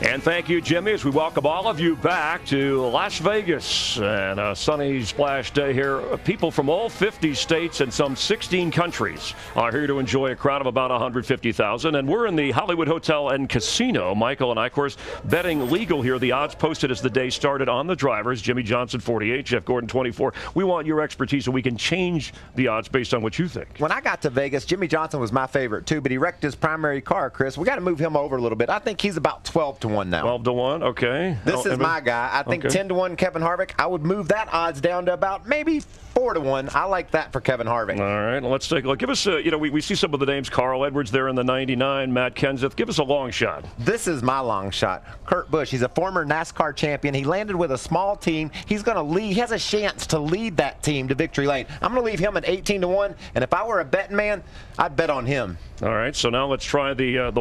And thank you, Jimmy, as we welcome all of you back to Las Vegas and a sunny splash day here. People from all 50 states and some 16 countries are here to enjoy a crowd of about 150,000. And we're in the Hollywood Hotel and Casino. Michael and I, of course, betting legal here. The odds posted as the day started on the drivers. Jimmy Johnson, 48, Jeff Gordon, 24. We want your expertise so we can change the odds based on what you think. When I got to Vegas, Jimmy Johnson was my favorite, too, but he wrecked his primary car, Chris. We got to move him over a little bit. I think he's about 12-1 now. 12-1. Okay. This is my guy. I think 10-1 Kevin Harvick. I would move that odds down to about maybe 4-1. I like that for Kevin Harvick. All right. Let's take a look. Give us we see some of the names. Carl Edwards there in the 99. Matt Kenseth. Give us a long shot. This is my long shot. Kurt Busch. He's a former NASCAR champion. He landed with a small team. He's going to lead. He has a chance to lead that team to victory lane. I'm going to leave him at 18-1. And if I were a betting man, I'd bet on him. All right, so now let's try the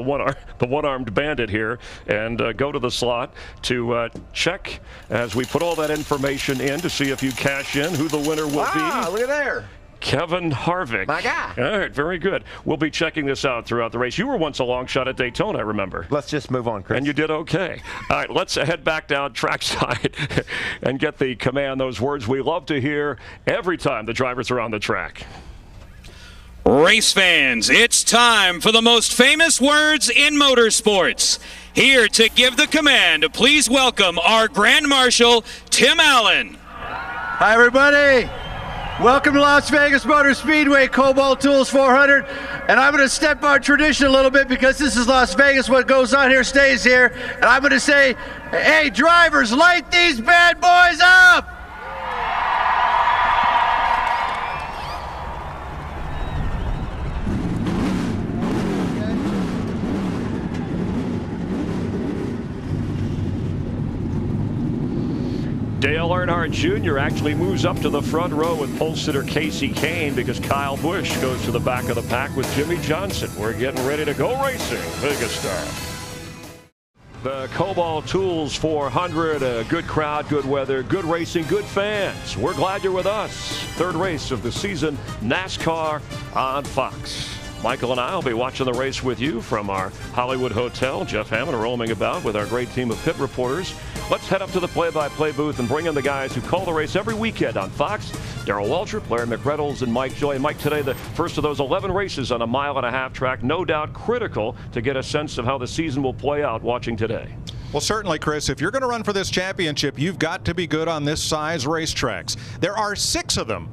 one-armed bandit here and go to the slot to check as we put all that information in to see if you cash in who the winner will be. Look at there. Kevin Harvick. My guy. All right, very good. We'll be checking this out throughout the race. You were once a long shot at Daytona, I remember. Let's just move on, Chris. And you did okay. All right, let's head back down trackside and get the command, those words we love to hear every time the drivers are on the track. Race fans, it's time for the most famous words in motorsports. Here to give the command, please welcome our Grand Marshal, Tim Allen. Hi, everybody. Welcome to Las Vegas Motor Speedway, Kobalt Tools 400. And I'm going to step our tradition a little bit because this is Las Vegas. What goes on here stays here. And I'm going to say, hey, drivers, light these bad boys up. Dale Earnhardt Jr. actually moves up to the front row with pole sitter Casey Kane because Kyle Busch goes to the back of the pack with Jimmy Johnson. We're getting ready to go racing. Vegas style. The Kobalt Tools 400, a good crowd, good weather, good racing, good fans. We're glad you're with us. Third race of the season, NASCAR on Fox. Michael and I will be watching the race with you from our Hollywood Hotel. Jeff Hammond roaming about with our great team of pit reporters. Let's head up to the play-by-play booth and bring in the guys who call the race every weekend on Fox. Darrell Waltrip, Larry McReynolds, and Mike Joy. And Mike, today the first of those 11 races on a mile-and-a-half track. No doubt critical to get a sense of how the season will play out watching today. Well, certainly, Chris, if you're going to run for this championship, you've got to be good on this size racetracks. There are 6 of them.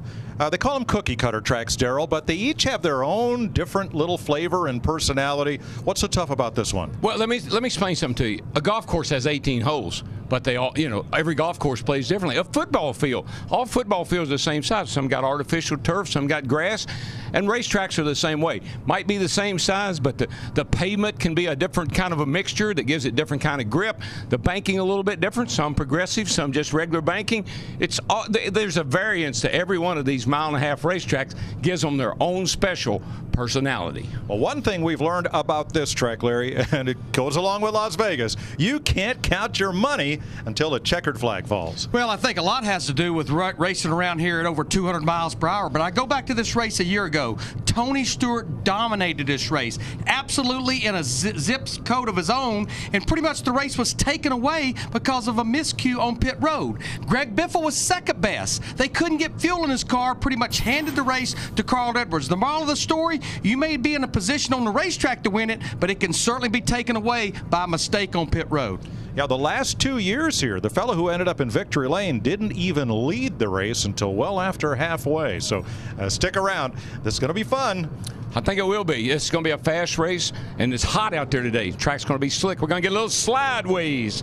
They call them cookie cutter tracks, Darrell, but they each have their own different little flavor and personality. What's so tough about this one? Well, let me explain something to you. A golf course has 18 holes, but they all, every golf course plays differently. A football field, all football fields are the same size. Some got artificial turf, some got grass, and racetracks are the same way. Might be the same size, but the pavement can be a different kind of a mixture that gives it different kind of grip. The banking a little bit different. Some progressive, some just regular banking. There's a variance to every one of these mile-and-a-half racetracks, gives them their own special personality. Well, one thing we've learned about this track, Larry, and it goes along with Las Vegas, you can't count your money until the checkered flag falls. Well, I think a lot has to do with racing around here at over 200 miles per hour, but I go back to this race a year ago. Tony Stewart dominated this race, absolutely in a zip code of his own, and pretty much the race was taken away because of a miscue on pit road. Greg Biffle was second best. They couldn't get fuel in his car, pretty much handed the race to Carl Edwards. The moral of the story, you may be in a position on the racetrack to win it, but it can certainly be taken away by a mistake on pit road. Yeah, the last 2 years here, the fellow who ended up in victory lane didn't even lead the race until well after halfway. So stick around. This is going to be fun. I think it will be. It's going to be a fast race, and it's hot out there today. The track's going to be slick. We're going to get a little slideways.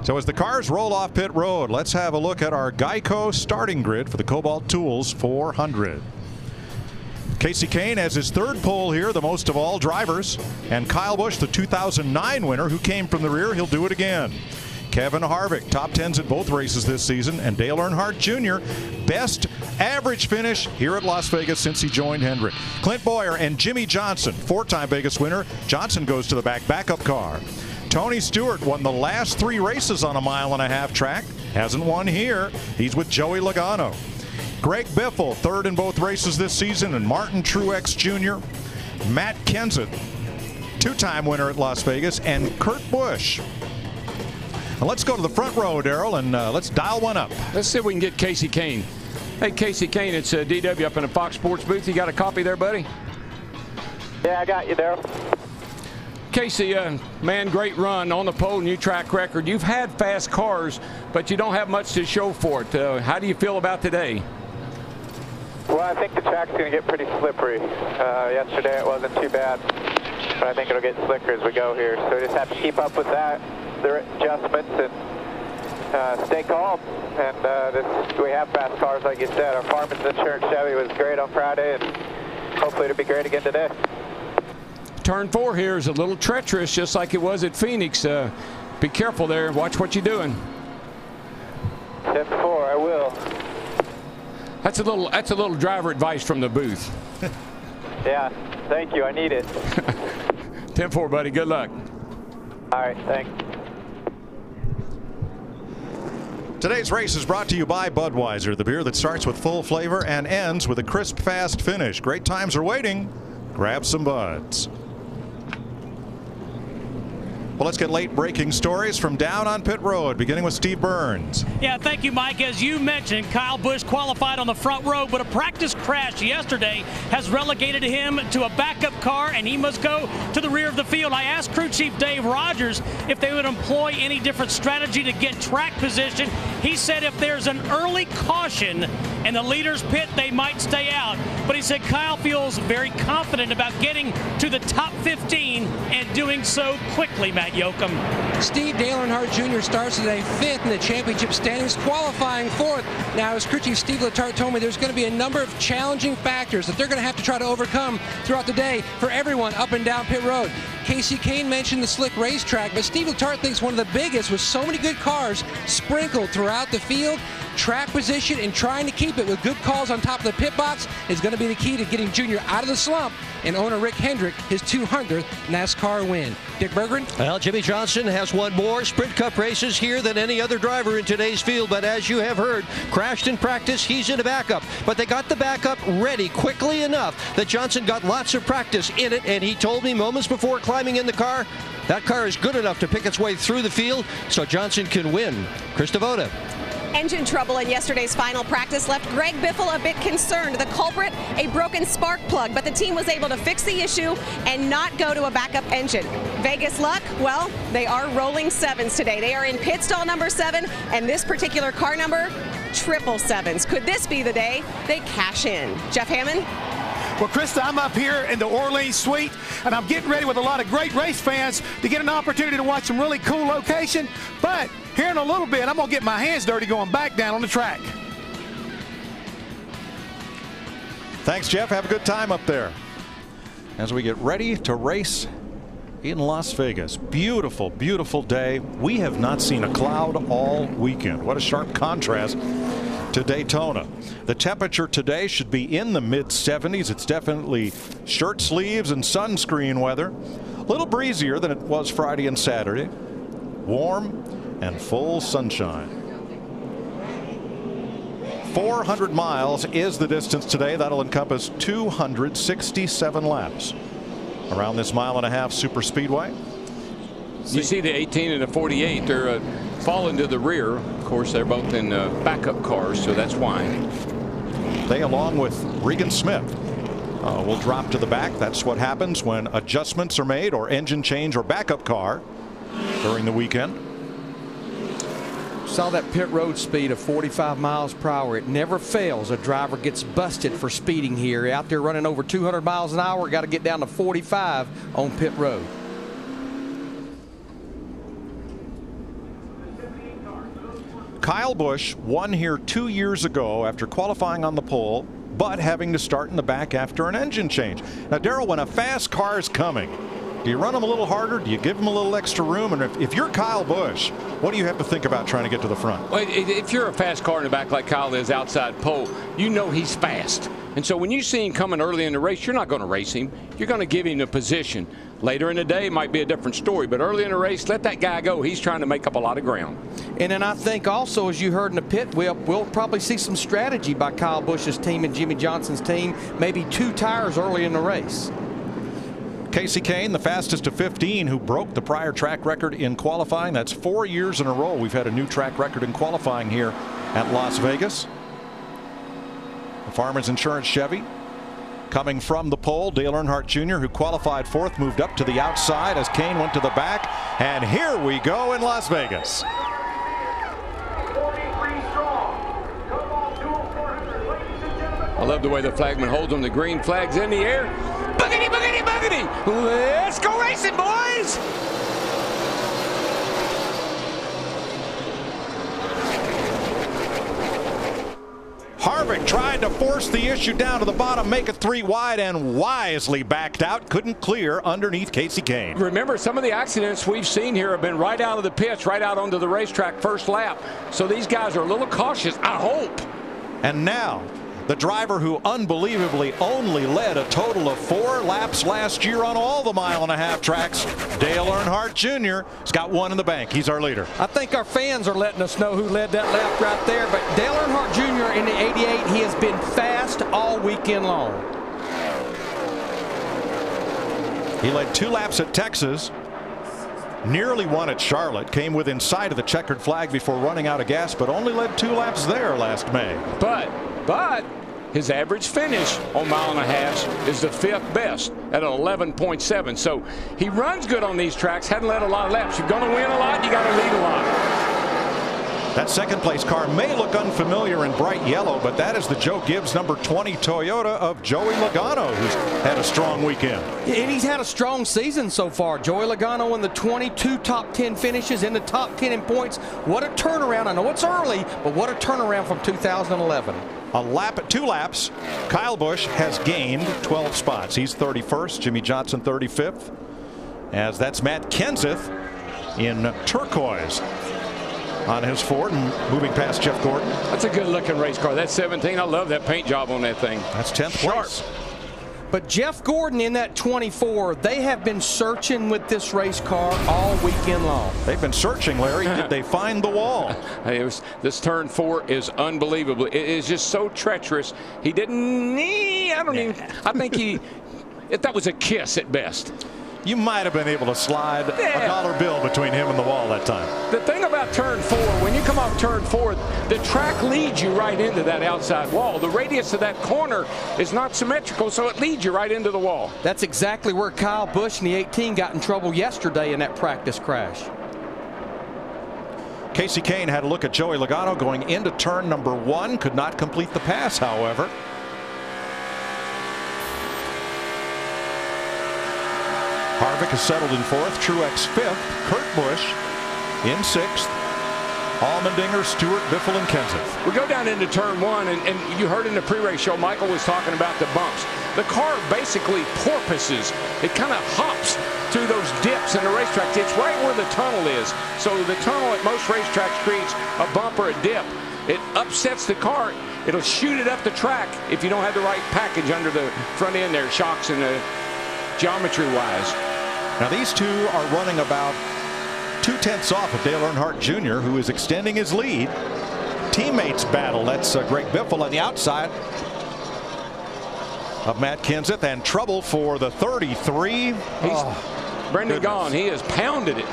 So as the cars roll off pit road, let's have a look at our Geico starting grid for the Kobalt Tools 400. Casey Kane has his third pole here, the most of all drivers. And Kyle Busch, the 2009 winner, who came from the rear, he'll do it again. Kevin Harvick, top 10s in both races this season. And Dale Earnhardt Jr., best average finish here at Las Vegas since he joined Hendrick. Clint Bowyer and Jimmy Johnson, 4-time Vegas winner. Johnson goes to the backup car. Tony Stewart won the last 3 races on a mile-and-a-half track. Hasn't won here. He's with Joey Logano. Greg Biffle, 3rd in both races this season, and Martin Truex Jr. Matt Kenseth, two-time winner at Las Vegas, and Kurt Busch. Now let's go to the front row, Darrell, and let's dial one up. Let's see if we can get Casey Kane. Hey, Casey Kane, it's DW up in the Fox Sports booth. You got a copy there, buddy? Yeah, I got you, Darrell. Casey, man, great run on the pole, new track record. You've had fast cars, but you don't have much to show for it. How do you feel about today? Well, I think the track's going to get pretty slippery. Yesterday it wasn't too bad, but I think it'll get slicker as we go here. So we just have to keep up with that, the adjustments, and stay calm. And we have fast cars, like you said. Our Farmers Insurance Chevy was great on Friday, and hopefully it'll be great again today. Turn 4 here is a little treacherous, just like it was at Phoenix. Be careful there. Watch what you're doing. 10-4, I will. That's a little driver advice from the booth. Yeah, thank you. I need it. 10-4, buddy. Good luck. All right, thanks. Today's race is brought to you by Budweiser, the beer that starts with full flavor and ends with a crisp, fast finish. Great times are waiting. Grab some Buds. Well, let's get late breaking stories from down on pit road, beginning with Steve Burns. Yeah, thank you, Mike. As you mentioned, Kyle Busch qualified on the front row, but a practice crash yesterday has relegated him to a backup car, and he must go to the rear of the field. I asked crew chief Dave Rogers if they would employ any different strategy to get track position. He said if there's an early caution in the leader's pit, they might stay out. But he said Kyle feels very confident about getting to the top 15 and doing so quickly, Matt Yoakum. Steve Dale Earnhardt Jr. starts today 5th in the championship standings, qualifying 4th. Now, as crew chief Steve Letarte told me, there's going to be a number of challenging factors that they're going to have to try to overcome throughout the day for everyone up and down pit road. Casey Kane mentioned the slick racetrack, but Steve Letarte thinks one of the biggest with so many good cars sprinkled throughout the field. Track position and trying to keep it with good calls on top of the pit box is going to be the key to getting Junior out of the slump and owner Rick Hendrick his 200th NASCAR win. Dick Berggren? Well, Jimmy Johnson has won more Sprint Cup races here than any other driver in today's field, but as you have heard, crashed in practice, he's in a backup. But they got the backup ready quickly enough that Johnson got lots of practice in it, and he told me moments before climbing in the car, that car is good enough to pick its way through the field so Johnson can win. Chris Devoda. Engine trouble in yesterday's final practice left Greg Biffle a bit concerned. The culprit, a broken spark plug, but the team was able to fix the issue and not go to a backup engine. Vegas luck, well, they are rolling 7s today. They are in pit stall number 7, and this particular car number, 777s. Could this be the day they cash in? Jeff Hammond? Well, Krista, I'm up here in the Orleans Suite, and I'm getting ready with a lot of great race fans to get an opportunity to watch some really cool location. But here in a little bit, I'm going to get my hands dirty going back down on the track. Thanks, Jeff. Have a good time up there as we get ready to race in Las Vegas. Beautiful, beautiful day. We have not seen a cloud all weekend. What a sharp contrast to Daytona. The temperature today should be in the mid-70s. It's definitely shirt sleeves and sunscreen weather. A little breezier than it was Friday and Saturday. Warm and full sunshine. 400 miles is the distance today. That'll encompass 267 laps around this mile-and-a-half super speedway. You see the 18 and the 48, they're falling to the rear. Of course, they're both in backup cars, so that's why. They, along with Regan Smith, will drop to the back. That's what happens when adjustments are made or engine change or backup car during the weekend. Saw that pit road speed of 45 miles per hour. It never fails. A driver gets busted for speeding here. Out there running over 200 miles an hour, got to get down to 45 on pit road. Kyle Busch won here 2 years ago after qualifying on the pole, but having to start in the back after an engine change. Now, Darrell, when a fast car is coming, do you run them a little harder? Do you give them a little extra room? And if you're Kyle Busch, what do you have to think about trying to get to the front? Well, if you're a fast car in the back like Kyle is outside pole, you know he's fast. And so when you see him coming early in the race, you're not going to race him. You're going to give him a position. Later in the day might be a different story, but early in the race, let that guy go. He's trying to make up a lot of ground. And then I think also, as you heard in the pit, we'll probably see some strategy by Kyle Busch's team and Jimmy Johnson's team, maybe 2 tires early in the race. Casey Kane, the fastest of 15 who broke the prior track record in qualifying. That's 4 years in a row we've had a new track record in qualifying here at Las Vegas. The Farmers Insurance Chevy coming from the pole. Dale Earnhardt Jr., who qualified fourth, moved up to the outside as Kane went to the back. And here we go in Las Vegas. I love the way the flagman holds them. The green flag's in the air. Boogity, boogity, boogity. Let's go racing, boys. Harvick tried to force the issue down to the bottom, make it 3 wide, and wisely backed out. Couldn't clear underneath Casey Kane. Remember, some of the accidents we've seen here have been right out of the pits, right out onto the racetrack first lap. So these guys are a little cautious, I hope. And now, the driver who unbelievably only led a total of 4 laps last year on all the mile-and-a-half tracks, Dale Earnhardt Jr. has got one in the bank. He's our leader. I think our fans are letting us know who led that lap right there. But Dale Earnhardt Jr. in the 88, he has been fast all weekend long. He led 2 laps at Texas. Nearly won at Charlotte, came within sight of the checkered flag before running out of gas, but only led 2 laps there last May. But his average finish on mile-and-a-halves is the 5th best at an 11.7. So he runs good on these tracks, hadn't led a lot of laps. You're going to win a lot, you got to lead a lot. That second place car may look unfamiliar in bright yellow, but that is the Joe Gibbs number 20 Toyota of Joey Logano, who's had a strong weekend. And he's had a strong season so far. Joey Logano in the 22 top 10 finishes, in the top 10 in points. What a turnaround. I know it's early, but what a turnaround from 2011. A lap at 2 laps, Kyle Busch has gained 12 spots. He's 31st, Jimmy Johnson 35th, as that's Matt Kenseth in turquoise on his Ford and moving past Jeff Gordon. That's a good looking race car. That's 17. I love that paint job on that thing. That's 10th place. But Jeff Gordon in that 24, they have been searching with this race car all weekend long. They've been searching, Larry. Did they find the wall? This turn 4 is unbelievable. It is just so treacherous. He didn't. I think that was a kiss at best. You might have been able to slide a dollar bill between him and the wall that time. The thing about turn 4, when you come off turn 4, the track leads you right into that outside wall. The radius of that corner is not symmetrical, so it leads you right into the wall. That's exactly where Kyle Busch in the 18 got in trouble yesterday in that practice crash. Casey Kane had a look at Joey Logano going into turn number 1. Could not complete the pass, however. Harvick is settled in 4th, Truex 5th, Kurt Busch in 6th, Allmendinger, Stewart, Biffle, and Kenseth. We go down into turn 1, and you heard in the pre-race show, Michael was talking about the bumps. The car basically porpoises. It kind of hops through those dips in the racetrack. It's right where the tunnel is. So the tunnel at most racetracks creates a bump or a dip. It upsets the car. It'll shoot it up the track if you don't have the right package under the front end there, shocks and the geometry-wise. Now these two are running about 2/10 off of Dale Earnhardt Jr., who is extending his lead. Teammates battle. That's Greg Biffle on the outside of Matt Kenseth, and trouble for the 33. Brendan Gaughan, he has pounded it.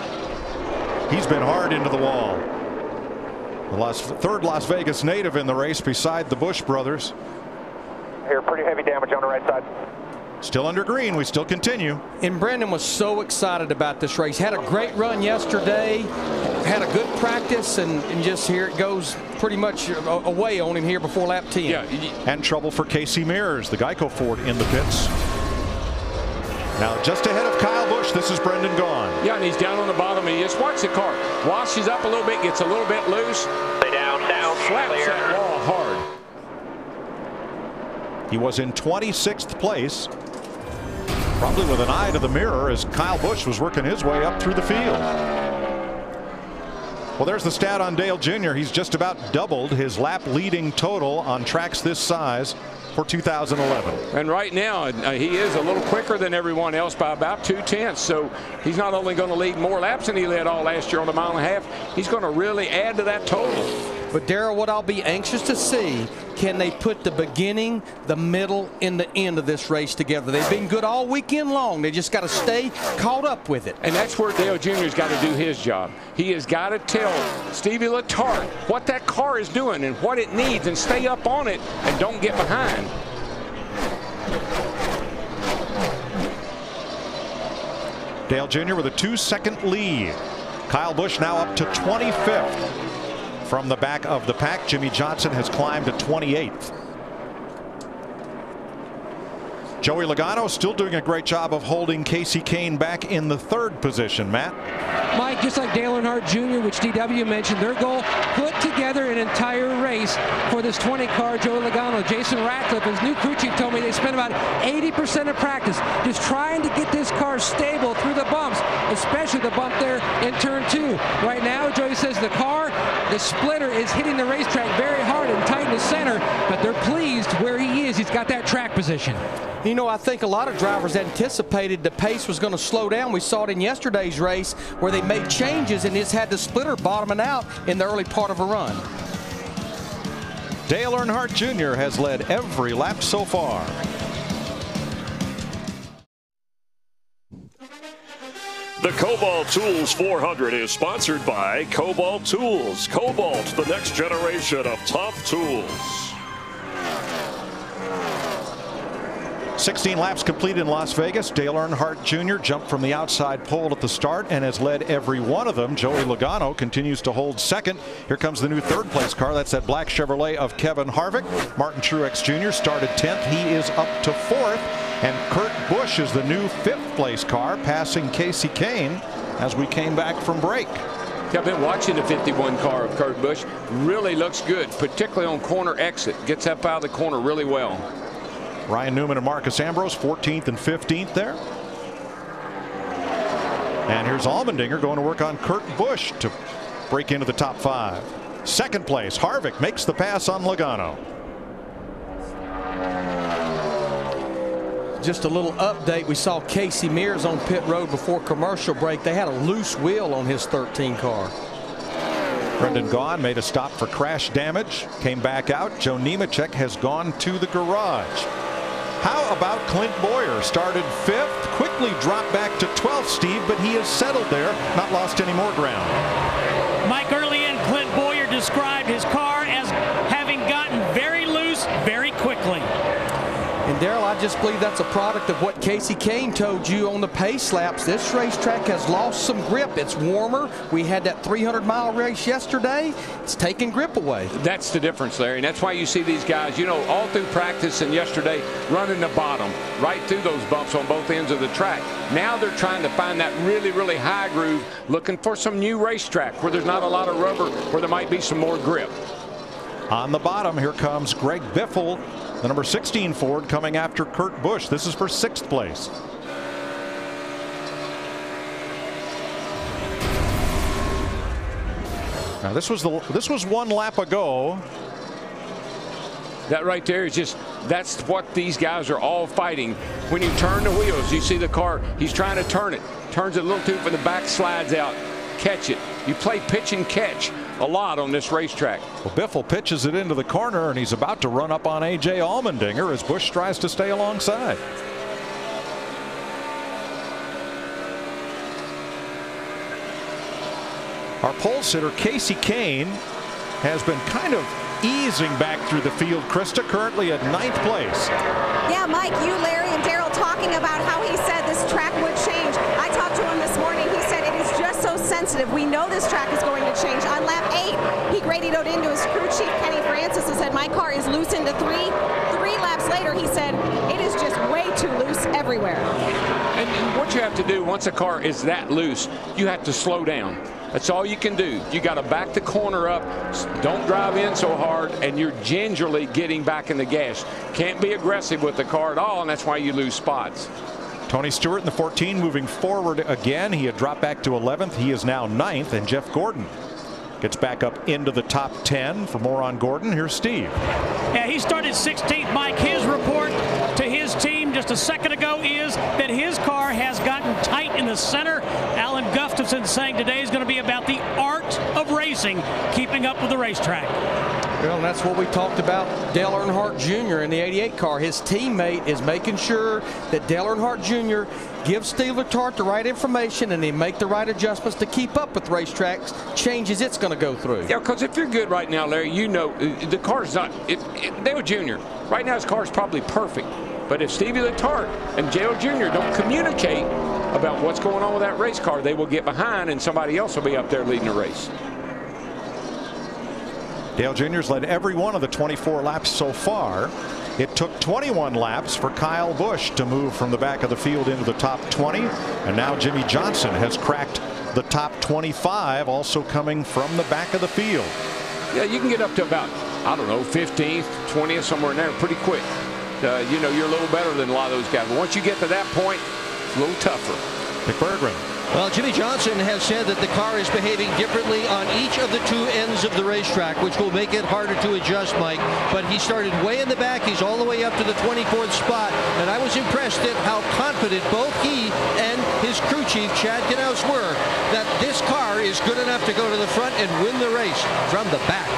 He's been hard into the wall. The third Las Vegas native in the race beside the Busch brothers. Here, pretty heavy damage on the right side. Still under green. We still continue. And Brendan was so excited about this race. Had a great run yesterday. Had a good practice, and just here it goes pretty much away on him here before lap 10. Yeah. And trouble for Casey Mears, the Geico Ford in the pits. Now just ahead of Kyle Busch, this is Brendan Gaughan. Yeah, and he's down on the bottom, and you just watch the car. Washes up a little bit, gets a little bit loose. Stay down, slaps clear. that wall hard. He was in 26th place. Probably with an eye to the mirror as Kyle Busch was working his way up through the field. Well, there's the stat on Dale Jr. He's just about doubled his lap leading total on tracks this size for 2011. And right now he is a little quicker than everyone else by about 2/10. So he's not only going to lead more laps than he led all last year on the mile-and-a-half, he's going to really add to that total. But Darrell, what I'll be anxious to see, can they put the beginning, the middle, and the end of this race together. They've been good all weekend long. They just got to stay caught up with it. And that's where Dale Jr.'s got to do his job. He has got to tell Stevie Letarte what that car is doing and what it needs and stay up on it and don't get behind. Dale Jr. with a 2-second lead. Kyle Busch now up to 25th. From the back of the pack, Jimmy Johnson has climbed to 28th. Joey Logano still doing a great job of holding Casey Kane back in the 3rd position. Matt? Mike, just like Dale Earnhardt Jr., which DW mentioned, their goal, put together an entire race for this 20 car Joey Logano. Jason Ratcliffe, his new crew chief, told me they spent about 80% of practice just trying to get this car stable through the bumps, especially the bump there in turn 2. Right now, Joey says the car, the splitter, is hitting the racetrack very hard and tight in the center, but they're pleased where he is. He's got that track position. You know, I think a lot of drivers anticipated the pace was going to slow down. We saw it in yesterday's race where they made changes and it's had the splitter bottoming out in the early part of a run. Dale Earnhardt Jr. has led every lap so far. The Kobalt Tools 400 is sponsored by Kobalt Tools. Kobalt, the next generation of tough tools. 16 laps complete in Las Vegas. Dale Earnhardt Jr. jumped from the outside pole at the start and has led every one of them. Joey Logano continues to hold second. Here comes the new 3rd place car. That's that black Chevrolet of Kevin Harvick. Martin Truex Jr. started 10th. He is up to 4th. And Kurt Busch is the new 5th place car, passing Casey Kane as we came back from break. I've been watching the 51 car of Kurt Busch. Really looks good, particularly on corner exit. Gets up out of the corner really well. Ryan Newman and Marcus Ambrose 14th and 15th there. And here's Allmendinger going to work on Kurt Busch to break into the top 5. 2nd place, Harvick makes the pass on Logano. Just a little update. We saw Casey Mears on pit road before commercial break. They had a loose wheel on his 13 car. Brendan Gaughan made a stop for crash damage, came back out. Joe Nemechek has gone to the garage. How about Clint Bowyer? Started 5th, quickly dropped back to 12th, Steve, but he has settled there, not lost any more ground. Mike, early in, Clint Bowyer described his car as having gotten very loose very quickly. And Darrell, I just believe that's a product of what Casey Kane told you on the pace laps. This racetrack has lost some grip. It's warmer. We had that 300-mile race yesterday. It's taking grip away. That's the difference, Larry. And that's why you see these guys, you know, all through practice and yesterday running the bottom right through those bumps on both ends of the track. Now they're trying to find that really, really high groove, looking for some new racetrack where there's not a lot of rubber, where there might be some more grip. On the bottom, here comes Greg Biffle, the number 16 Ford, coming after Kurt Busch. This is for 6th place. Now this was 1 lap ago. That right there is just, that's what these guys are all fighting. When you turn the wheels, you see the car, he's trying to turn it. Turns it a little too far, the back slides out. Catch it. You play pitch and catch a lot on this racetrack. Well, Biffle pitches it into the corner, and he's about to run up on A.J. Allmendinger as Busch tries to stay alongside. Our pole sitter, Casey Kane, has been kind of easing back through the field. Krista, currently at 9th place. Yeah, Mike, you, Larry, and Darrell talking about how he said this track would change. I talked to him this morning. He said it is just so sensitive. We know this track is going to change. On lap 8, he radioed into his crew chief, Kenny Francis, and said, my car is loose into 3. 3 laps later, he said, it is just way too loose everywhere. And what you have to do once a car is that loose, you have to slow down. That's all you can do. You got to back the corner up. Don't drive in so hard, and you're gingerly getting back in the gas. Can't be aggressive with the car at all, and that's why you lose spots. Tony Stewart in the 14 moving forward again. He had dropped back to 11th. He is now 9th, and Jeff Gordon gets back up into the top 10. For more on Gordon, here's Steve. Yeah, he started 16th, Mike. His report to his team just a second ago is that his car has gotten tight in the center. Alan Gustafson Johnson saying today is going to be about the art of racing, keeping up with the racetrack. Well, and that's what we talked about Dale Earnhardt Jr. in the 88 car. His teammate is making sure that Dale Earnhardt Jr. gives Steve Letarte the right information and they make the right adjustments to keep up with racetracks changes it's going to go through. Yeah, because if you're good right now, Larry, you know the car's not. Dale Jr. right now, his car's probably perfect. But if Stevie Letarte and Dale Jr. don't communicate about what's going on with that race car, they will get behind and somebody else will be up there leading the race. Dale Jr.'s led every one of the 24 laps so far. It took 21 laps for Kyle Busch to move from the back of the field into the top 20. And now Jimmy Johnson has cracked the top 25, also coming from the back of the field. Yeah, you can get up to about, I don't know, 15th, 20th, somewhere in there pretty quick. You know, you're a little better than a lot of those guys. But once you get to that point, it's a little tougher. McBurgren. Well, Jimmy Johnson has said that the car is behaving differently on each of the two ends of the racetrack, which will make it harder to adjust, Mike. But he started way in the back. He's all the way up to the 24th spot. And I was impressed at how confident both he and his crew chief, Chad Knaus, were that this car is good enough to go to the front and win the race from the back.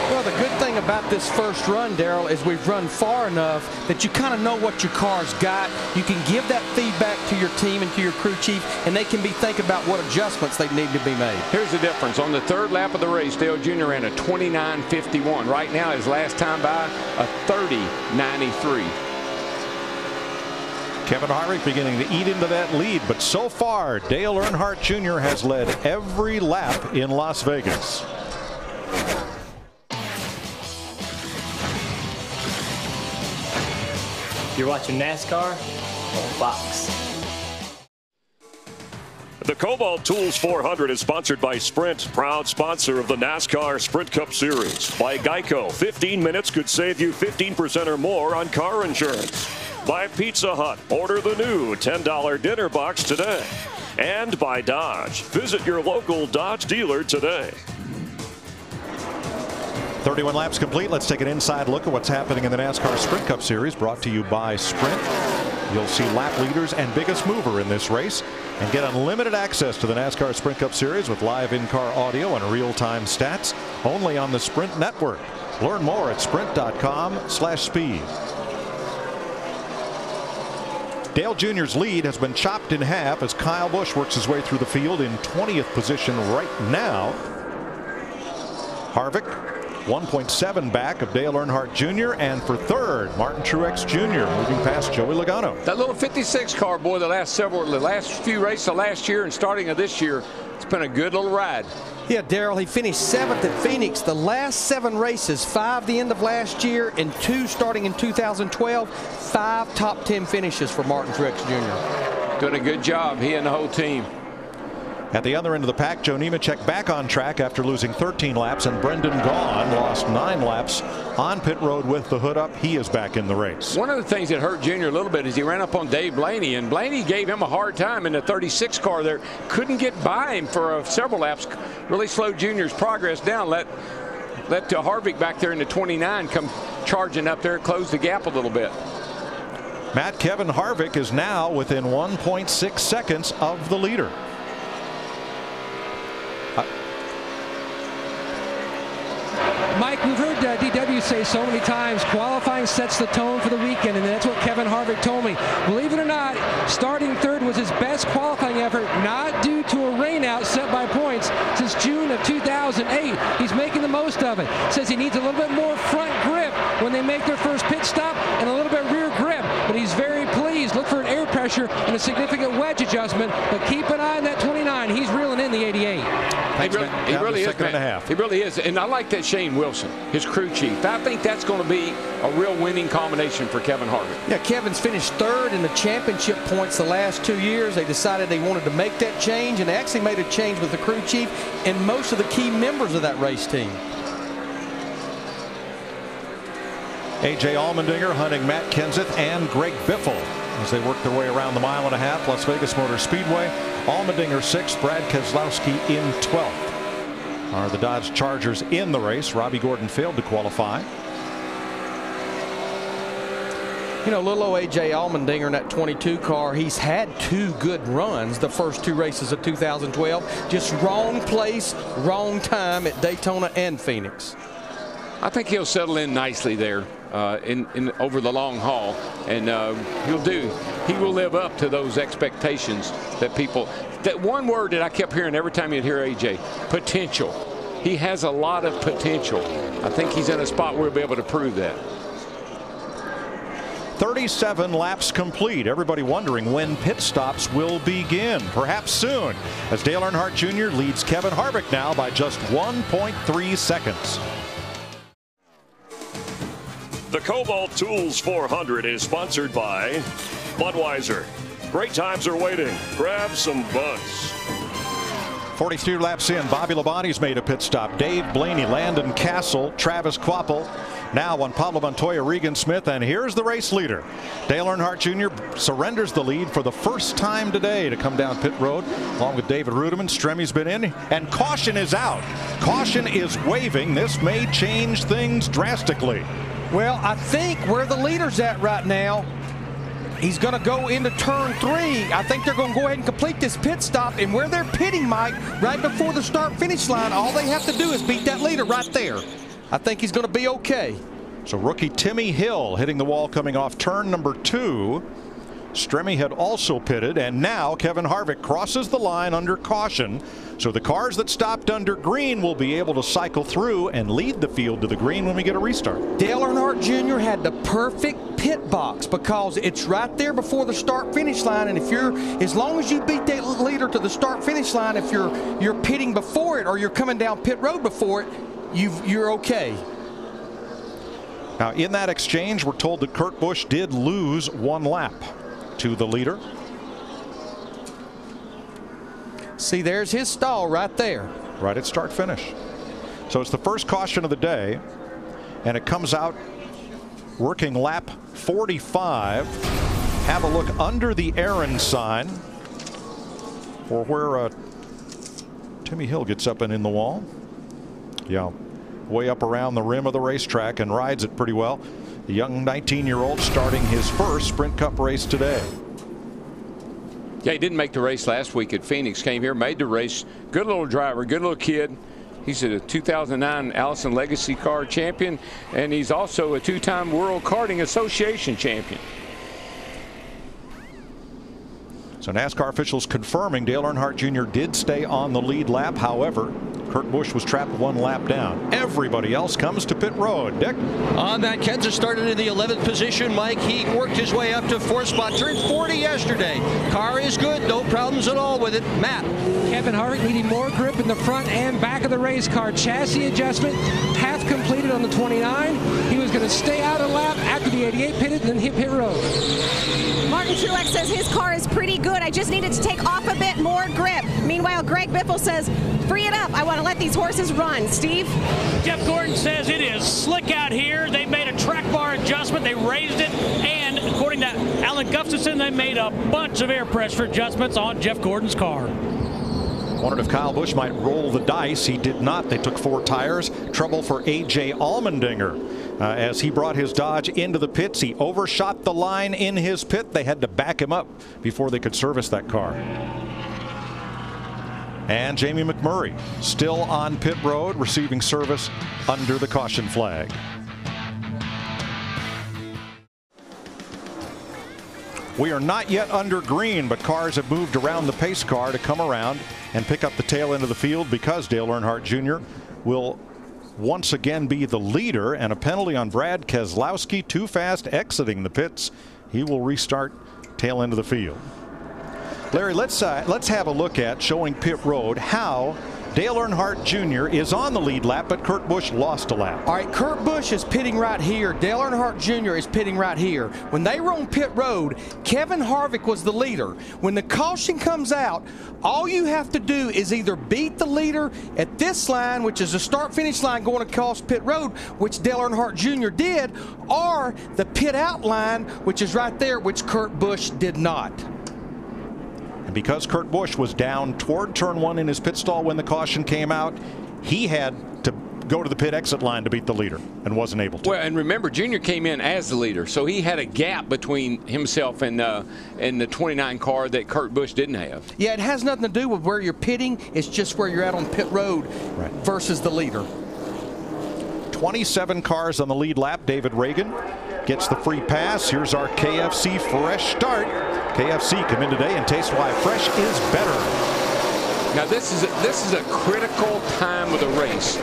Well, the good thing about this first run, Darrell, is we've run far enough that you kind of know what your car's got. You can give that feedback to your team and to your crew chief, and they can be thinking about what adjustments they need to be made. Here's the difference. On the third lap of the race, Dale Jr. ran a 29.51. Right now, his last time by, a 30.93. Kevin Harvick beginning to eat into that lead, but so far, Dale Earnhardt Jr. has led every lap in Las Vegas. You're watching NASCAR on Fox. The Kobalt Tools 400 is sponsored by Sprint, proud sponsor of the NASCAR Sprint Cup Series. By Geico, 15 minutes could save you 15% or more on car insurance. By Pizza Hut, order the new $10 dinner box today. And by Dodge, visit your local Dodge dealer today. 31 laps complete. Let's take an inside look at what's happening in the NASCAR Sprint Cup Series, brought to you by Sprint. You'll see lap leaders and biggest mover in this race and get unlimited access to the NASCAR Sprint Cup Series with live in-car audio and real-time stats only on the Sprint network. Learn more at sprint.com/speed. Dale Jr.'s lead has been chopped in half as Kyle Busch works his way through the field in 20th position right now. Harvick 1.7 back of Dale Earnhardt Jr. and for third, Martin Truex Jr. moving past Joey Logano. That little 56 car, boy, the last few races of last year and starting of this year, it's been a good little ride. Yeah, Darrell, he finished 7th at Phoenix. The last 7 races, 5 the end of last year and 2 starting in 2012, 5 top 10 finishes for Martin Truex Jr. Doing a good job, he and the whole team. At the other end of the pack, Joe Nemechek back on track after losing 13 laps, and Brendan Gaughan lost 9 laps on pit road with the hood up. He is back in the race. One of the things that hurt Junior a little bit is he ran up on Dave Blaney, and Blaney gave him a hard time in the 36 car there. Couldn't get by him for several laps. Really slowed Junior's progress down. Let Harvick back there in the 29 come charging up there, close the gap a little bit. Kevin Harvick is now within 1.6 seconds of the leader. Mike, we've heard DW say so many times, qualifying sets the tone for the weekend, and that's what Kevin Harvick told me. Believe it or not, starting third was his best qualifying effort, not due to a rainout set by points since June of 2008. He's making the most of it. Says he needs a little bit more front grip when they make their first pit stop and a little bit rear grip, but he's very pleased. Look for an air pressure and a significant wedge adjustment, but keep an eye on that 29. He's reeling in the 88. He really is, man. He really is. And I like that Shane Wilson, his crew chief. I think that's going to be a real winning combination for Kevin Harvick. Yeah, Kevin's finished third in the championship points the last 2 years. They decided they wanted to make that change, and they actually made a change with the crew chief and most of the key members of that race team. A.J. Allmendinger hunting Matt Kenseth and Greg Biffle as they work their way around the mile-and-a-half Las Vegas Motor Speedway. Allmendinger 6th, Brad Keselowski in 12th. Are the Dodge Chargers in the race? Robbie Gordon failed to qualify. You know, little old A.J. Allmendinger in that 22 car, he's had 2 good runs the first 2 races of 2012. Just wrong place, wrong time at Daytona and Phoenix. I think he'll settle in nicely there in over the long haul, and he will live up to those expectations that people. That one word that I kept hearing every time you'd hear AJ, potential. He has a lot of potential. I think he's in a spot where he'll be able to prove that. 37 laps complete. Everybody wondering when pit stops will begin. Perhaps soon, as Dale Earnhardt Jr. leads Kevin Harvick now by just 1.3 seconds. The Kobalt Tools 400 is sponsored by Budweiser. Great times are waiting. Grab some Buds. 42 laps in, Bobby Labonte's made a pit stop. Dave Blaney, Landon Castle, Travis Kvapil. Now on Pablo Montoya, Regan Smith, and here's the race leader. Dale Earnhardt Jr. surrenders the lead for the first time today to come down pit road, along with David Rudiman. Stremmy's been in, and caution is out. Caution is waving. This may change things drastically. Well, I think where the leader's at right now, he's going to go into turn 3. I think they're going to go ahead and complete this pit stop, and where they're pitting, Mike, right before the start-finish line, all they have to do is beat that leader right there. I think he's going to be okay. So rookie Timmy Hill hitting the wall coming off turn number 2. Stremme had also pitted, and now Kevin Harvick crosses the line under caution. So the cars that stopped under green will be able to cycle through and lead the field to the green when we get a restart. Dale Earnhardt Jr. had the perfect pit box because it's right there before the start-finish line, and if you're, as long as you beat that leader to the start-finish line, if you're pitting before it or you're coming down pit road before it, you're okay. Now in that exchange, we're told that Kurt Busch did lose 1 lap to the leader. See, there's his stall right there. Right at start finish. So it's the first caution of the day, and it comes out working lap 45. Have a look under the Aaron sign for where Timmy Hill gets up and in the wall. Yeah, way up around the rim of the racetrack and rides it pretty well. The young 19-year-old starting his first Sprint Cup race today. Yeah, he didn't make the race last week at Phoenix. Came here, made the race. Good little driver, good little kid. He's a 2009 Allison Legacy Car champion, and he's also a 2-time World Karting Association champion. So NASCAR officials confirming Dale Earnhardt Jr. did stay on the lead lap. However, Kurt Busch was trapped 1 lap down. Everybody else comes to pit road. Dick? On that, Kenseth started in the 11th position. Mike, he worked his way up to 4th spot. Turned 40 yesterday. Car is good. No problems at all with it. Matt? Kevin Harvick needing more grip in the front and back of the race car. Chassis adjustment half completed on the 29. He was going to stay out a lap after the 88 pitted and then hit pit road. Martin Truex says his car is pretty good. I just needed to take off a bit more grip. Meanwhile, Greg Biffle says, free it up. I want to let these horses run. Steve? Jeff Gordon says it is slick out here. They made a track bar adjustment. They raised it. And according to Alan Gustafson, they made a bunch of air pressure adjustments on Jeff Gordon's car. Wondered if Kyle Busch might roll the dice. He did not. They took 4 tires. Trouble for A.J. Allmendinger. As he brought his Dodge into the pits, he overshot the line in his pit. They had to back him up before they could service that car. And Jamie McMurray still on pit road, receiving service under the caution flag. We are not yet under green, but cars have moved around the pace car to come around and pick up the tail end of the field because Dale Earnhardt Jr. will once again be the leader, and a penalty on Brad Keselowski too fast exiting the pits. He will restart tail end of the field. Larry, let's have a look at showing pit road how Dale Earnhardt Jr. is on the lead lap, but Kurt Busch lost a lap. All right, Kurt Busch is pitting right here. Dale Earnhardt Jr. is pitting right here. When they were on pit road, Kevin Harvick was the leader. When the caution comes out, all you have to do is either beat the leader at this line, which is the start-finish line going across pit road, which Dale Earnhardt Jr. did, or the pit out line, which is right there, which Kurt Busch did not. And because Kurt Busch was down toward turn 1 in his pit stall when the caution came out, he had to go to the pit exit line to beat the leader and wasn't able to. Well, and remember, Junior came in as the leader, so he had a gap between himself and the 29 car that Kurt Busch didn't have. Yeah, it has nothing to do with where you're pitting. It's just where you're at on pit road versus the leader. 27 cars on the lead lap. David Reagan gets the free pass. Here's our KFC fresh start. KFC come in today and taste why fresh is better. Now this is a critical time of the race.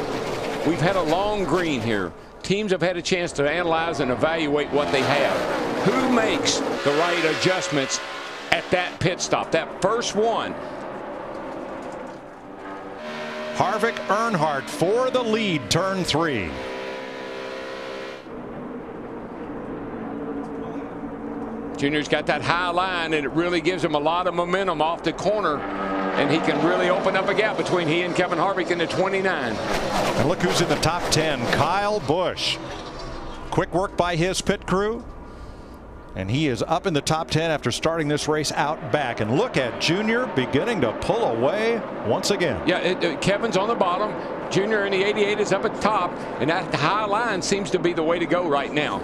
We've had a long green here. Teams have had a chance to analyze and evaluate what they have. Who makes the right adjustments at that pit stop, that first one? Harvick Earnhardt for the lead, turn 3. Junior's got that high line, and it really gives him a lot of momentum off the corner, and he can really open up a gap between he and Kevin Harvick in the 29. And look who's in the top 10, Kyle Busch. Quick work by his pit crew, and he is up in the top 10 after starting this race out back. And look at Junior beginning to pull away once again. Yeah, Kevin's on the bottom. Junior in the 88 is up at the top, and that high line seems to be the way to go right now.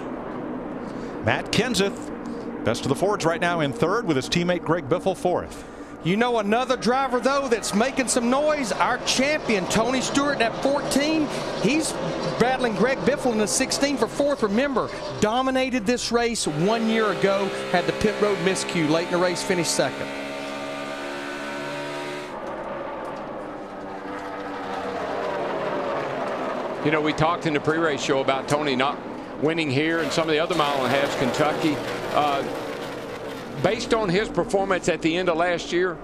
Matt Kenseth, best of the Fords right now, in third with his teammate Greg Biffle fourth. You know another driver, though, that's making some noise? Our champion, Tony Stewart, at 14. He's battling Greg Biffle in the 16 for fourth. Remember, dominated this race 1 year ago, had the pit road miscue late in the race, finished second. You know, we talked in the pre-race show about Tony not winning here and some of the other mile and a halves, Kentucky. Based on his performance at the end of last year,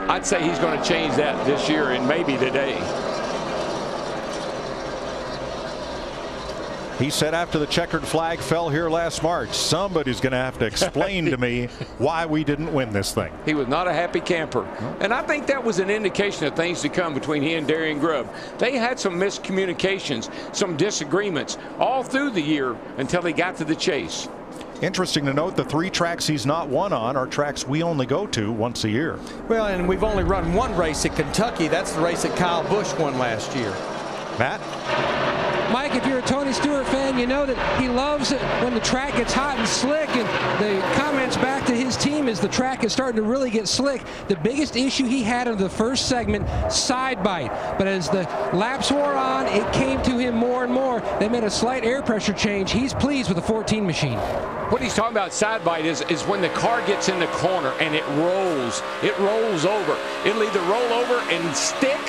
I'd say he's going to change that this year and maybe today. He said after the checkered flag fell here last March, somebody's going to have to explain to me why we didn't win this thing. He was not a happy camper. And I think that was an indication of things to come between he and Darian Grubb. They had some miscommunications, some disagreements all through the year until they got to the chase. Interesting to note, the 3 tracks he's not won on are tracks we only go to once a year. Well, and we've only run one race at Kentucky. That's the race that Kyle Busch won last year. Matt? Mike, if you're a Tony Stewart fan, you know that he loves it when the track gets hot and slick, and the comments back to his team is the track is starting to really get slick. The biggest issue he had in the first segment, side bite, but as the laps wore on, it came to him more and more. They made a slight air pressure change. He's pleased with the 14 machine. What he's talking about side bite is when the car gets in the corner and it rolls over. It'll either roll over and stick,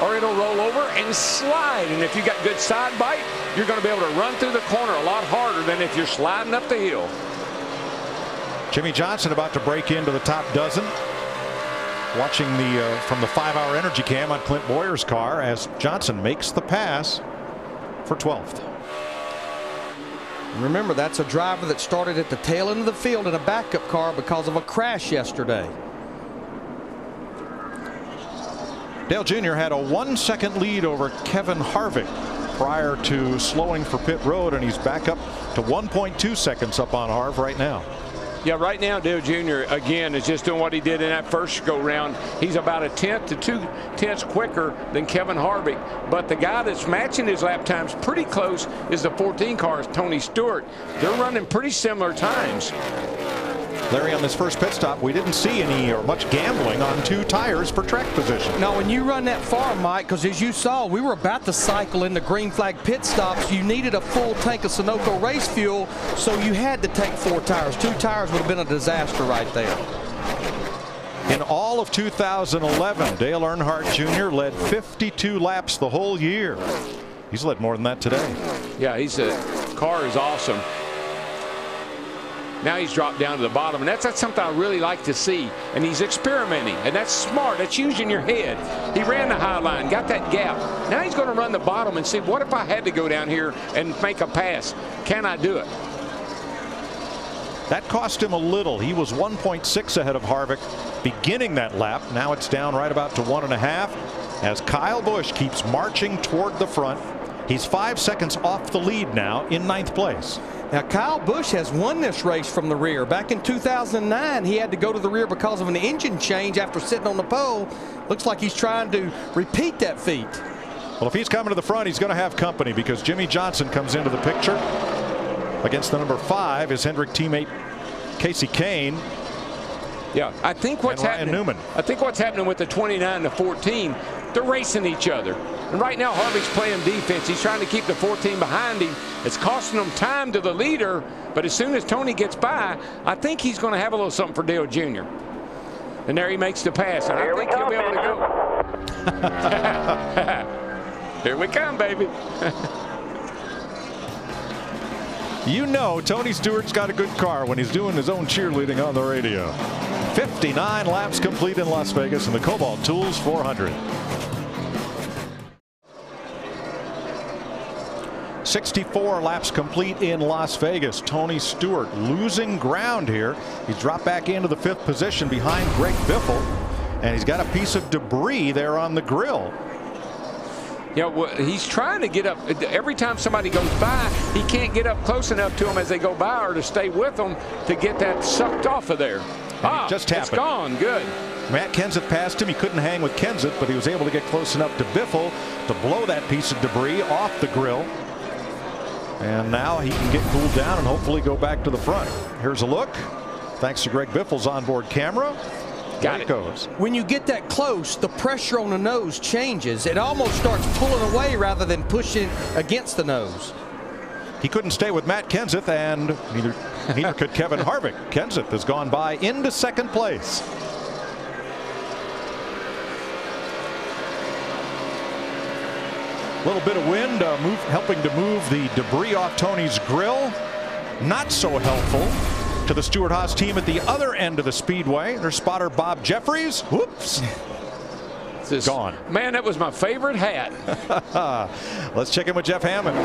or it'll roll over and slide. And if you got good side bite, you're going to be able to run through the corner a lot harder than if you're sliding up the hill. Jimmy Johnson about to break into the top dozen. Watching from the 5-hour energy cam on Clint Boyer's car as Johnson makes the pass for 12th. Remember, that's a driver that started at the tail end of the field in a backup car because of a crash yesterday. Dale Jr. had a 1-second lead over Kevin Harvick prior to slowing for pit road, and he's back up to 1.2 seconds up on Harv right now. Yeah, right now Dale Jr. again is just doing what he did in that first go round. He's about 1/10 to 2/10 quicker than Kevin Harvick, but the guy that's matching his lap times pretty close is the 14 car, Tony Stewart. They're running pretty similar times. Larry, on this first pit stop, we didn't see any or much gambling on 2 tires for track position. Now, when you run that far, Mike, because as you saw, we were about to cycle into green flag pit stops. You needed a full tank of Sunoco race fuel, so you had to take 4 tires. 2 tires would have been a disaster right there. In all of 2011, Dale Earnhardt Jr. led 52 laps the whole year. He's led more than that today. Yeah, car is awesome. Now he's dropped down to the bottom, and that's something I really like to see. And he's experimenting, and that's smart. That's using your head. He ran the high line, got that gap. Now he's going to run the bottom and see, what if I had to go down here and make a pass? Can I do it? That cost him a little. He was 1.6 ahead of Harvick beginning that lap. Now it's down right about to 1.5 as Kyle Busch keeps marching toward the front. He's 5 seconds off the lead now in 9th place. Now, Kyle Busch has won this race from the rear. Back in 2009, he had to go to the rear because of an engine change after sitting on the pole. Looks like he's trying to repeat that feat. Well, if he's coming to the front, he's going to have company because Jimmy Johnson comes into the picture. Against the number 5 is Hendrick teammate Casey Kane. Yeah, I think what's happening. Newman. I think what's happening with the 29 to 14, they're racing each other. And right now, Harvick's playing defense. He's trying to keep the 14 behind him. It's costing him time to the leader. But as soon as Tony gets by, I think he's going to have a little something for Dale Jr. And there he makes the pass. And I think he'll be able to go. Here we come, baby. You know Tony Stewart's got a good car when he's doing his own cheerleading on the radio. 59 laps complete in Las Vegas in the Kobalt Tools 400. 64 laps complete in Las Vegas. Tony Stewart losing ground here. He's dropped back into the 5th position behind Greg Biffle, and he's got a piece of debris there on the grill. Yeah, well, he's trying to get up. Every time somebody goes by, he can't get up close enough to them as they go by or to stay with them to get that sucked off of there. Ah, just happened. It's gone. Good. Matt Kenseth passed him. He couldn't hang with Kenseth, but he was able to get close enough to Biffle to blow that piece of debris off the grill. And now he can get cooled down and hopefully go back to the front. Here's a look. Thanks to Greg Biffle's onboard camera. Got it. Goes. When you get that close, the pressure on the nose changes. It almost starts pulling away rather than pushing against the nose. He couldn't stay with Matt Kenseth, and neither could Kevin Harvick. Kenseth has gone by into 2nd place. A little bit of wind helping to move the debris off Tony's grill. Not so helpful to the Stewart-Haas team at the other end of the speedway. Their spotter Bob Jeffries. Whoops. Gone. Man, that was my favorite hat. Let's check in with Jeff Hammond.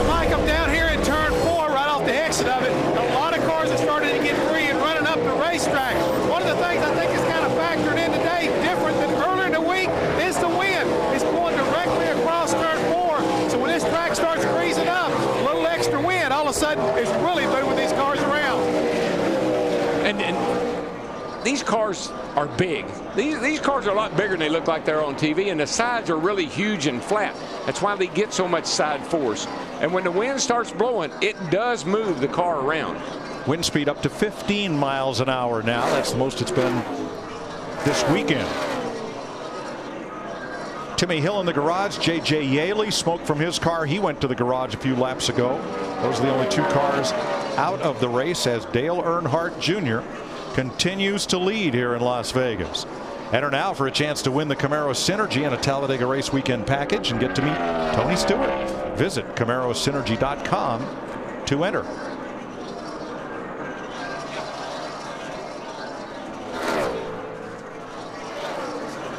Mike, I'm down here in turn 4 right off the exit of it. A lot of cars have started to get free and running up the racetrack. One of the things I think is kind of factored in today, different than earlier in the week, is the wind. It's going directly across turn 4. So when this track starts freezing up, a little extra wind, all of a sudden it's really moving these cars around. And these cars are big. These cars are a lot bigger than they look like they're on TV, and the sides are really huge and flat. That's why they get so much side force. And when the wind starts blowing, it does move the car around. Wind speed up to 15 miles an hour now. That's the most it's been this weekend. Timmy Hill in the garage. J.J. Yaley, smoke from his car. He went to the garage a few laps ago. Those are the only 2 cars out of the race as Dale Earnhardt Jr. continues to lead here in Las Vegas. Enter now for a chance to win the Camaro Synergy and a Talladega Race Weekend package and get to meet Tony Stewart. Visit CamaroSynergy.com to enter.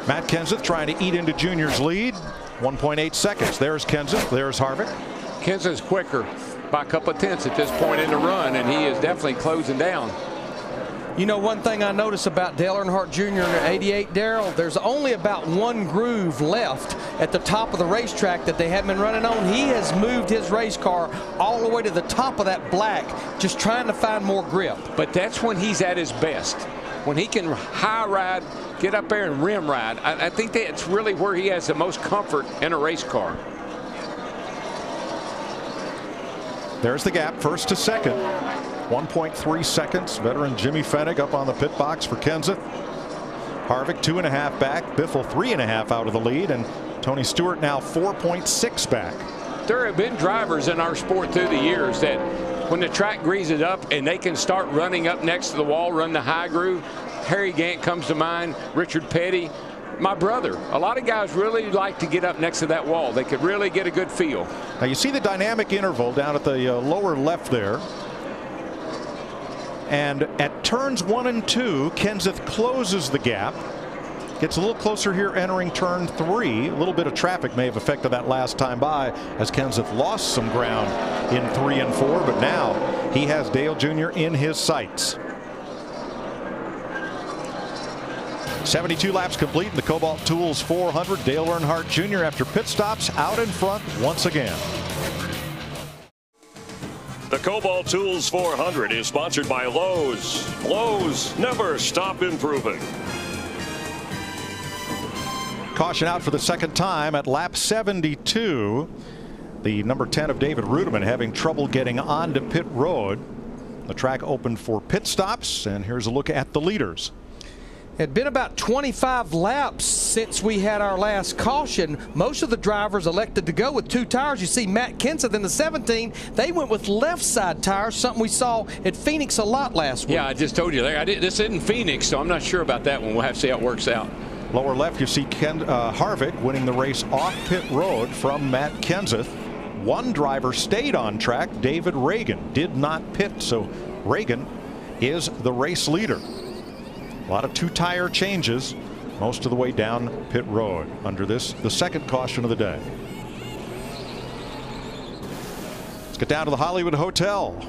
Matt Kenseth trying to eat into Junior's lead. 1.8 seconds. There's Kenseth. There's Harvick. Kenseth's quicker by a couple of tenths at this point in the run, and he is definitely closing down. You know, one thing I noticed about Dale Earnhardt Jr. in the 88, Darrell, there's only about 1 groove left at the top of the racetrack that they haven't been running on. He has moved his race car all the way to the top of that black, just trying to find more grip. But that's when he's at his best. When he can high ride, get up there and rim ride. I think that's really where he has the most comfort in a race car. There's the gap, 1st to 2nd. 1.3 seconds. Veteran Jimmy Fennig up on the pit box for Kenseth. Harvick 2.5 back. Biffle 3.5 out of the lead, and Tony Stewart now 4.6 back. There have been drivers in our sport through the years that when the track greases up and they can start running up next to the wall, run the high groove. Harry Gant comes to mind, Richard Petty, my brother. A lot of guys really like to get up next to that wall. They could really get a good feel. Now you see the dynamic interval down at the lower left there. And at turns 1 and 2, Kenseth closes the gap. Gets a little closer here entering turn 3. A little bit of traffic may have affected that last time by as Kenseth lost some ground in 3 and 4. But now he has Dale Jr. in his sights. 72 laps complete in the Kobalt Tools 400. Dale Earnhardt Jr. after pit stops out in front once again. The Kobalt Tools 400 is sponsored by Lowe's. Lowe's, never stop improving. Caution out for the second time at lap 72. The number 10 of David Rudiman having trouble getting onto pit road. The track opened for pit stops, and here's a look at the leaders. It had been about 25 laps since we had our last caution. Most of the drivers elected to go with 2 tires. You see Matt Kenseth in the 17. They went with left side tires, something we saw at Phoenix a lot last week. Yeah, I just told you. This isn't Phoenix, so I'm not sure about that one. We'll have to see how it works out. Lower left, you see Harvick winning the race off pit road from Matt Kenseth. One driver stayed on track. David Reagan did not pit, so Reagan is the race leader. A lot of 2-tire changes most of the way down pit road under the second caution of the day. Let's get down to the Hollywood Hotel.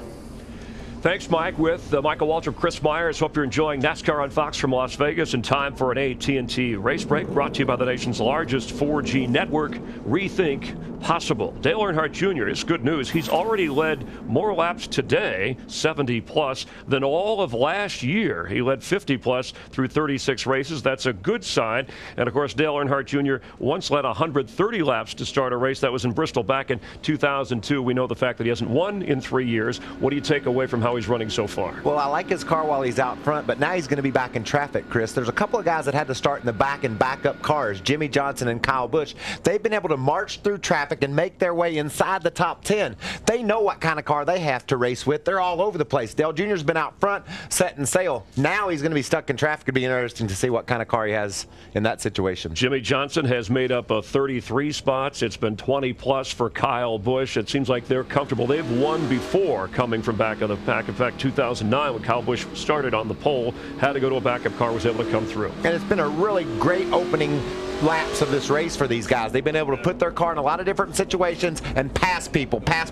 Thanks, Mike. With Michael Waltrip, Chris Myers. Hope you're enjoying NASCAR on Fox from Las Vegas in time for an AT&T race break brought to you by the nation's largest 4G network. Rethink possible. Dale Earnhardt Jr. is good news. He's already led more laps today, 70 plus, than all of last year. He led 50 plus through 36 races. That's a good sign. And of course, Dale Earnhardt Jr. once led 130 laps to start a race. That was in Bristol back in 2002. We know the fact that he hasn't won in 3 years. What do you take away from how he's running so far? Well, I like his car while he's out front, but now he's going to be back in traffic, Chris. There's a couple of guys that had to start in the back and backup cars, Jimmy Johnson and Kyle Busch. They've been able to march through traffic and make their way inside the top 10. They know what kind of car they have to race with. They're all over the place. Dale Jr.'s been out front setting sail. Now he's going to be stuck in traffic. It'll be interesting to see what kind of car he has in that situation. Jimmy Johnson has made up 33 spots. It's been 20 plus for Kyle Busch. It seems like they're comfortable. They've won before coming from back of the pack. In fact, 2009 when Kyle Busch started on the pole, had to go to a backup car, was able to come through. And it's been a really great opening laps of this race for these guys. They've been able to put their car in a lot of different situations and pass people, pass.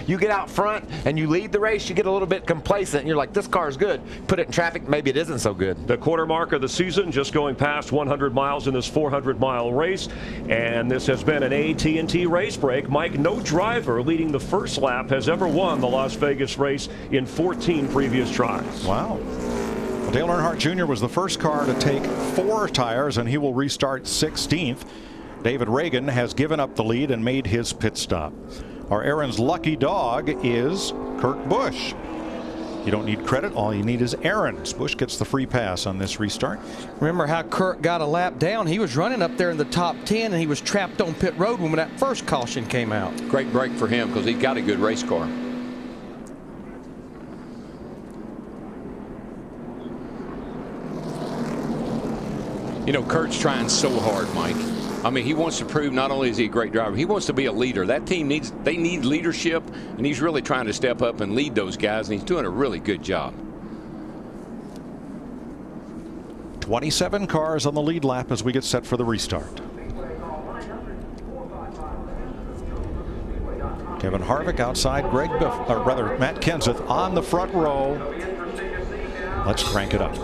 You get out front and you lead the race, you get a little bit complacent and you're like, this car's good. Put it in traffic, maybe it isn't so good. The quarter mark of the season, just going past 100 miles in this 400-mile race, and this has been an AT&T race break. Mike, no driver leading the first lap has ever won the Las Vegas race in 14 previous tries. Wow. Dale Earnhardt Jr. was the first car to take 4 tires, and he will restart 16th. David Reagan has given up the lead and made his pit stop. Our Aaron's lucky dog is Kurt Busch. You don't need credit. All you need is Aaron's. Busch gets the free pass on this restart. Remember how Kurt got a lap down? He was running up there in the top 10, and he was trapped on pit road when that first caution came out. Great break for him because he's got a good race car. You know, Kurt's trying so hard, Mike. I mean, he wants to prove not only is he a great driver, he wants to be a leader. That team they need leadership, and he's really trying to step up and lead those guys, and he's doing a really good job. 27 cars on the lead lap as we get set for the restart. Kevin Harvick outside Matt Kenseth on the front row. Let's crank it up.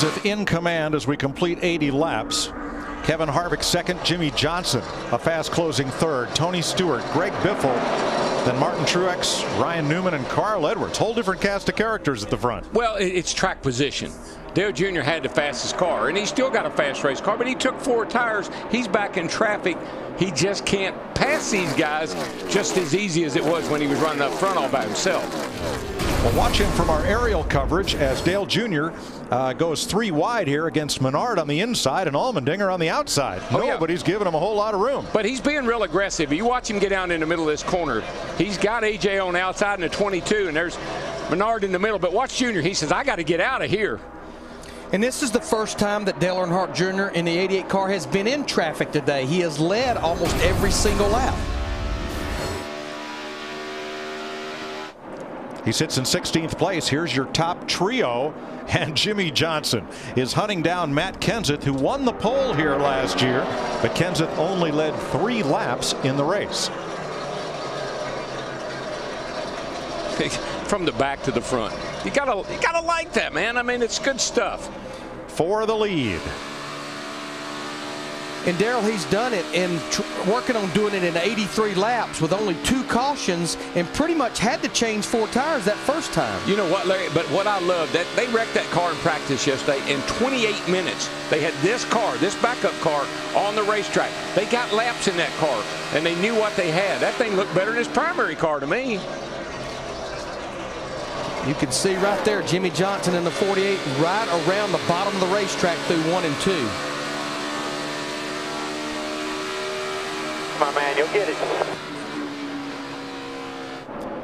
Kenseth in command as we complete 80 laps. Kevin Harvick second, Jimmy Johnson a fast closing third, Tony Stewart, Greg Biffle, then Martin Truex, Ryan Newman, and Carl Edwards. Whole different cast of characters at the front. Well, it's track position. Dale Jr. had the fastest car, and he still got a fast race car, but he took 4 tires. He's back in traffic. He just can't pass these guys just as easy as it was when he was running up front all by himself. Well, watch him from our aerial coverage as Dale Jr. Goes 3 wide here against Menard on the inside and Allmendinger on the outside. Nobody's giving him a whole lot of room. But he's being real aggressive. You watch him get down in the middle of this corner. He's got AJ on the outside in the 22, and there's Menard in the middle. But watch Jr. He says, I got to get out of here. And this is the first time that Dale Earnhardt Jr. in the 88 car has been in traffic today. He has led almost every single lap. He sits in 16th place. Here's your top trio. And Jimmy Johnson is hunting down Matt Kenseth, who won the pole here last year. But Kenseth only led 3 laps in the race. From the back to the front. You gotta like that, man. I mean, it's good stuff. For the lead. And Darrell, he's done it in working on doing it in 83 laps with only 2 cautions and pretty much had to change 4 tires that first time. You know what, Larry? But what I love, that they wrecked that car in practice yesterday. In 28 minutes, they had this car, this backup car, on the racetrack. They got laps in that car, and they knew what they had. That thing looked better than his primary car to me. You can see right there Jimmy Johnson in the 48 right around the bottom of the racetrack through 1 and 2. My man, you'll get it.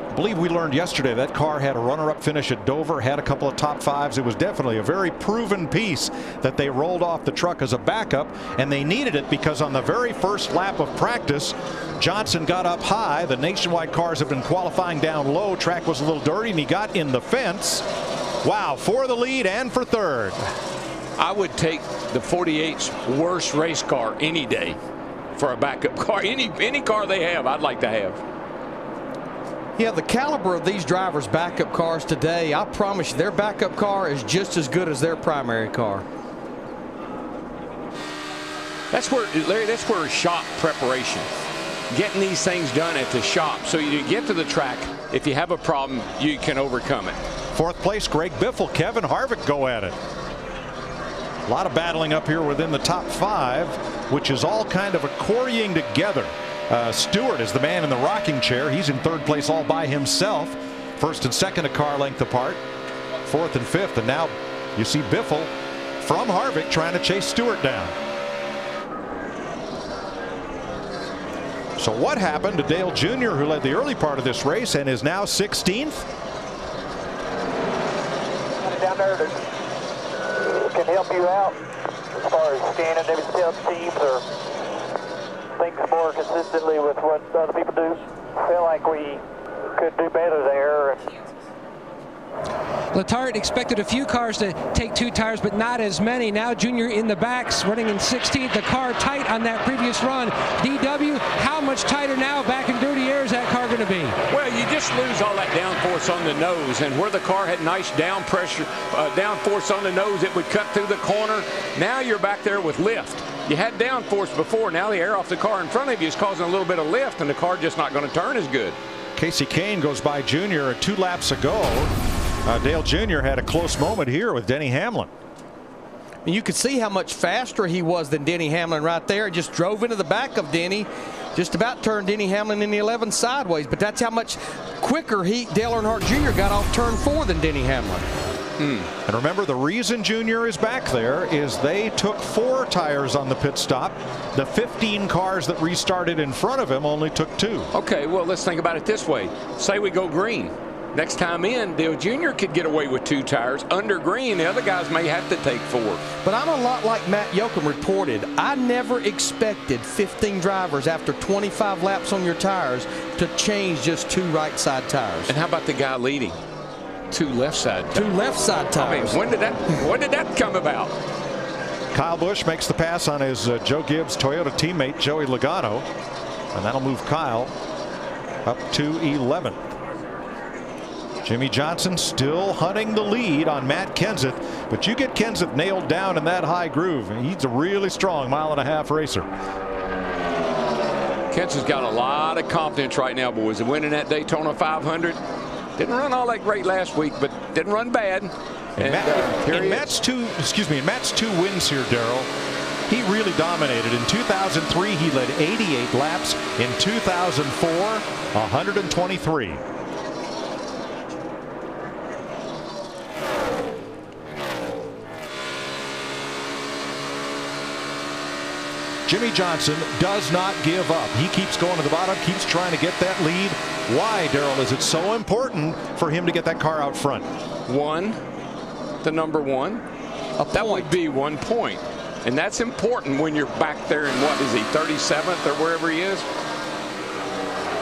I believe we learned yesterday that car had a runner-up finish at Dover, had a couple of top 5s. It was definitely a very proven piece that they rolled off the truck as a backup, and they needed it because on the very first lap of practice, Johnson got up high. The Nationwide cars have been qualifying down low. Track was a little dirty, and he got in the fence. Wow, for the lead and for third. I would take the 48's worst race car any day for a backup car. Any car they have, I'd like to have. Yeah, the caliber of these drivers' backup cars today, I promise you, their backup car is just as good as their primary car. That's where, Larry, that's where shop preparation, getting these things done at the shop so you get to the track. If you have a problem, you can overcome it. 4th place, Greg Biffle, Kevin Harvick go at it. A lot of battling up here within the top 5, which is all kind of accordioning together. Stewart is the man in the rocking chair. He's in 3rd place all by himself. 1st and 2nd a car length apart. 4th and 5th, and now you see Biffle from Harvick trying to chase Stewart down. So what happened to Dale Jr., who led the early part of this race and is now 16th? Down there that can help you out as far as scanning maybe tell teams or things more consistently with what other people do. Feel like we could do better there. Letarte expected a few cars to take 2 tires, but not as many. Now Junior in the backs, running in 16th. The car tight on that previous run. DW, how much tighter now back in dirty air is that car going to be? Well, you just lose all that downforce on the nose, and where the car had nice down pressure, downforce on the nose, it would cut through the corner. Now you're back there with lift. You had downforce before. Now the air off the car in front of you is causing a little bit of lift, and the car just not going to turn as good. Casey Kane goes by Jr. 2 laps ago. Dale Jr. had a close moment here with Denny Hamlin. And you could see how much faster he was than Denny Hamlin right there. Just drove into the back of Denny. Just about turned Denny Hamlin in the 11 sideways. But that's how much quicker Dale Earnhardt Jr. got off turn 4 than Denny Hamlin. And remember, the reason Junior is back there is they took 4 tires on the pit stop. The 15 cars that restarted in front of him only took 2. Okay, well, let's think about it this way. Say we go green. Next time in, Dale Jr. could get away with 2 tires. Under green, the other guys may have to take 4. But I'm a lot like Matt Yoakum reported. I never expected 15 drivers after 25 laps on your tires to change just 2 right side tires. And how about the guy leading? 2 left side tires. 2 left side tires. I mean, when did that come about? Kyle Busch makes the pass on his Joe Gibbs Toyota teammate Joey Logano, and that'll move Kyle up to 11th. Jimmy Johnson still hunting the lead on Matt Kenseth, but you get Kenseth nailed down in that high groove. He's a really strong 1.5 mile racer. Kenseth's got a lot of confidence right now, boys. Winning that Daytona 500. Didn't run all that great last week, but didn't run bad. In Matt's two wins here, Darrell, he really dominated. In 2003, he led 88 laps. In 2004, 123. Jimmy Johnson does not give up. He keeps going to the bottom, keeps trying to get that lead. Why, Darrell, is it so important for him to get that car out front? The number one. That would be 1 point. And that's important when you're back there in, what is he, 37th or wherever he is?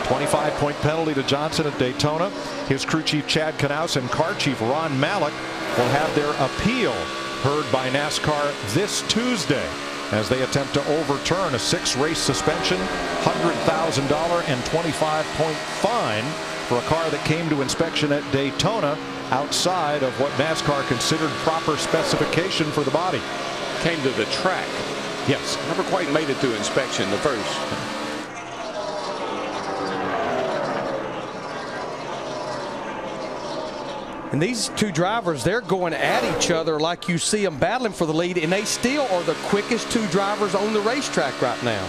25-point penalty to Johnson at Daytona. His crew chief Chad Knaus and car chief Ron Malik will have their appeal heard by NASCAR this Tuesday as they attempt to overturn a 6-race suspension, $100,000 and 25-point fine for a car that came to inspection at Daytona outside of what NASCAR considered proper specification for the body. Came to the track. Yes. Never quite made it through inspection the first. And these two drivers, they're going at each other like you see them battling for the lead, and they still are the quickest two drivers on the racetrack right now.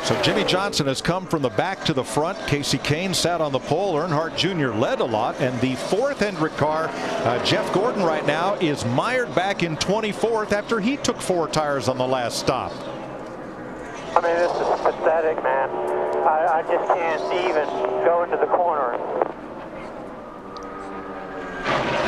So Jimmy Johnson has come from the back to the front. Casey Kane sat on the pole. Earnhardt Jr. led a lot. And the fourth Hendrick car, Jeff Gordon right now, is mired back in 24th after he took 4 tires on the last stop. I mean, this is pathetic, man. I just can't even go into the corner.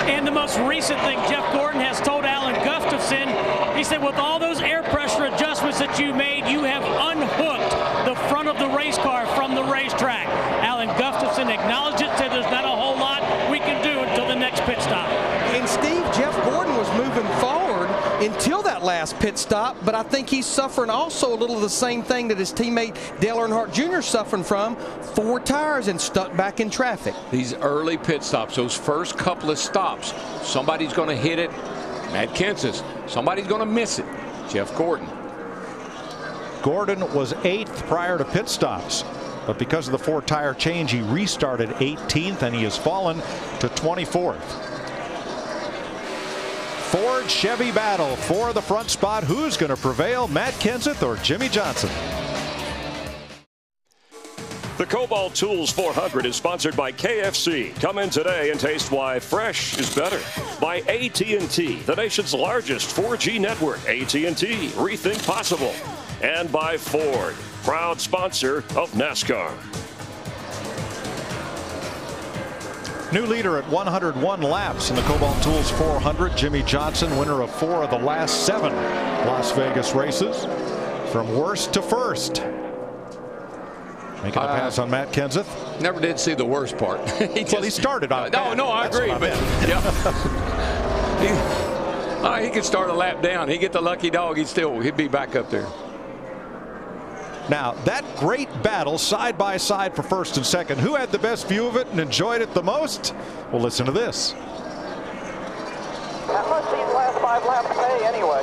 And the most recent thing Jeff Gordon has told Alan Gustafson, he said, with all those air pressure adjustments that you made, you have unhooked the front of the race car from the racetrack. Alan Gustafson acknowledged it, said there's not a whole lot we can do until the next pit stop. And Steve, Jeff Gordon was moving forward until that last pit stop, but I think he's suffering also a little of the same thing that his teammate Dale Earnhardt Jr. is suffering from, 4 tires and stuck back in traffic. These early pit stops, those first couple of stops, somebody's going to hit it. Matt Kenseth. Somebody's going to miss it. Jeff Gordon. Gordon was 8th prior to pit stops, but because of the 4-tire change, he restarted 18th and he has fallen to 24th. Ford Chevy battle for the front spot. Who's going to prevail, Matt Kenseth or Jimmy Johnson? The Kobalt Tools 400 is sponsored by KFC. Come in today and taste why fresh is better. By AT&T, the nation's largest 4G network. AT&T, rethink possible. And by Ford, proud sponsor of NASCAR. New leader at 101 laps in the Kobalt Tools 400. Jimmy Johnson, winner of 4 of the last 7 Las Vegas races. From worst to first. Making a pass on Matt Kenseth. Never did see the worst part. He started on No, I agree. But he could start a lap down. He'd get the lucky dog. He'd be back up there. Now, that great battle side by side for first and second. Who had the best view of it and enjoyed it the most? Well, listen to this. How much these last 5 laps pay anyway?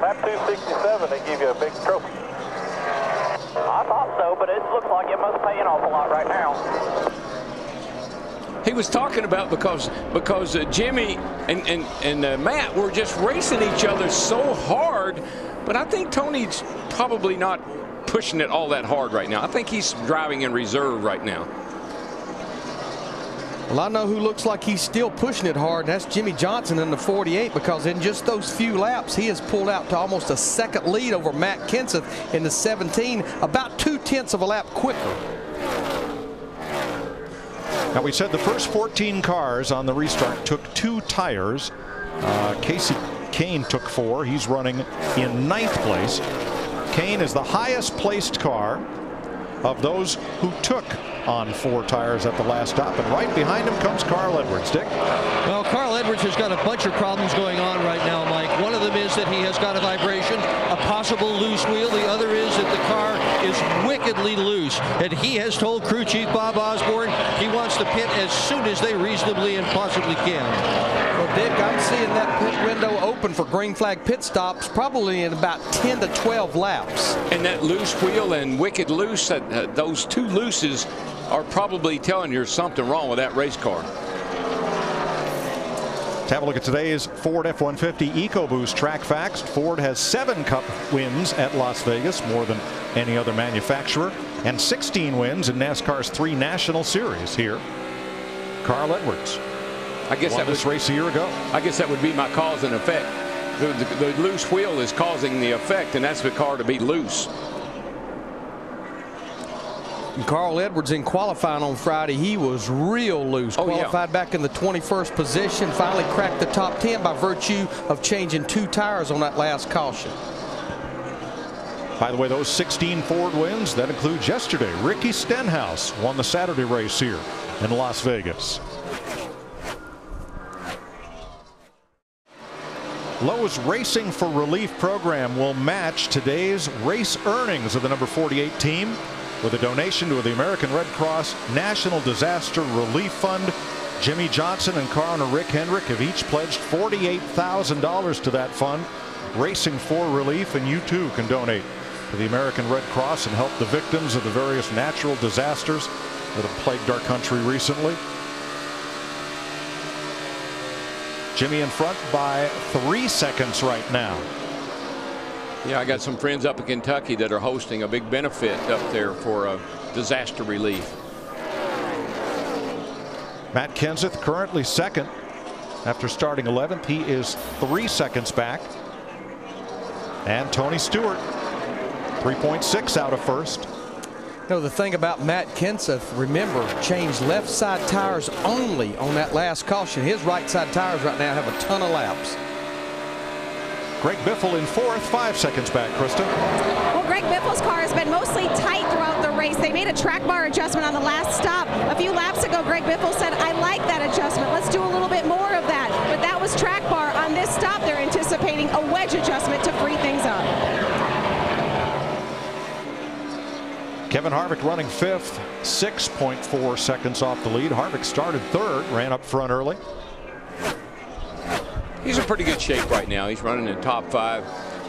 Lap 267, they give you a big trophy. I thought so, but it looks like it must pay an awful lot right now. He was talking about because Jimmy and Matt were just racing each other so hard, but I think Tony's probably not pushing it all that hard right now. I think he's driving in reserve right now. Well, I know who looks like he's still pushing it hard, and that's Jimmy Johnson in the 48, because in just those few laps, he has pulled out to almost a second lead over Matt Kenseth in the 17, about 2/10 of a lap quicker. Now, we said the first 14 cars on the restart took 2 tires. Casey Kane took 4. He's running in 9th place. Kane is the highest placed car. of those who took on 4 tires at the last stop. And right behind him comes Carl Edwards. Dick? Well, Carl Edwards has got a bunch of problems going on right now, Mike. One of them is that he has got a vibration, a possible loose wheel. The other is that the car is wickedly loose. And he has told crew chief Bob Osborne he wants to pit as soon as they reasonably and possibly can. Well, Dick, I'm seeing that pit window open for green flag pit stops probably in about 10 to 12 laps. And that loose wheel and wicked loose, those 2 looses are probably telling you there's something wrong with that race car. Let's have a look at today's Ford F-150 EcoBoost track facts. Ford has 7 Cup wins at Las Vegas, more than any other manufacturer, and 16 wins in NASCAR's 3 National Series here. Carl Edwards. I guess won this race a year ago. I guess that would be my cause and effect. The loose wheel is causing the effect, and that's the car to be loose. And Carl Edwards in qualifying on Friday, he was real loose. Qualified back in the 21st position, finally cracked the top 10 by virtue of changing 2 tires on that last caution. By the way, those 16 Ford wins, that includes yesterday. Ricky Stenhouse won the Saturday race here in Las Vegas. Lowe's Racing for Relief program will match today's race earnings of the number 48 team with a donation to the American Red Cross National Disaster Relief Fund. Jimmy Johnson and coroner Rick Hendrick have each pledged $48,000 to that fund. Racing for Relief, and you too can donate to the American Red Cross and help the victims of the various natural disasters that have plagued our country recently. Jimmy in front by 3 seconds right now. Yeah, I got some friends up in Kentucky that are hosting a big benefit up there for disaster relief. Matt Kenseth currently second after starting 11th. He is 3 seconds back. And Tony Stewart 3.6 out of first. You know, the thing about Matt Kenseth, remember, changed left side tires only on that last caution. His right side tires right now have a ton of laps. Greg Biffle in 4th, 5 seconds back. Krista? Well, Greg Biffle's car has been mostly tight throughout the race. They made a track bar adjustment on the last stop. A few laps ago, Greg Biffle said, I like that adjustment. Let's do a little bit more of that. But that was track bar. On this stop, they're anticipating a wedge adjustment to free things up. Kevin Harvick running 5th, 6.4 seconds off the lead. Harvick started 3rd, ran up front early. He's in pretty good shape right now. He's running in top 5.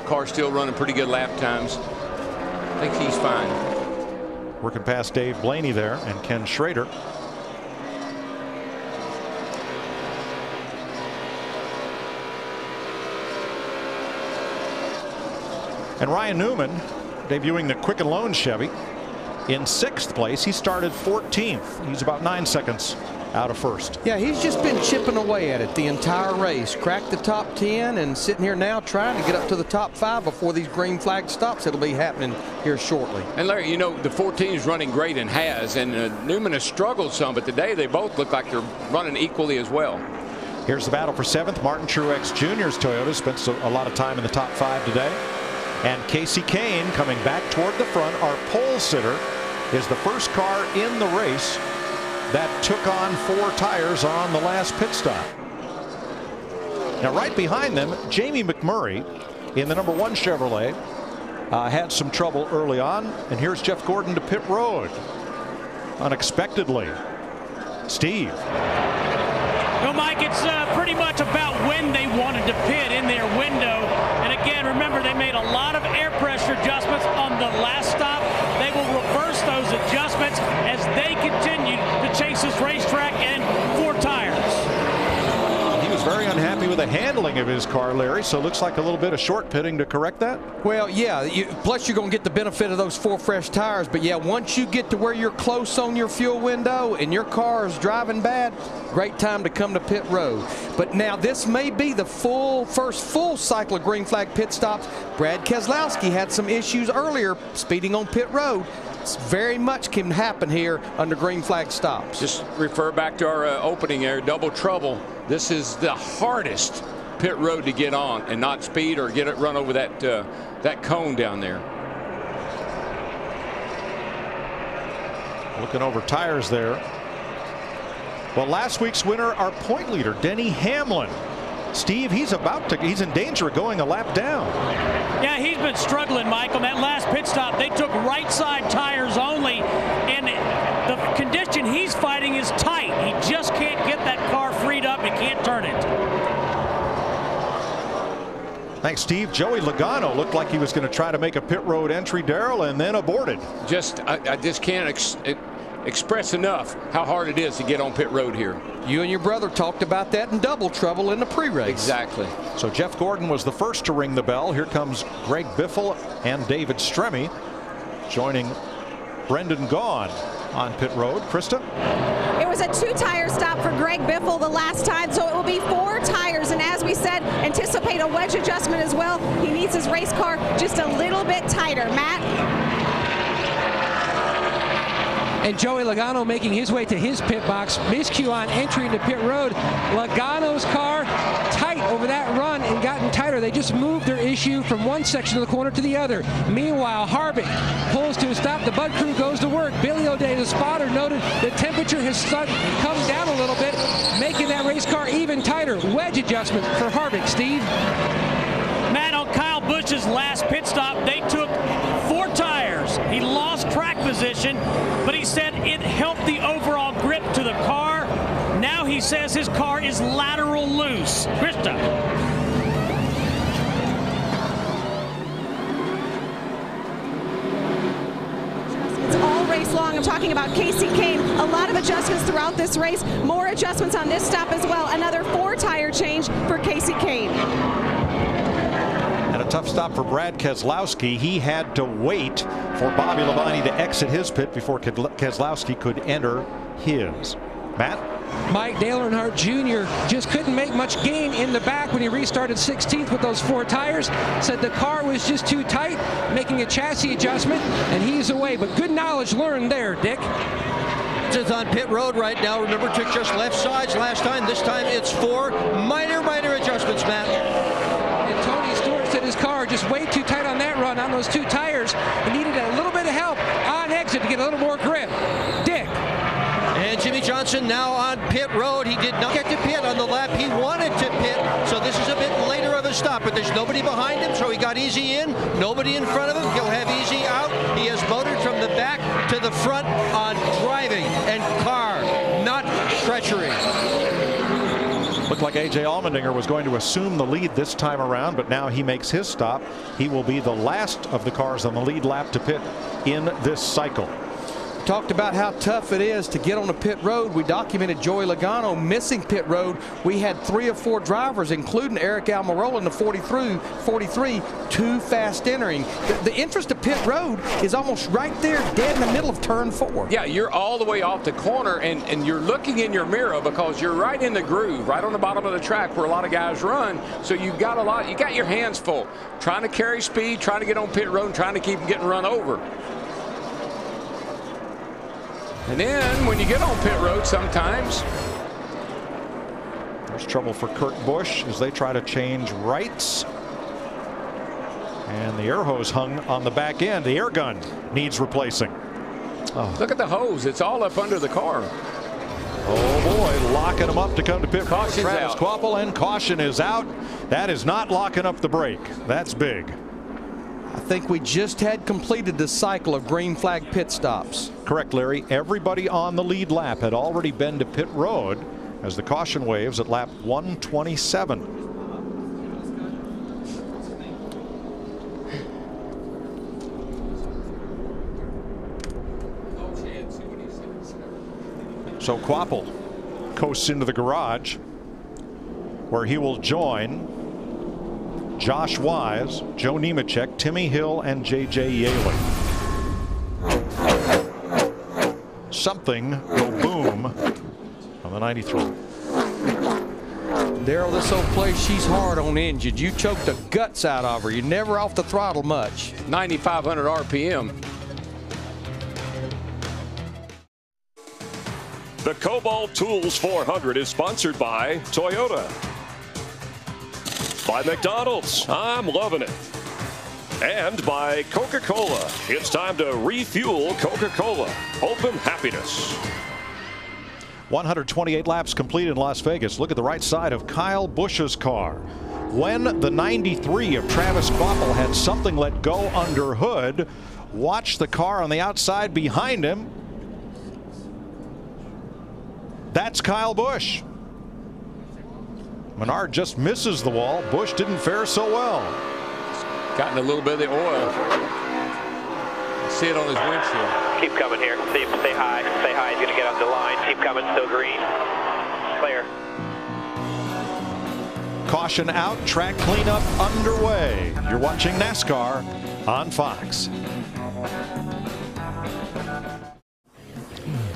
Car's still running pretty good lap times. I think he's fine. Working past Dave Blaney there and Ken Schrader. And Ryan Newman debuting the Quicken Loan Chevy in 6th place. He started 14th. He's about 9 seconds out of first. Yeah, he's just been chipping away at it the entire race. Cracked the top 10 and sitting here now trying to get up to the top 5 before these green flag stops. It'll be happening here shortly. And Larry, you know, the 14 is running great and has, and Newman has struggled some, but today they both look like they're running equally as well. Here's the battle for 7th. Martin Truex Jr.'s Toyota spent a lot of time in the top 5 today. And Casey Kane coming back toward the front. Our pole sitter is the first car in the race that took on 4 tires on the last pit stop. Now right behind them, Jamie McMurray in the number 1 Chevrolet had some trouble early on, and here's Jeff Gordon to pit road unexpectedly. Steve. Well, Mike, it's pretty much about when they wanted to pit in their window. And again, remember, they made a lot of air pressure adjustments on the last stop. They will reverse those adjustments as they continue to chase this racetrack and 4 tires. He was very unhappy with the handling of his car, Larry, so it looks like a little bit of short pitting to correct that. Well, yeah, plus you're going to get the benefit of those 4 fresh tires. But yeah, once you get to where you're close on your fuel window and your car is driving bad, great time to come to pit road. But now this may be the first full cycle of green flag pit stops. Brad Keselowski had some issues earlier speeding on pit road. It's very much can happen here under green flag stops. Just refer back to our opening there, double trouble. This is the hardest pit road to get on and not speed or get it run over that cone down there. Looking over tires there. Well, last week's winner, our point leader, Denny Hamlin. Steve, he's in danger of going a lap down. Yeah, he's been struggling, Mike. On that last pit stop, they took right side tires only, and the condition he's fighting is tight. He just can't get that car freed up and can't turn it. Thanks, Steve. Joey Logano looked like he was going to try to make a pit road entry, Darrell, and then aborted. I just can't express enough how hard it is to get on pit road here. You and your brother talked about that in double trouble in the pre-race. Exactly. So Jeff Gordon was the first to ring the bell. Here comes Greg Biffle and David Stremme joining Brendan Gaughan on pit road. Krista? It was a 2-tire stop for Greg Biffle the last time, so it will be 4 tires. And as we said, anticipate a wedge adjustment as well. He needs his race car just a little bit tighter. Matt? And Joey Logano making his way to his pit box. Miscue on entry into pit road. Logano's car tight over that run and gotten tighter. They just moved their issue from one section of the corner to the other. Meanwhile, Harvick pulls to a stop. The Bud crew goes to work. Billy O'Day, the spotter, noted the temperature has come down a little bit, making that race car even tighter. Wedge adjustment for Harvick, Steve. Matt, on Kyle Busch's last pit stop, they took 4 tires. He lost track position, but he said it helped the overall grip to the car. Now he says his car is lateral loose. Krista. It's all race long. I'm talking about Casey Kane. A lot of adjustments throughout this race. More adjustments on this stop as well. Another 4-tire change for Casey Kane. And a tough stop for Brad Keselowski. He had to wait for Bobby Labonte to exit his pit before Keselowski could enter his. Matt? Mike Dale Earnhardt Jr. just couldn't make much gain in the back when he restarted 16th with those 4 tires. Said the car was just too tight, making a chassis adjustment, and he's away. But good knowledge learned there, Dick. It's on pit road right now. Remember, took just left sides last time. This time it's 4 minor adjustments, Matt. And Tony Stewart said his car just way too tight on that run on those 2 tires. He needed a little bit of help on exit to get a little more grip. Dick. And Jimmy Johnson now on pit road. He did not get to pit on the lap he wanted to pit, so this is a bit later of a stop, but there's nobody behind him, so he got easy in, nobody in front of him. He'll have easy out. He has motored from the back to the front on driving and car, not treachery. Looked like A.J. Allmendinger was going to assume the lead this time around, but now he makes his stop. He will be the last of the cars on the lead lap to pit in this cycle. Talked about how tough it is to get on the pit road. We documented Joey Logano missing pit road. We had 3 or 4 drivers, including Eric Almirola in the 43, too fast entering. The entrance to pit road is almost right there, dead in the middle of turn 4. Yeah, you're all the way off the corner, and you're looking in your mirror because you're right in the groove, right on the bottom of the track where a lot of guys run. So you got your hands full, trying to carry speed, trying to get on pit road, and trying to keep them getting run over. And then when you get on pit road, sometimes there's trouble for Kurt Busch as they try to change rights. And the air hose hung on the back end. The air gun needs replacing. Oh. Look at the hose. It's all up under the car. Oh boy, locking them up to come to pit. Caution's Travis out. Kvapil, and caution is out. That is not locking up the brake. That's big. I think we just had completed the cycle of green flag pit stops. Correct, Larry. Everybody on the lead lap had already been to pit road as the caution waves at lap 127. So Kvapil coasts into the garage where he will join Josh Wise, Joe Nemechek, Timmy Hill, and J.J. Yeley. Something will boom on the 93. Darrell, this old place, she's hard on engines. You choke the guts out of her. You're never off the throttle much. 9,500 RPM. The Kobalt Tools 400 is sponsored by Toyota. By McDonald's. I'm loving it. And by Coca-Cola. It's time to refuel Coca-Cola. Hope and happiness. 128 laps complete in Las Vegas. Look at the right side of Kyle Busch's car. When the 93 of Travis Kvapil had something let go under hood, watch the car on the outside behind him. That's Kyle Busch. Menard just misses the wall. Busch didn't fare so well. Gotten a little bit of the oil. See it on his windshield. Keep coming here. See him stay high. Stay high. He's going to get on the line. Keep coming. Still green. Clear. Caution out. Track cleanup underway. You're watching NASCAR on Fox.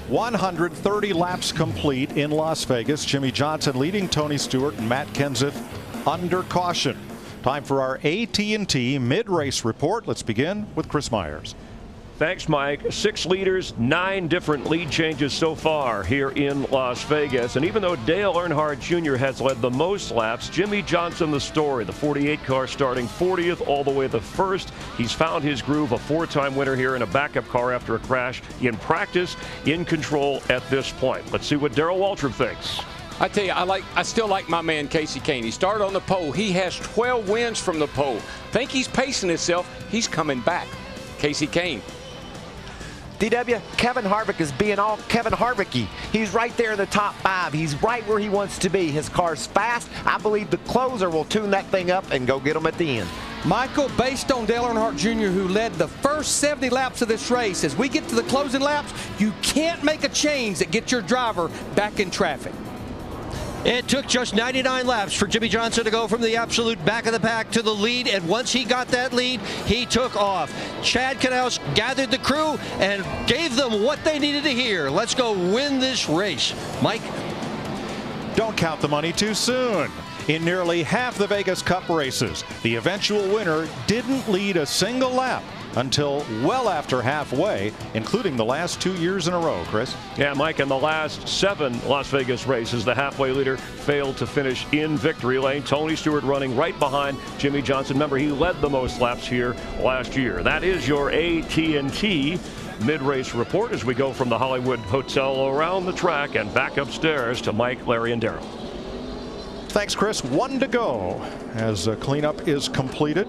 130 laps complete in Las Vegas. Jimmie Johnson leading Tony Stewart and Matt Kenseth under caution. Time for our AT&T mid-race report. Let's begin with Chris Myers. Thanks, Mike. 6 leaders, 9 different lead changes so far here in Las Vegas. And even though Dale Earnhardt Jr. has led the most laps, Jimmie Johnson the story. The 48 car starting 40th all the way to first. He's found his groove, a 4-time winner here in a backup car after a crash in practice, in control at this point. Let's see what Darrell Waltrip thinks. I tell you, I still like my man Kasey Kahne. He started on the pole. He has 12 wins from the pole. Think he's pacing himself. He's coming back. Kasey Kahne. DW, Kevin Harvick is being all Kevin Harvicky. He's right there in the top 5. He's right where he wants to be. His car's fast. I believe the closer will tune that thing up and go get him at the end. Michael, based on Dale Earnhardt Jr., who led the first 70 laps of this race, as we get to the closing laps, you can't make a change that gets your driver back in traffic. It took just 99 laps for Jimmie Johnson to go from the absolute back of the pack to the lead, and once he got that lead, he took off. Chad Knaus gathered the crew and gave them what they needed to hear. Let's go win this race. Mike? Don't count the money too soon. In nearly half the Vegas Cup races, the eventual winner didn't lead a single lap until well after halfway, including the last 2 years in a row, Chris. Yeah, Mike, in the last 7 Las Vegas races, the halfway leader failed to finish in victory lane. Tony Stewart running right behind Jimmie Johnson. Remember, he led the most laps here last year. That is your AT&T mid-race report as we go from the Hollywood Hotel around the track and back upstairs to Mike, Larry, and Darrell. Thanks, Chris. 1 to go as cleanup is completed.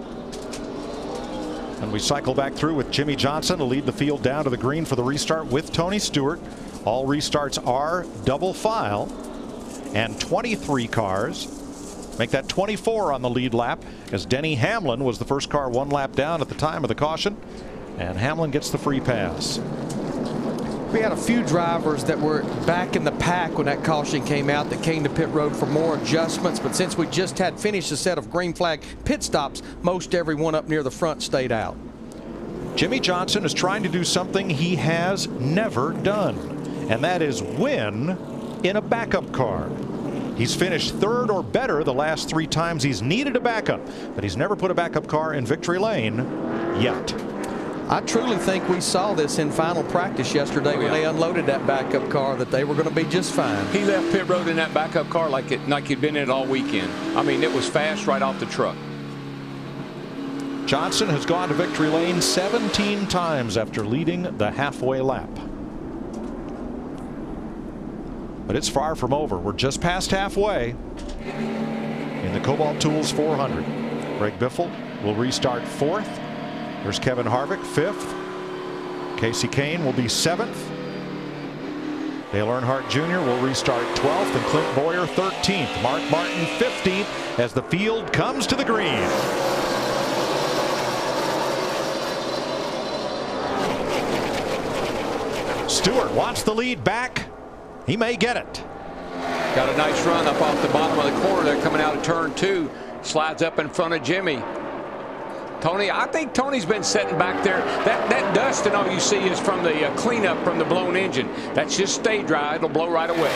And we cycle back through with Jimmie Johnson to lead the field down to the green for the restart with Tony Stewart. All restarts are double file, and 23 cars make that 24 on the lead lap, as Denny Hamlin was the first car 1 lap down at the time of the caution, and Hamlin gets the free pass. We had a few drivers that were back in the pack when that caution came out that came to pit road for more adjustments, but since we just had finished a set of green flag pit stops, most everyone up near the front stayed out. Jimmie Johnson is trying to do something he has never done, and that is win in a backup car. He's finished 3rd or better the last 3 times he's needed a backup, but he's never put a backup car in victory lane yet. I truly think we saw this in final practice yesterday when they unloaded that backup car, that they were going to be just fine. He left pit road in that backup car like he'd been in it all weekend. I mean, it was fast right off the truck. Johnson has gone to victory lane 17 times after leading the halfway lap. But it's far from over. We're just past halfway in the Kobalt Tools 400. Greg Biffle will restart 4th. There's Kevin Harvick, 5th. Kasey Kahne will be 7th. Dale Earnhardt Jr. will restart 12th, and Clint Bowyer 13th. Mark Martin 15th as the field comes to the green. Stewart wants the lead back. He may get it. Got a nice run up off the bottom of the corner there coming out of turn 2. Slides up in front of Jimmie. Tony, I think Tony's been sitting back there. That dust and all you see is from the cleanup from the blown engine. That's just stay dry. It'll blow right away.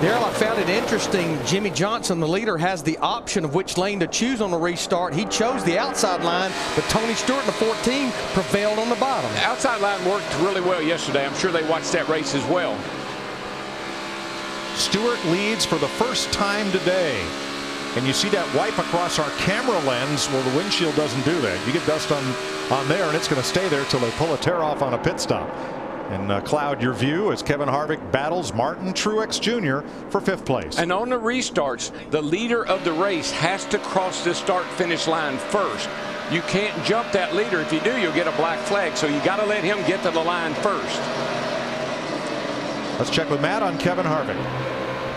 Darrell, I found it interesting. Jimmie Johnson, the leader, has the option of which lane to choose on the restart. He chose the outside line, but Tony Stewart in the 14 prevailed on the bottom. The outside line worked really well yesterday. I'm sure they watched that race as well. Stewart leads for the first time today and you see that wipe across our camera lens. Well, the windshield doesn't do that. You get dust on there, and it's going to stay there till they pull a tear off on a pit stop. And cloud your view as Kevin Harvick battles Martin Truex Jr. for 5th place. And on the restarts, the leader of the race has to cross the start-finish line first. You can't jump that leader. If you do, you'll get a black flag. So you got to let him get to the line first. Let's check with Matt on Kevin Harvick.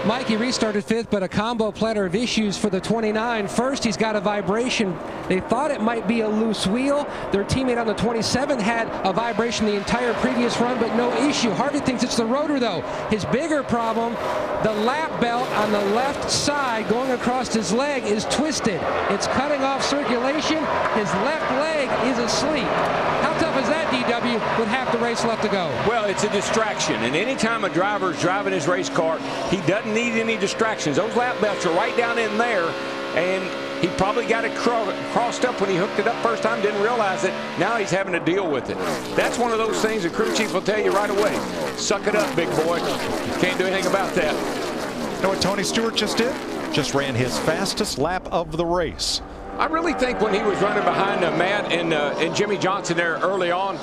Mike, he restarted 5th, but a combo platter of issues for the 29. First, he's got a vibration. They thought it might be a loose wheel. Their teammate on the 27 had a vibration the entire previous run, but no issue. Harvick thinks it's the rotor, though. His bigger problem, the lap belt on the left side going across his leg is twisted. It's cutting off circulation. His left leg is asleep. How tough is that, DW, with half the race left to go? Well, it's a distraction, and anytime a driver is driving his race car, he doesn't need any distractions. Those lap belts are right down in there, and he probably got it crossed up when he hooked it up first time, didn't realize it. Now he's having to deal with it. That's one of those things the crew chief will tell you right away. Suck it up, big boy. You can't do anything about that. You know what Tony Stewart just did? Just ran his fastest lap of the race. I really think when he was running behind Matt and Jimmy Johnson there early on,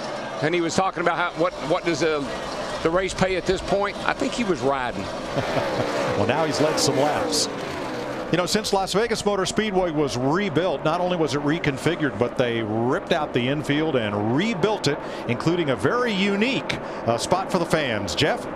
and he was talking about what does the race pay at this point, I think he was riding. Well, now he's led some laps. You know, since Las Vegas Motor Speedway was rebuilt, not only was it reconfigured, but they ripped out the infield and rebuilt it, including a very unique spot for the fans. Jeff?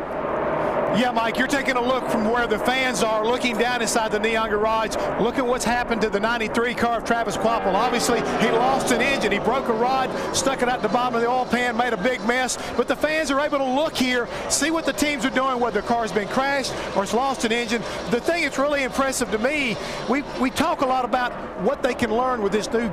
Yeah, Mike, you're taking a look from where the fans are, looking down inside the Neon Garage. Look at what's happened to the 93 car of Travis Kvapil. Obviously, he lost an engine. He broke a rod, stuck it at the bottom of the oil pan, made a big mess. But the fans are able to look here, see what the teams are doing, whether the car's been crashed or it's lost an engine. The thing that's really impressive to me, we talk a lot about what they can learn with this new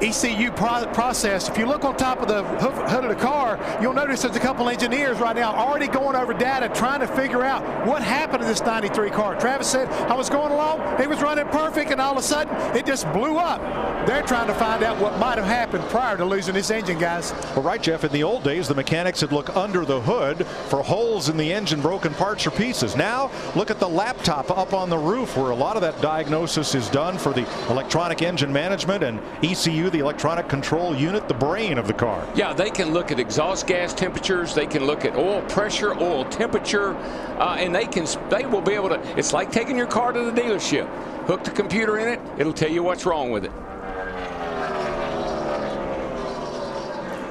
ECU process. If you look on top of the hood of the car, you'll notice there's a couple engineers right now already going over data trying to figure out what happened to this 93 car. Travis said, I was going along, he was running perfect, and all of a sudden it just blew up. They're trying to find out what might have happened prior to losing this engine, guys. Well, right, Jeff, in the old days the mechanics would look under the hood for holes in the engine, broken parts or pieces. Now look at the laptop up on the roof where a lot of that diagnosis is done for the electronic engine management, and ECU, the electronic control unit, the brain of the car. Yeah, they can look at exhaust gas temperatures, they can look at oil pressure, oil temperature, and they will be able to, it's like taking your car to the dealership. Hook the computer in it, it'll tell you what's wrong with it.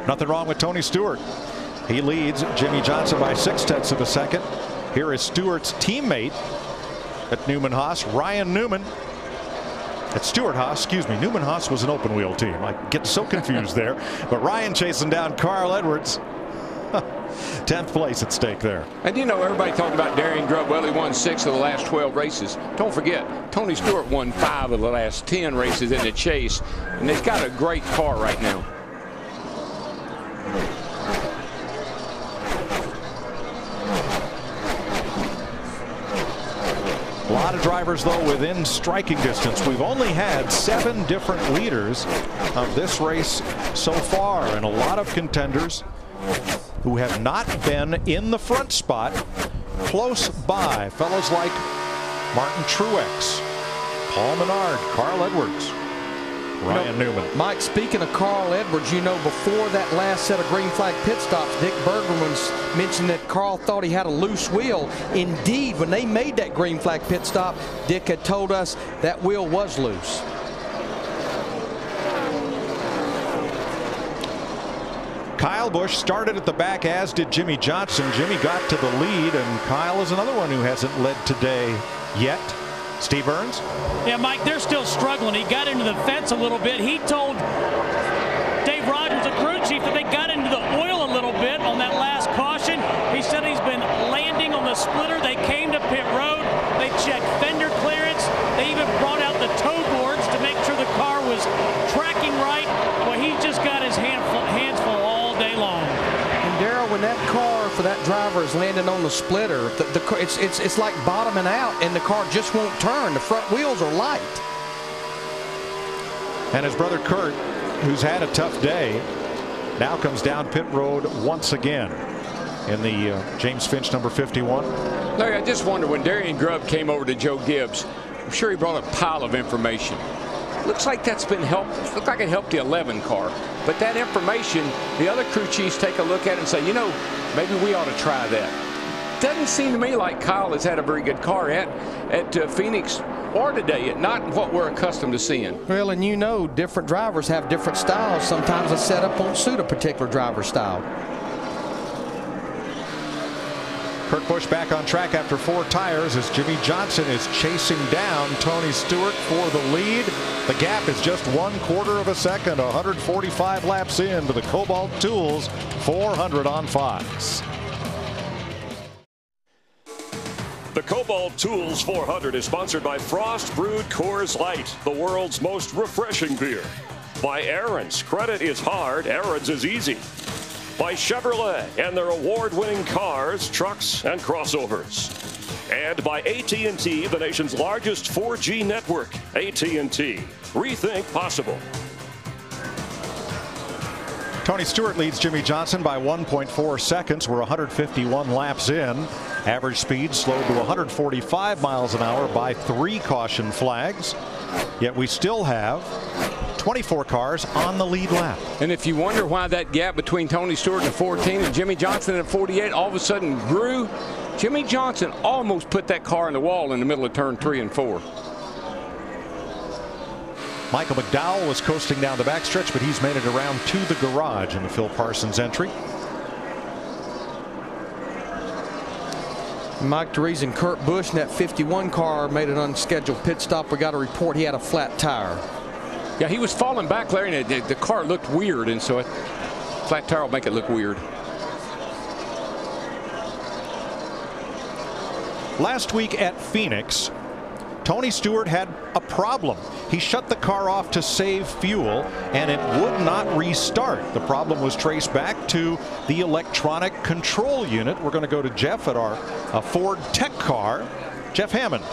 Nothing wrong with Tony Stewart. He leads Jimmy Johnson by 0.6 of a second. Here is Stewart's teammate at Newman Haas, Ryan Newman. At Stewart Haas, excuse me, Newman Haas was an open wheel team. I get so confused there. But Ryan chasing down Carl Edwards. 10th place at stake there. And you know, everybody talking about Darian Grubb. Well, he won 6 of the last 12 races. Don't forget, Tony Stewart won 5 of the last 10 races in the chase. And they've got a great car right now. A lot of drivers, though, within striking distance. We've only had 7 different leaders of this race so far, and a lot of contenders who have not been in the front spot close by. Fellows like Martin Truex, Paul Menard, Carl Edwards, Ryan Newman. Mike, speaking of Carl Edwards, you know, before that last set of green flag pit stops, Dick Bergman mentioned that Carl thought he had a loose wheel. Indeed, when they made that green flag pit stop, Dick had told us that wheel was loose. Kyle Busch started at the back, as did Jimmy Johnson. Jimmy got to the lead, and Kyle is another one who hasn't led today yet. Steve Burns? Yeah, Mike, they're still struggling. He got into the fence a little bit. He told Dave Rogers, the crew chief, that they got into the oil a little bit on that last caution. He said he's been landing on the splitter. They came to pit road. They checked fender clearance. They even brought out the toe boards to make sure the car was tracking right. Well, he just got his hands full all day long. And Darrell, when that car for that driver is landing on the splitter, it's like bottoming out, and the car just won't turn. The front wheels are light. And his brother Kurt, who's had a tough day, now comes down pit road once again in the James Finch number 51. Larry, I just wonder, when Darian Grubb came over to Joe Gibbs, I'm sure he brought a pile of information. Looks like that's been looks like it helped the 11 car. But that information, the other crew chiefs take a look at it and say, you know, maybe we ought to try that. Doesn't seem to me like Kyle has had a very good car at Phoenix or today, not what we're accustomed to seeing. Well, and you know, different drivers have different styles. Sometimes a setup won't suit a particular driver's style. Kurt Busch back on track after 4 tires as Jimmy Johnson is chasing down Tony Stewart for the lead. The gap is just 1/4 of a second, 145 laps into the Kobalt Tools 400 on Fox. The Kobalt Tools 400 is sponsored by Frost Brewed Coors Light, the world's most refreshing beer. By Aaron's, credit is hard, Aaron's is easy. By Chevrolet and their award-winning cars, trucks, and crossovers. And by AT&T, the nation's largest 4G network. AT&T. Rethink possible. Tony Stewart leads Jimmy Johnson by 1.4 seconds. We're 151 laps in. Average speed slowed to 145 miles an hour by 3 caution flags. Yet we still have 24 cars on the lead lap. And if you wonder why that gap between Tony Stewart at 14 and Jimmy Johnson at 48 all of a sudden grew, Jimmy Johnson almost put that car in the wall in the middle of turn 3 and 4. Michael McDowell was coasting down the backstretch, but he's made it around to the garage in the Phil Parsons entry. Mike DeRees and Kurt Busch in that 51 car made an unscheduled pit stop. We got a report he had a flat tire. Yeah, he was falling back, Larry, and the car looked weird, and so a flat tire will make it look weird. Last week at Phoenix, Tony Stewart had a problem. He shut the car off to save fuel, and it would not restart. The problem was traced back to the electronic control unit. We're going to go to Jeff at our Ford Tech car. Jeff Hammond.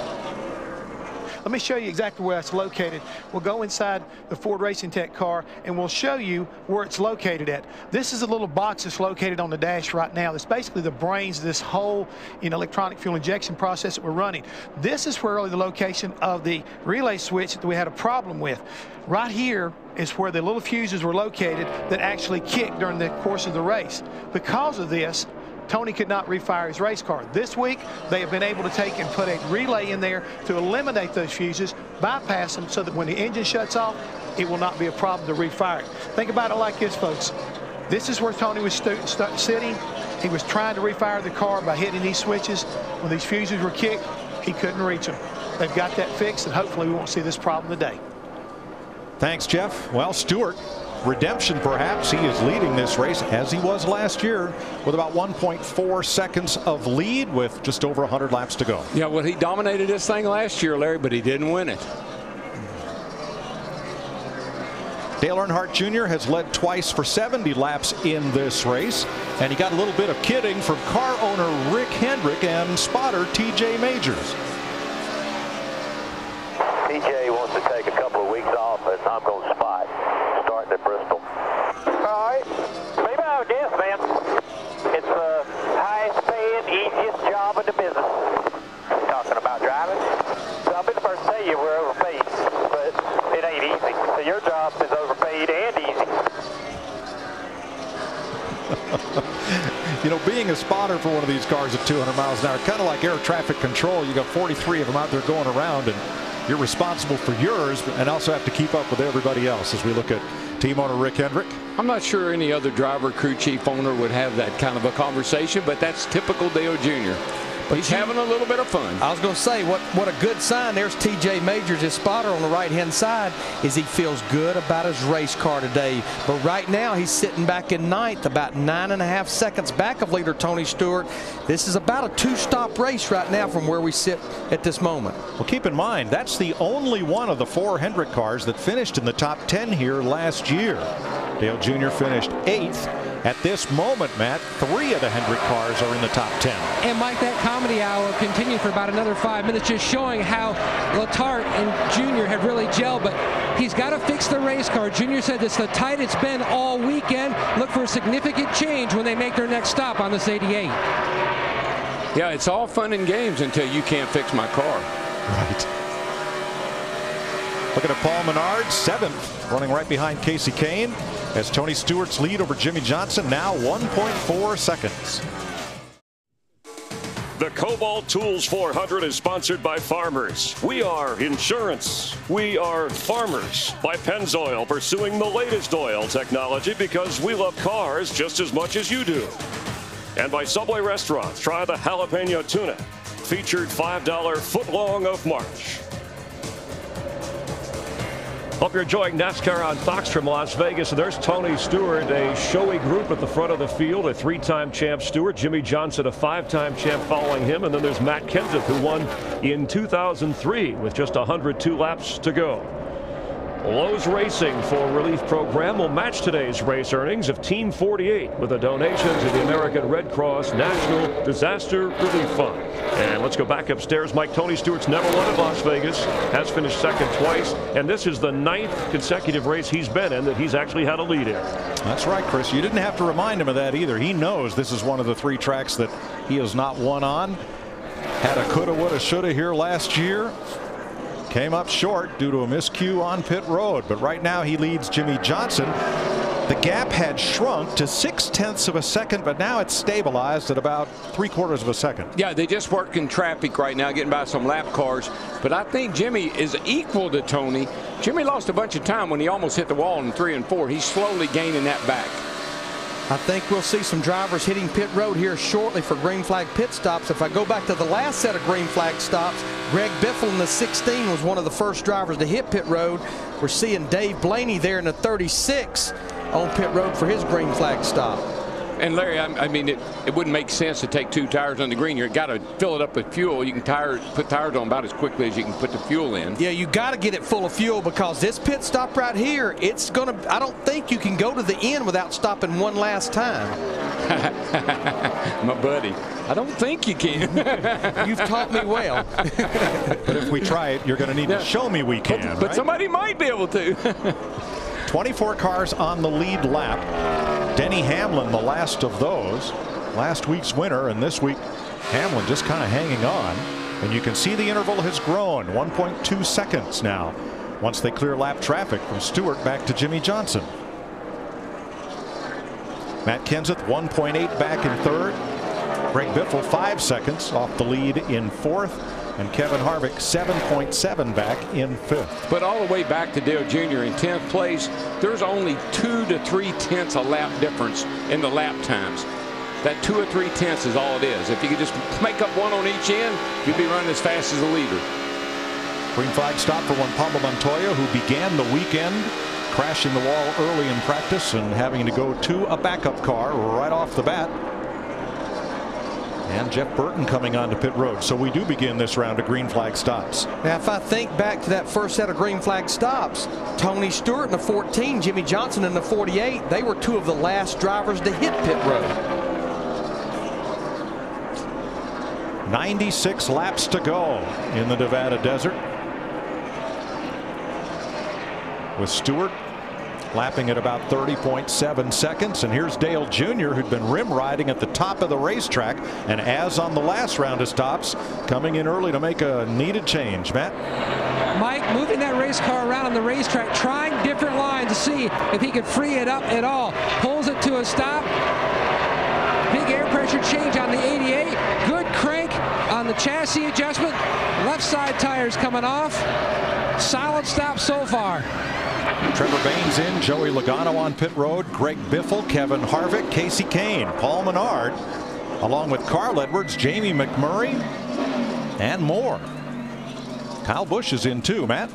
Let me show you exactly where it's located. We'll go inside the Ford Racing Tech car and we'll show you where it's located at. This is a little box that's located on the dash right now. That's basically the brains of this whole electronic fuel injection process that we're running. This is where the location of the relay switch that we had a problem with. Right here is where the little fuses were located that actually kicked during the course of the race. Because of this, Tony could not refire his race car. This week, they have been able to take and put a relay in there to eliminate those fuses, bypass them so that when the engine shuts off, it will not be a problem to refire it. Think about it like this, folks. This is where Tony was sitting. He was trying to refire the car by hitting these switches. When these fuses were kicked, he couldn't reach them. They've got that fixed, and hopefully we won't see this problem today. Thanks, Jeff. Well, Stewart, redemption perhaps. He is leading this race as he was last year with about 1.4 seconds of lead with just over 100 laps to go. Yeah, well, he dominated this thing last year, Larry, but he didn't win it. Dale Earnhardt Jr. has led twice for 70 laps in this race, and he got a little bit of kidding from car owner Rick Hendrick and spotter TJ Majors. TJ wants to take a couple of weeks off, and I'm going to spot starting at Bristol. All right. Maybe I guess, man. It's the highest paying, easiest job in the business. Talking about driving. So I'll be the first to tell you we're overpaid, but it ain't easy. So your job is overpaid and easy. You know, being a spotter for one of these cars at 200 miles an hour, kind of like air traffic control. You got 43 of them out there going around, and you're responsible for yours and also have to keep up with everybody else as we look at team owner Rick Hendrick. I'm not sure any other driver, crew chief, owner would have that kind of a conversation, but that's typical Dale Jr. But he's having a little bit of fun. I was going to say, what a good sign. There's TJ Majors, his spotter on the right-hand side, is he feels good about his race car today. But right now, he's sitting back in ninth, about 9.5 seconds back of leader Tony Stewart. This is about a 2-stop race right now from where we sit at this moment. Well, keep in mind, that's the only one of the 4 Hendrick cars that finished in the top 10 here last year. Dale Jr. finished 8th. At this moment, Matt, 3 of the Hendrick cars are in the top 10. And Mike, that comedy hour continued for about another 5 minutes, just showing how Letarte and Junior have really gelled, but he's got to fix the race car. Junior said it's the tight it's been all weekend. Look for a significant change when they make their next stop on this 88. Yeah, it's all fun and games until you can't fix my car. Right. Looking at Paul Menard, 7th, running right behind Casey Kane, as Tony Stewart's lead over Jimmy Johnson now 1.4 seconds. The Kobalt Tools 400 is sponsored by Farmers. We are insurance. We are farmers. By Pennzoil, pursuing the latest oil technology because we love cars just as much as you do. And by Subway Restaurants. Try the jalapeno tuna. Featured $5 footlong of March. Hope you're enjoying NASCAR on Fox from Las Vegas. And there's Tony Stewart, a showy group at the front of the field. A 3-time champ Stewart. Jimmy Johnson, a 5-time champ following him. And then there's Matt Kenseth, who won in 2003 with just 102 laps to go. Lowe's Racing for Relief Program will match today's race earnings of Team 48 with a donation to the American Red Cross National Disaster Relief Fund. And let's go back upstairs. Mike, Tony Stewart's never won at Las Vegas, has finished second twice, and this is the 9th consecutive race he's been in that he's actually had a lead in. That's right, Chris. You didn't have to remind him of that either. He knows this is one of the 3 tracks that he has not won on. Had a coulda, woulda, shoulda here last year. Came up short due to a miscue on pit road, but right now he leads Jimmy Johnson. The gap had shrunk to 0.6 of a second, but now it's stabilized at about 3/4 of a second. Yeah, they just work in traffic right now, getting by some lap cars. But I think Jimmy is equal to Tony. Jimmy lost a bunch of time when he almost hit the wall in 3 and 4. He's slowly gaining that back. I think we'll see some drivers hitting pit road here shortly for green flag pit stops. If I go back to the last set of green flag stops, Greg Biffle in the 16 was one of the first drivers to hit pit road. We're seeing Dave Blaney there in the 36 on pit road for his green flag stop. And Larry, I mean, it wouldn't make sense to take 2 tires on the green. You've got to fill it up with fuel. You can put tires on about as quickly as you can put the fuel in. Yeah, you got to get it full of fuel because this pit stop right here, it's going to, I don't think you can go to the end without stopping one last time. My buddy, I don't think you can. You've taught me well. But if we try it, you're going to need to show me we can. But right? somebody might be able to. 24 cars on the lead lap. Denny Hamlin, the last of those. Last week's winner, and this week Hamlin just kind of hanging on. And you can see the interval has grown 1.2 seconds now once they clear lap traffic from Stewart back to Jimmy Johnson. Matt Kenseth 1.8 back in 3rd. Greg Biffle 5 seconds off the lead in 4th. And Kevin Harvick 7.7 back in 5th. But all the way back to Dale Jr. in 10th place, there's only 2 to 3 tenths a lap difference in the lap times. That 2 or 3 tenths is all it is. If you could just make up 1 on each end, you'd be running as fast as the leader. Green flag stop for Juan Pablo Montoya, who began the weekend crashing the wall early in practice and having to go to a backup car right off the bat. And Jeff Burton coming onto pit road. So we do begin this round of green flag stops. Now, if I think back to that first set of green flag stops, Tony Stewart in the 14, Jimmy Johnson in the 48, they were 2 of the last drivers to hit pit road. 96 laps to go in the Nevada desert, with Stewart lapping at about 30.7 seconds. And here's Dale Jr., who'd been rim riding at the top of the racetrack, and as on the last round of stops, coming in early to make a needed change. Matt? Mike moving that race car around on the racetrack, trying different lines to see if he could free it up at all. Pulls it to a stop. Big air pressure change on the 88. Good crank on the chassis adjustment. Left side tires coming off. Solid stop so far. Trevor Baynes in, Joey Logano on pit road, Greg Biffle, Kevin Harvick, Casey Kane, Paul Menard, along with Carl Edwards, Jamie McMurray, and more. Kyle Busch is in too, Matt.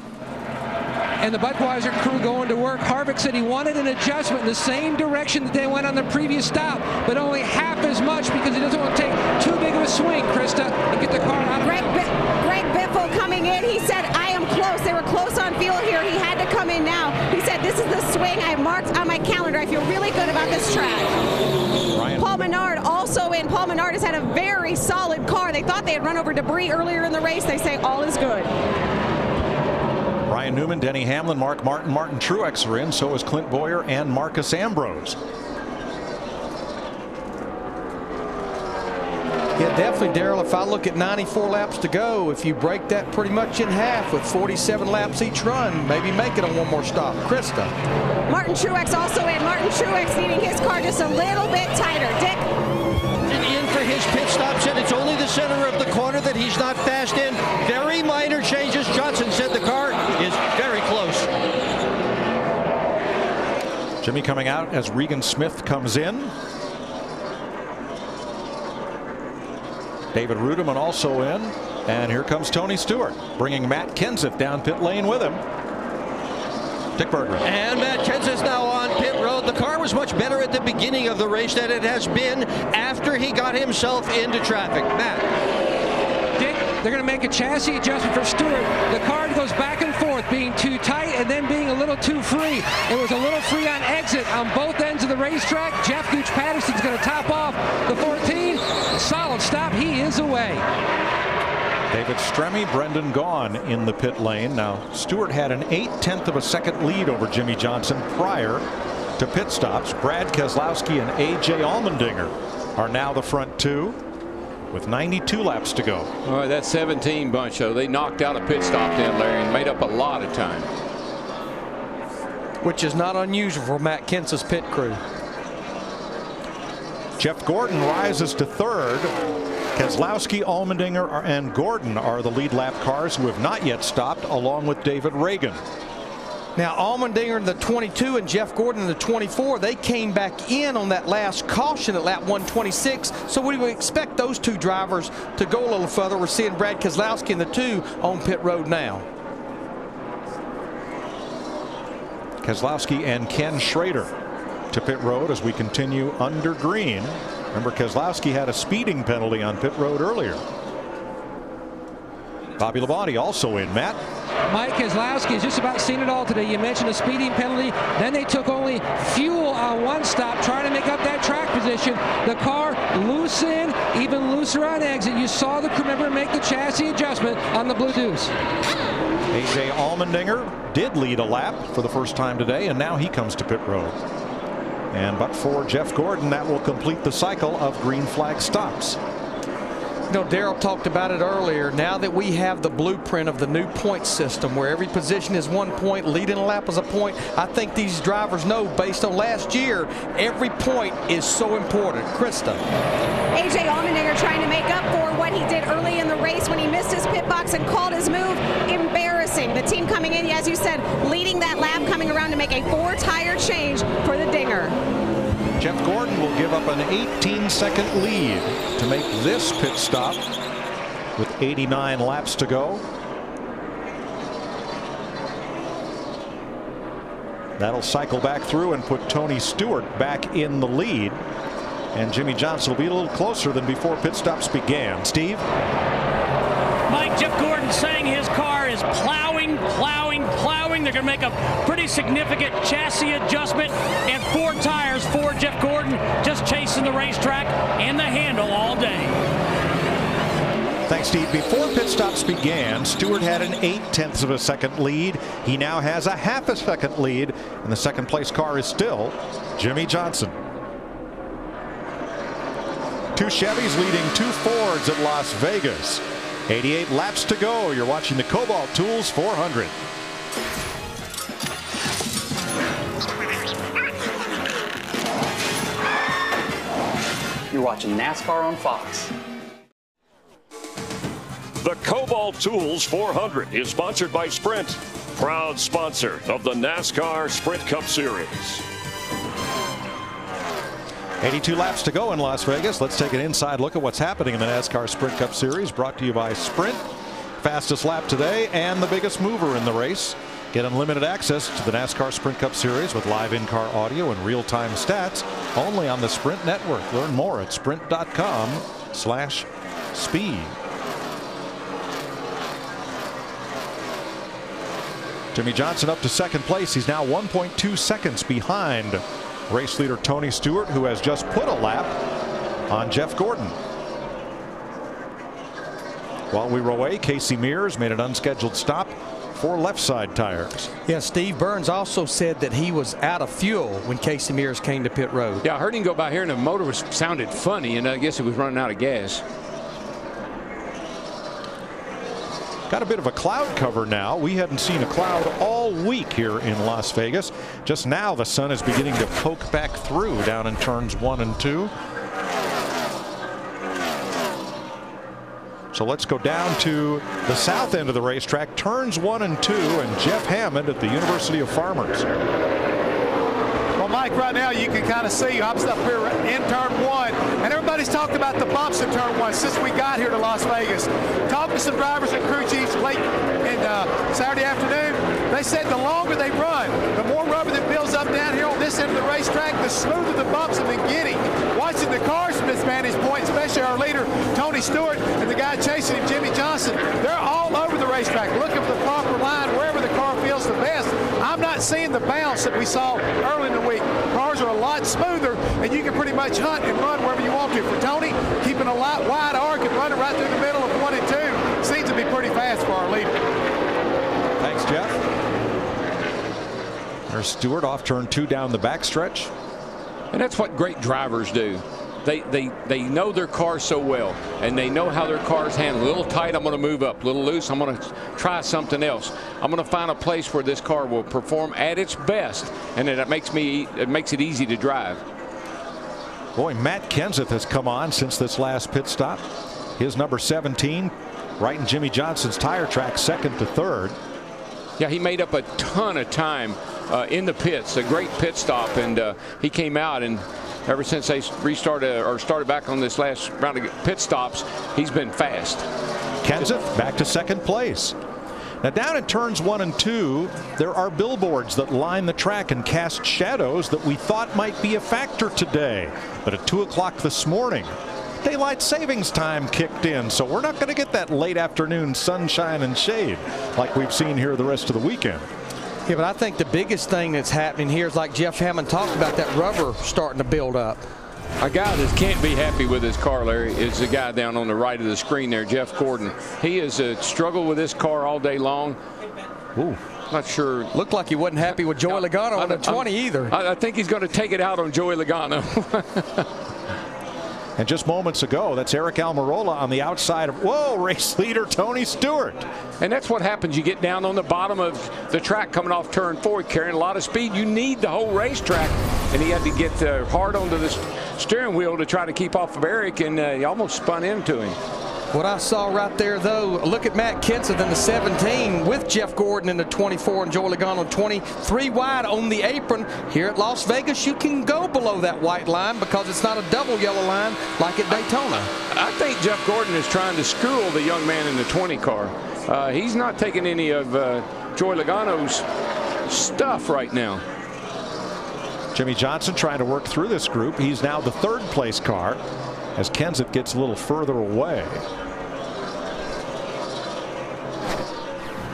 And the Budweiser crew going to work. Harvick said he wanted an adjustment in the same direction that they went on the previous stop, but only half as much because he doesn't want to take too big of a swing, Krista, and get the car out of Greg Biffle coming in. He said, I am close. They were close on field here. He had to come in now. He said, this is the swing I marked on my calendar. I feel really good about this track. Paul Menard also in. Paul Menard has had a very solid car. They thought they had run over debris earlier in the race. They say all is good. Ryan Newman, Denny Hamlin, Mark Martin, Martin Truex are in. So is Clint Bowyer and Marcus Ambrose. Yeah, definitely, Darrell. If I look at 94 laps to go, if you break that pretty much in half with 47 laps each run, maybe make it on one more stop. Krista. Martin Truex also in. Martin Truex needing his car just a little bit tighter. Dick? And in for his pit stop, said it's only the center of the corner that he's not fast in. Very minor changes. Johnson said the car is very close. Jimmy coming out as Regan Smith comes in. David Ruderman also in. And here comes Tony Stewart, bringing Matt Kenseth down pit lane with him. Dick Berggren. And Matt Kenseth now on pit road. The car was much better at the beginning of the race than it has been after he got himself into traffic. Matt. Dick, they're going to make a chassis adjustment for Stewart. The car goes back and forth, being too tight and then being a little too free. It was a little free on exit on both ends of the racetrack. Jeff Gooch Patterson's going to top off the 14. Solid stop. He is away. David Stremme, Brendan Gaughan in the pit lane. Now, Stewart had an 0.8 of a second lead over Jimmy Johnson prior to pit stops. Brad Keselowski and A.J. Allmendinger are now the front two with 92 laps to go. All right, that 17 bunch, though, they knocked out a pit stop then, Larry, and made up a lot of time. Which is not unusual for Matt Kenseth's pit crew. Jeff Gordon rises to third. Keselowski, Allmendinger, and Gordon are the lead lap cars who have not yet stopped, along with David Reagan. Now, Allmendinger in the 22 and Jeff Gordon in the 24, they came back in on that last caution at lap 126. So we would expect those two drivers to go a little further. We're seeing Brad Keselowski in the 2 on pit road now. Keselowski and Ken Schrader to pit road as we continue under green. Remember, Keselowski had a speeding penalty on pit road earlier. Bobby Labonte also in. Matt. Mike Keselowski has just about seen it all today. You mentioned a speeding penalty. Then they took only fuel on one stop, trying to make up that track position. The car loose in, even looser on exit. You saw the crew member make the chassis adjustment on the Blue Deuce. A.J. Allmendinger did lead a lap for the first time today, and now he comes to pit road. And but for Jeff Gordon, that will complete the cycle of green flag stops. You know, Darrell talked about it earlier. Now that we have the blueprint of the new point system where every position is 1 point, leading a lap is a point, I think these drivers know based on last year, every point is so important. Krista. A.J. Allmendinger trying to make up for what he did early in the race when he missed his pit box and called his move. Embarrassing. The team coming in, as you said, leading that lap, coming around to make a 4-tire change for the Dinger. Jeff Gordon will give up an 18-second lead to make this pit stop with 89 laps to go. That'll cycle back through and put Tony Stewart back in the lead. And Jimmy Johnson will be a little closer than before pit stops began. Steve? Mike, Jeff Gordon saying his car is plowing. They're going to make a pretty significant chassis adjustment and 4 tires for Jeff Gordon, just chasing the racetrack and the handle all day. Thanks, Steve. Before pit stops began, Stewart had an 0.8 of a second lead. He now has a 0.5 second lead, and the second place car is still Jimmy Johnson. 2 Chevys leading 2 Fords at Las Vegas. 88 laps to go. You're watching the Kobalt Tools 400. You're watching NASCAR on Fox. The Kobalt Tools 400 is sponsored by Sprint, proud sponsor of the NASCAR Sprint Cup Series. 82 laps to go in Las Vegas. Let's take an inside look at what's happening in the NASCAR Sprint Cup Series, brought to you by Sprint. Fastest lap today and the biggest mover in the race. Get unlimited access to the NASCAR Sprint Cup Series with live in-car audio and real-time stats only on the Sprint Network. Learn more at sprint.com/speed. Jimmy Johnson up to second place. He's now 1.2 seconds behind race leader Tony Stewart, who has just put a lap on Jeff Gordon. While we were away, Casey Mears made an unscheduled stop for left side tires. Yeah, Steve Burns also said that he was out of fuel when Casey Mears came to pit road. Yeah, I heard him go by here and the motor sounded funny, and I guess it was running out of gas. Got a bit of a cloud cover now. We hadn't seen a cloud all week here in Las Vegas. Just now the sun is beginning to poke back through down in turns 1 and 2. So let's go down to the south end of the racetrack, turns 1 and 2, and Jeff Hammond at the University of Farmers. Well, Mike, right now you can kind of see I'm up here in turn 1, and everybody's talked about the bumps in turn 1 since we got here to Las Vegas. Talked to some drivers and crew chiefs late in Saturday afternoon. They said the longer they run, the more rubber that builds up down here on this end of the racetrack, the smoother the bumps have been getting. Watching the cars from this vantage point, especially our leader, Tony Stewart, and the guy chasing him, Jimmy Johnson, they're all over the racetrack looking for the proper line wherever the car feels the best. I'm not seeing the bounce that we saw early in the week. Cars are a lot smoother, and you can pretty much hunt and run wherever you want to. For Tony, keeping a wide arc and running right through the middle of 1 and 2 seems to be pretty fast for our leader. Thanks, Jeff. There's Stewart off turn 2 down the backstretch. And that's what great drivers do. They know their car so well, and they know how their car's handled. A little tight, I'm going to move up. A little loose, I'm going to try something else. I'm going to find a place where this car will perform at its best, and it makes it easy to drive. Boy, Matt Kenseth has come on since this last pit stop. His number 17, right in Jimmy Johnson's tire track, second to third. Yeah, he made up a ton of time in the pits. A great pit stop, and he came out, and ever since they restarted or started back on this last round of pit stops, he's been fast. Kenseth back to second place. Now down in turns 1 and 2, there are billboards that line the track and cast shadows that we thought might be a factor today. But at 2 o'clock this morning, daylight savings time kicked in, so we're not going to get that late afternoon sunshine and shade like we've seen here the rest of the weekend. Yeah, but I think the biggest thing that's happening here is, like Jeff Hammond talked about, that rubber starting to build up. A guy that can't be happy with his car, Larry, is the guy down on the right of the screen there, Jeff Gordon. He has struggled with this car all day long. Ooh. Not sure. Looked like he wasn't happy with Joey Logano on the 20 either. I think he's going to take it out on Joey Logano. And just moments ago, that's Eric Almirola on the outside of, whoa, race leader Tony Stewart. And that's what happens. You get down on the bottom of the track coming off turn 4, carrying a lot of speed. You need the whole racetrack. And he had to get hard onto the steering wheel to try to keep off of Eric, and he almost spun into him. What I saw right there, though, look at Matt Kenseth in the 17 with Jeff Gordon in the 24 and Joey Logano 23 wide on the apron. Here at Las Vegas, you can go below that white line because it's not a double yellow line like at Daytona. I think Jeff Gordon is trying to school the young man in the 20 car. He's not taking any of Joey Logano's stuff right now. Jimmy Johnson trying to work through this group. He's now the third place car as Kenseth gets a little further away.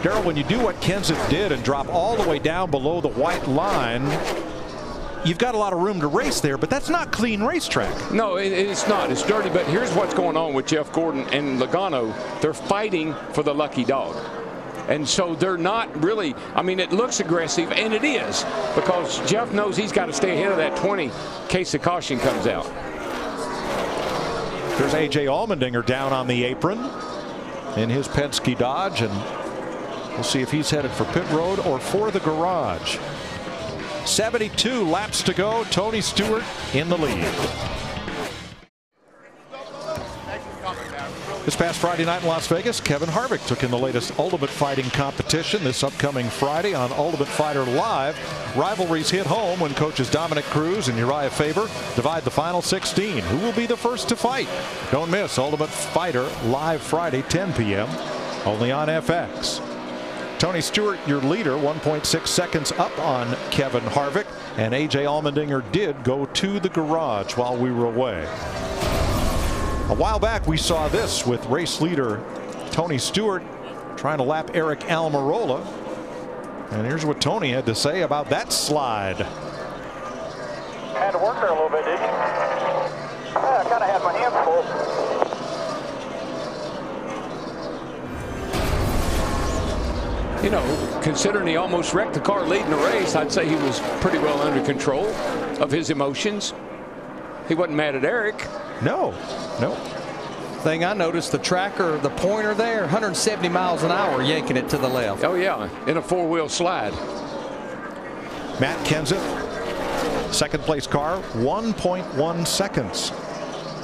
Darrell, when you do what Kenseth did and drop all the way down below the white line, you've got a lot of room to race there, but that's not clean racetrack. No, it's not. It's dirty, but here's what's going on with Jeff Gordon and Logano. They're fighting for the lucky dog. And so they're not really, I mean, it looks aggressive, and it is, because Jeff knows he's got to stay ahead of that 20 in case the caution comes out. There's A.J. Allmendinger down on the apron in his Penske Dodge, and we'll see if he's headed for pit road or for the garage. 72 laps to go. Tony Stewart in the lead. This past Friday night in Las Vegas, Kevin Harvick took in the latest Ultimate Fighting competition this upcoming Friday on Ultimate Fighter Live. Rivalries hit home when coaches Dominic Cruz and Uriah Faber divide the final 16. Who will be the first to fight? Don't miss Ultimate Fighter Live Friday, 10 p.m. only on FX. Tony Stewart, your leader, 1.6 seconds up on Kevin Harvick, and A.J. Allmendinger did go to the garage while we were away. A while back, we saw this with race leader Tony Stewart trying to lap Eric Almirola. And here's what Tony had to say about that slide. Had to work there a little bit, did you? Yeah, I kind of had my hands full. You know, considering he almost wrecked the car leading the race, I'd say he was pretty well under control of his emotions. He wasn't mad at Eric. No. thing I noticed, the tracker, the pointer there, 170 miles an hour, yanking it to the left. Oh, yeah, in a four-wheel slide. Matt Kenseth, second place car, 1.1 seconds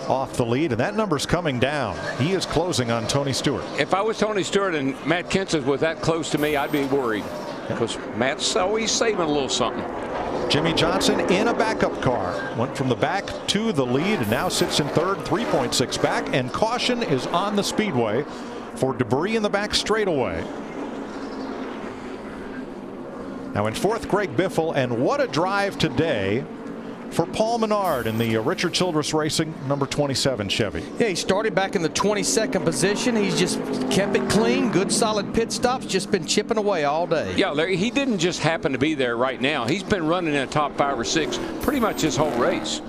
off the lead, and that number's coming down. He is closing on Tony Stewart. If I was Tony Stewart and Matt Kenseth was that close to me, I'd be worried, because Matt's always saving a little something. Jimmy Johnson in a backup car, went from the back to the lead and now sits in third, 3.6 back, and caution is on the speedway for debris in the back straightaway. Now in fourth, Greg Biffle, and what a drive today for Paul Menard in the Richard Childress Racing number 27 Chevy. Yeah, he started back in the 22nd position. He's just kept it clean, good solid pit stops, just been chipping away all day. Yeah, Larry, he didn't just happen to be there right now. He's been running in a top 5 or 6 pretty much his whole race.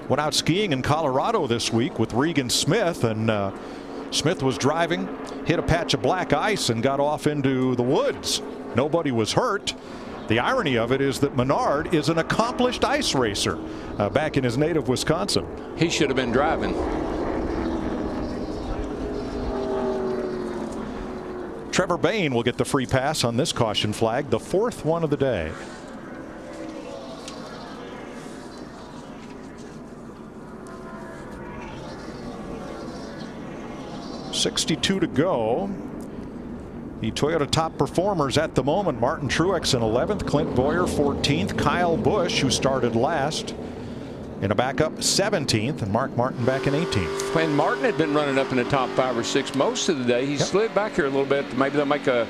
Went out skiing in Colorado this week with Regan Smith, and Smith was driving, hit a patch of black ice and got off into the woods. Nobody was hurt. The irony of it is that Menard is an accomplished ice racer back in his native Wisconsin. He should have been driving. Trevor Bayne will get the free pass on this caution flag, the fourth one of the day. .62 to go. The Toyota top performers at the moment: Martin Truex in 11th, Clint Bowyer 14th, Kyle Busch, who started last, in a backup 17th, and Mark Martin back in 18th. When Martin had been running up in the top 5 or 6 most of the day, he slid back here a little bit. Maybe they'll make a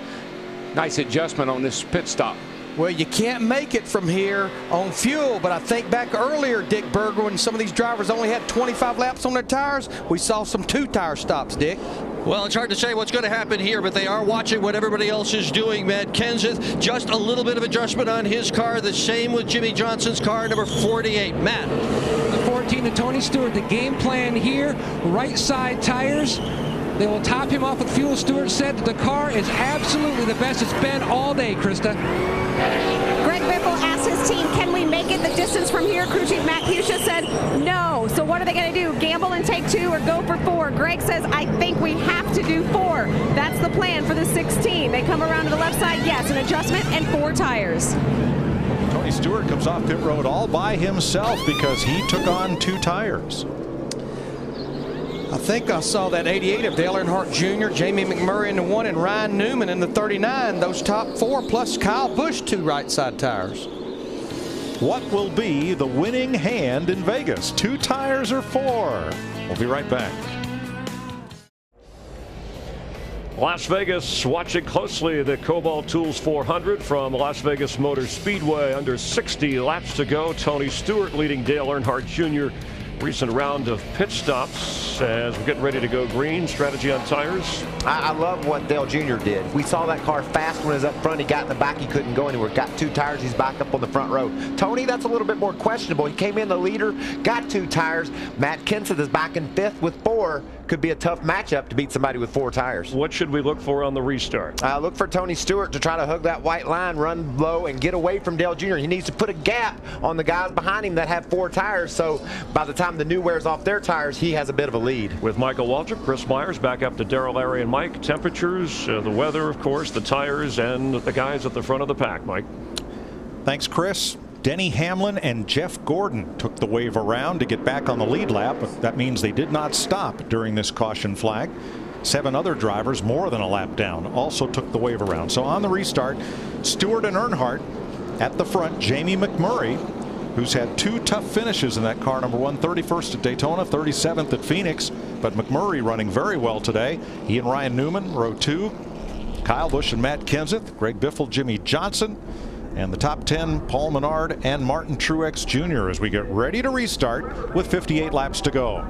nice adjustment on this pit stop. Well, you can't make it from here on fuel, but I think back earlier, Dick Berger, when some of these drivers only had 25 laps on their tires, we saw some 2-tire stops, Dick. Well, it's hard to say what's going to happen here, but they are watching what everybody else is doing. Matt Kenseth, just a little bit of adjustment on his car. The same with Jimmy Johnson's car, number 48. Matt. The 14 to Tony Stewart. The game plan here, right side tires. They will top him off with fuel. Stewart said that the car is absolutely the best it's been all day, Krista. Greg Biffle asked his team, can we make it the distance from here? Crew Chief Matt Fuchsia said no. So what are they going to do? Gamble and take 2 or go for 4? Greg says, I think we have to do 4. That's the plan for the 16. They come around to the left side. Yes, an adjustment and 4 tires. Tony Stewart comes off pit road all by himself because he took on 2 tires. I think I saw that 88 of Dale Earnhardt Jr., Jamie McMurray in the 1, and Ryan Newman in the 39. Those top 4 plus Kyle Busch 2 right side tires. What will be the winning hand in Vegas? 2 tires or 4? We'll be right back. Las Vegas watching closely the Kobalt Tools 400 from Las Vegas Motor Speedway. Under 60 laps to go. Tony Stewart leading Dale Earnhardt Jr. Recent round of pit stops as we're getting ready to go green. Strategy on tires. I love what Dale Jr. did. We saw that car fast when it was up front. He got in the back. He couldn't go anywhere. Got 2 tires. He's back up on the front row. Tony, that's a little bit more questionable. He came in the leader, got 2 tires. Matt Kenseth is back in 5th with 4. Could be a tough matchup to beat somebody with 4 tires. What should we look for on the restart? Look for Tony Stewart to try to hug that white line, run low, and get away from Dale Jr. He needs to put a gap on the guys behind him that have 4 tires, so by the time the new wears off their tires, he has a bit of a lead. With Michael Waltrip, Chris Myers, back up to Darrell, Larry, and Mike. Temperatures, the weather, of course, the tires, and the guys at the front of the pack, Mike. Thanks, Chris. Denny Hamlin and Jeff Gordon took the wave around to get back on the lead lap, but that means they did not stop during this caution flag. 7 other drivers, more than a lap down, also took the wave around. So on the restart, Stewart and Earnhardt at the front. Jamie McMurray, who's had 2 tough finishes in that car, number 1, 31st at Daytona, 37th at Phoenix, but McMurray running very well today. He and Ryan Newman, row 2. Kyle Busch and Matt Kenseth, Greg Biffle, Jimmy Johnson. And the top 10, Paul Menard and Martin Truex Jr. as we get ready to restart with 58 laps to go.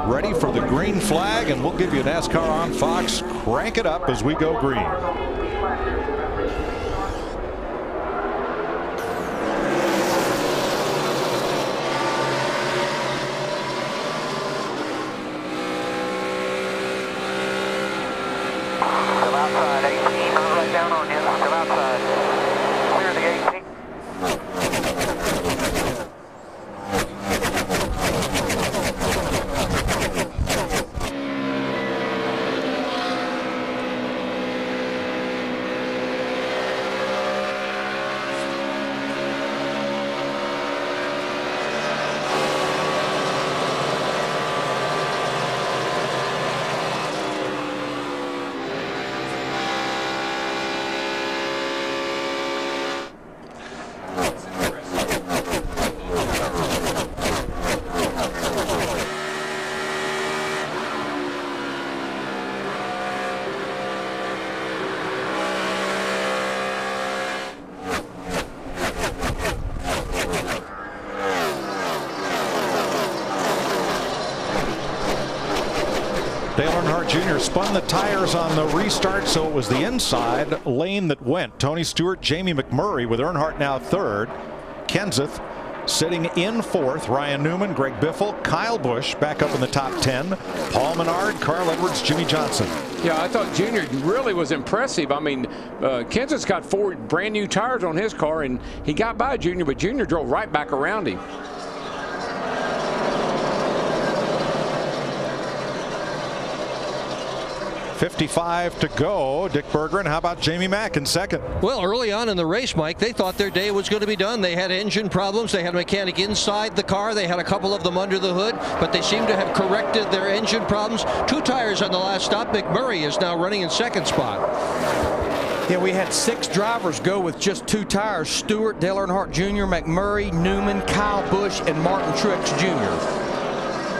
Ready for the green flag, and we'll give you NASCAR on Fox. Crank it up as we go green. Still outside, 18, right down on you. Still outside. Clear the 18. Dale Earnhardt Jr. spun the tires on the restart, so it was the inside lane that went. Tony Stewart, Jamie McMurray with Earnhardt now third. Kenseth sitting in fourth. Ryan Newman, Greg Biffle, Kyle Busch back up in the top 10. Paul Menard, Carl Edwards, Jimmy Johnson. Yeah, I thought Junior really was impressive. I mean, Kenseth's got 4 brand new tires on his car, and he got by Junior, but Junior drove right back around him. 55 to go. Dick Berggren, how about Jamie Mack in second? Well, early on in the race, Mike, they thought their day was going to be done. They had engine problems. They had a mechanic inside the car. They had a couple of them under the hood, but they seem to have corrected their engine problems. 2 tires on the last stop. McMurray is now running in second spot. Yeah, we had 6 drivers go with just 2 tires. Stewart, Dale Earnhardt Jr., McMurray, Newman, Kyle Busch, and Martin Truex Jr.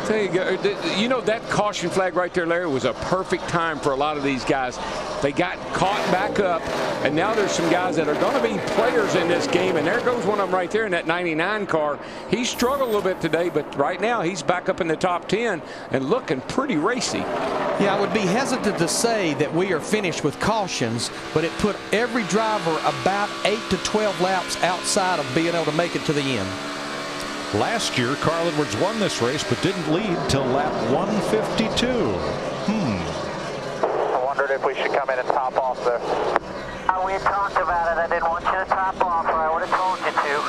There you go. You know, that caution flag right there, Larry, was a perfect time for a lot of these guys. They got caught back up, and now there's some guys that are going to be players in this game, and there goes one of them right there in that 99 car. He struggled a little bit today, but right now he's back up in the top 10 and looking pretty racy. Yeah, I would be hesitant to say that we are finished with cautions, but it put every driver about 8 to 12 laps outside of being able to make it to the end. Last year, Carl Edwards won this race, but didn't lead till lap 152. I wondered if we should come in and top off there. We had talked about it. I didn't want you to top off, or I would have told you to.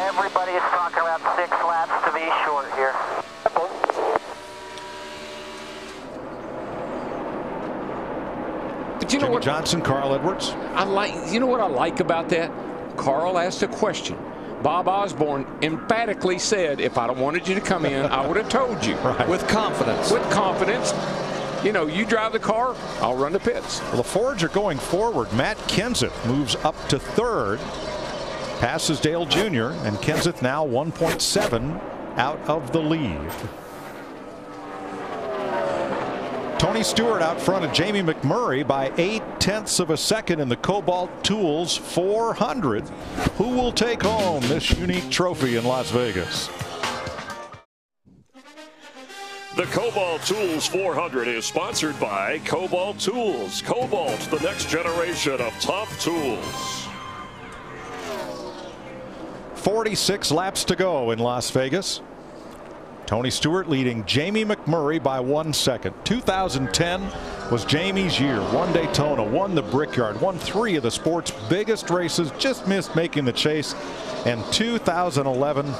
Everybody is talking about 6 laps to be short here. But you know Jimmy what? Johnson, Carl Edwards. You know what I like about that? Carl asked a question. Bob Osborne emphatically said, if I wanted you to come in, I would have told you. Right. With confidence. With confidence. You know, you drive the car, I'll run the pits. Well, the Fords are going forward. Matt Kenseth moves up to third, passes Dale Jr., and Kenseth now 1.7 out of the lead. Tony Stewart out front of Jamie McMurray by 0.8 of a second in the Kobalt Tools 400. Who will take home this unique trophy in Las Vegas? The Kobalt Tools 400 is sponsored by Kobalt Tools. Kobalt, the next generation of tough tools. 46 laps to go in Las Vegas. Tony Stewart leading Jamie McMurray by 1 second. 2010 was Jamie's year. Won Daytona, won the Brickyard, won 3 of the sport's biggest races, just missed making the chase. And 2011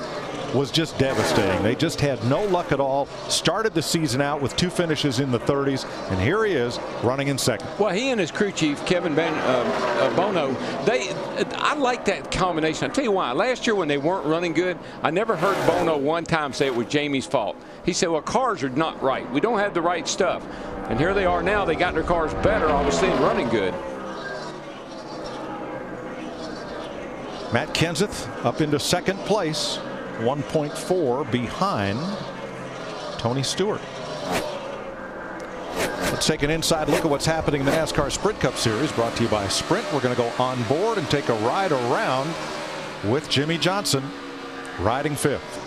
was just devastating. They just had no luck at all. Started the season out with 2 finishes in the 30s, and here he is running in second. Well, he and his crew chief, Kevin Bono, I like that combination. I'll tell you why. Last year when they weren't running good, I never heard Bono one time say it was Jamie's fault. He said, well, cars are not right. We don't have the right stuff. And here they are now. They got their cars better, obviously, and running good. Matt Kenseth up into second place. 1.4 behind Tony Stewart. Let's take an inside look at what's happening in the NASCAR Sprint Cup Series, brought to you by Sprint. We're going to go on board and take a ride around with Jimmy Johnson riding 5th.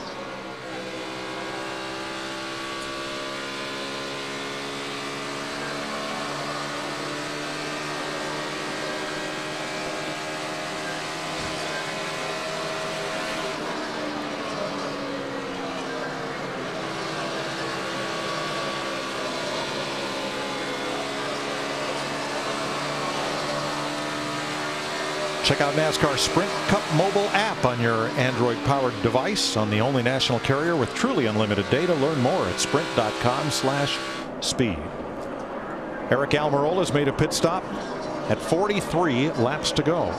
Check out NASCAR Sprint Cup mobile app on your Android-powered device on the only national carrier with truly unlimited data. Learn more at sprint.com/speed. Eric Almirola's made a pit stop at 43 laps to go.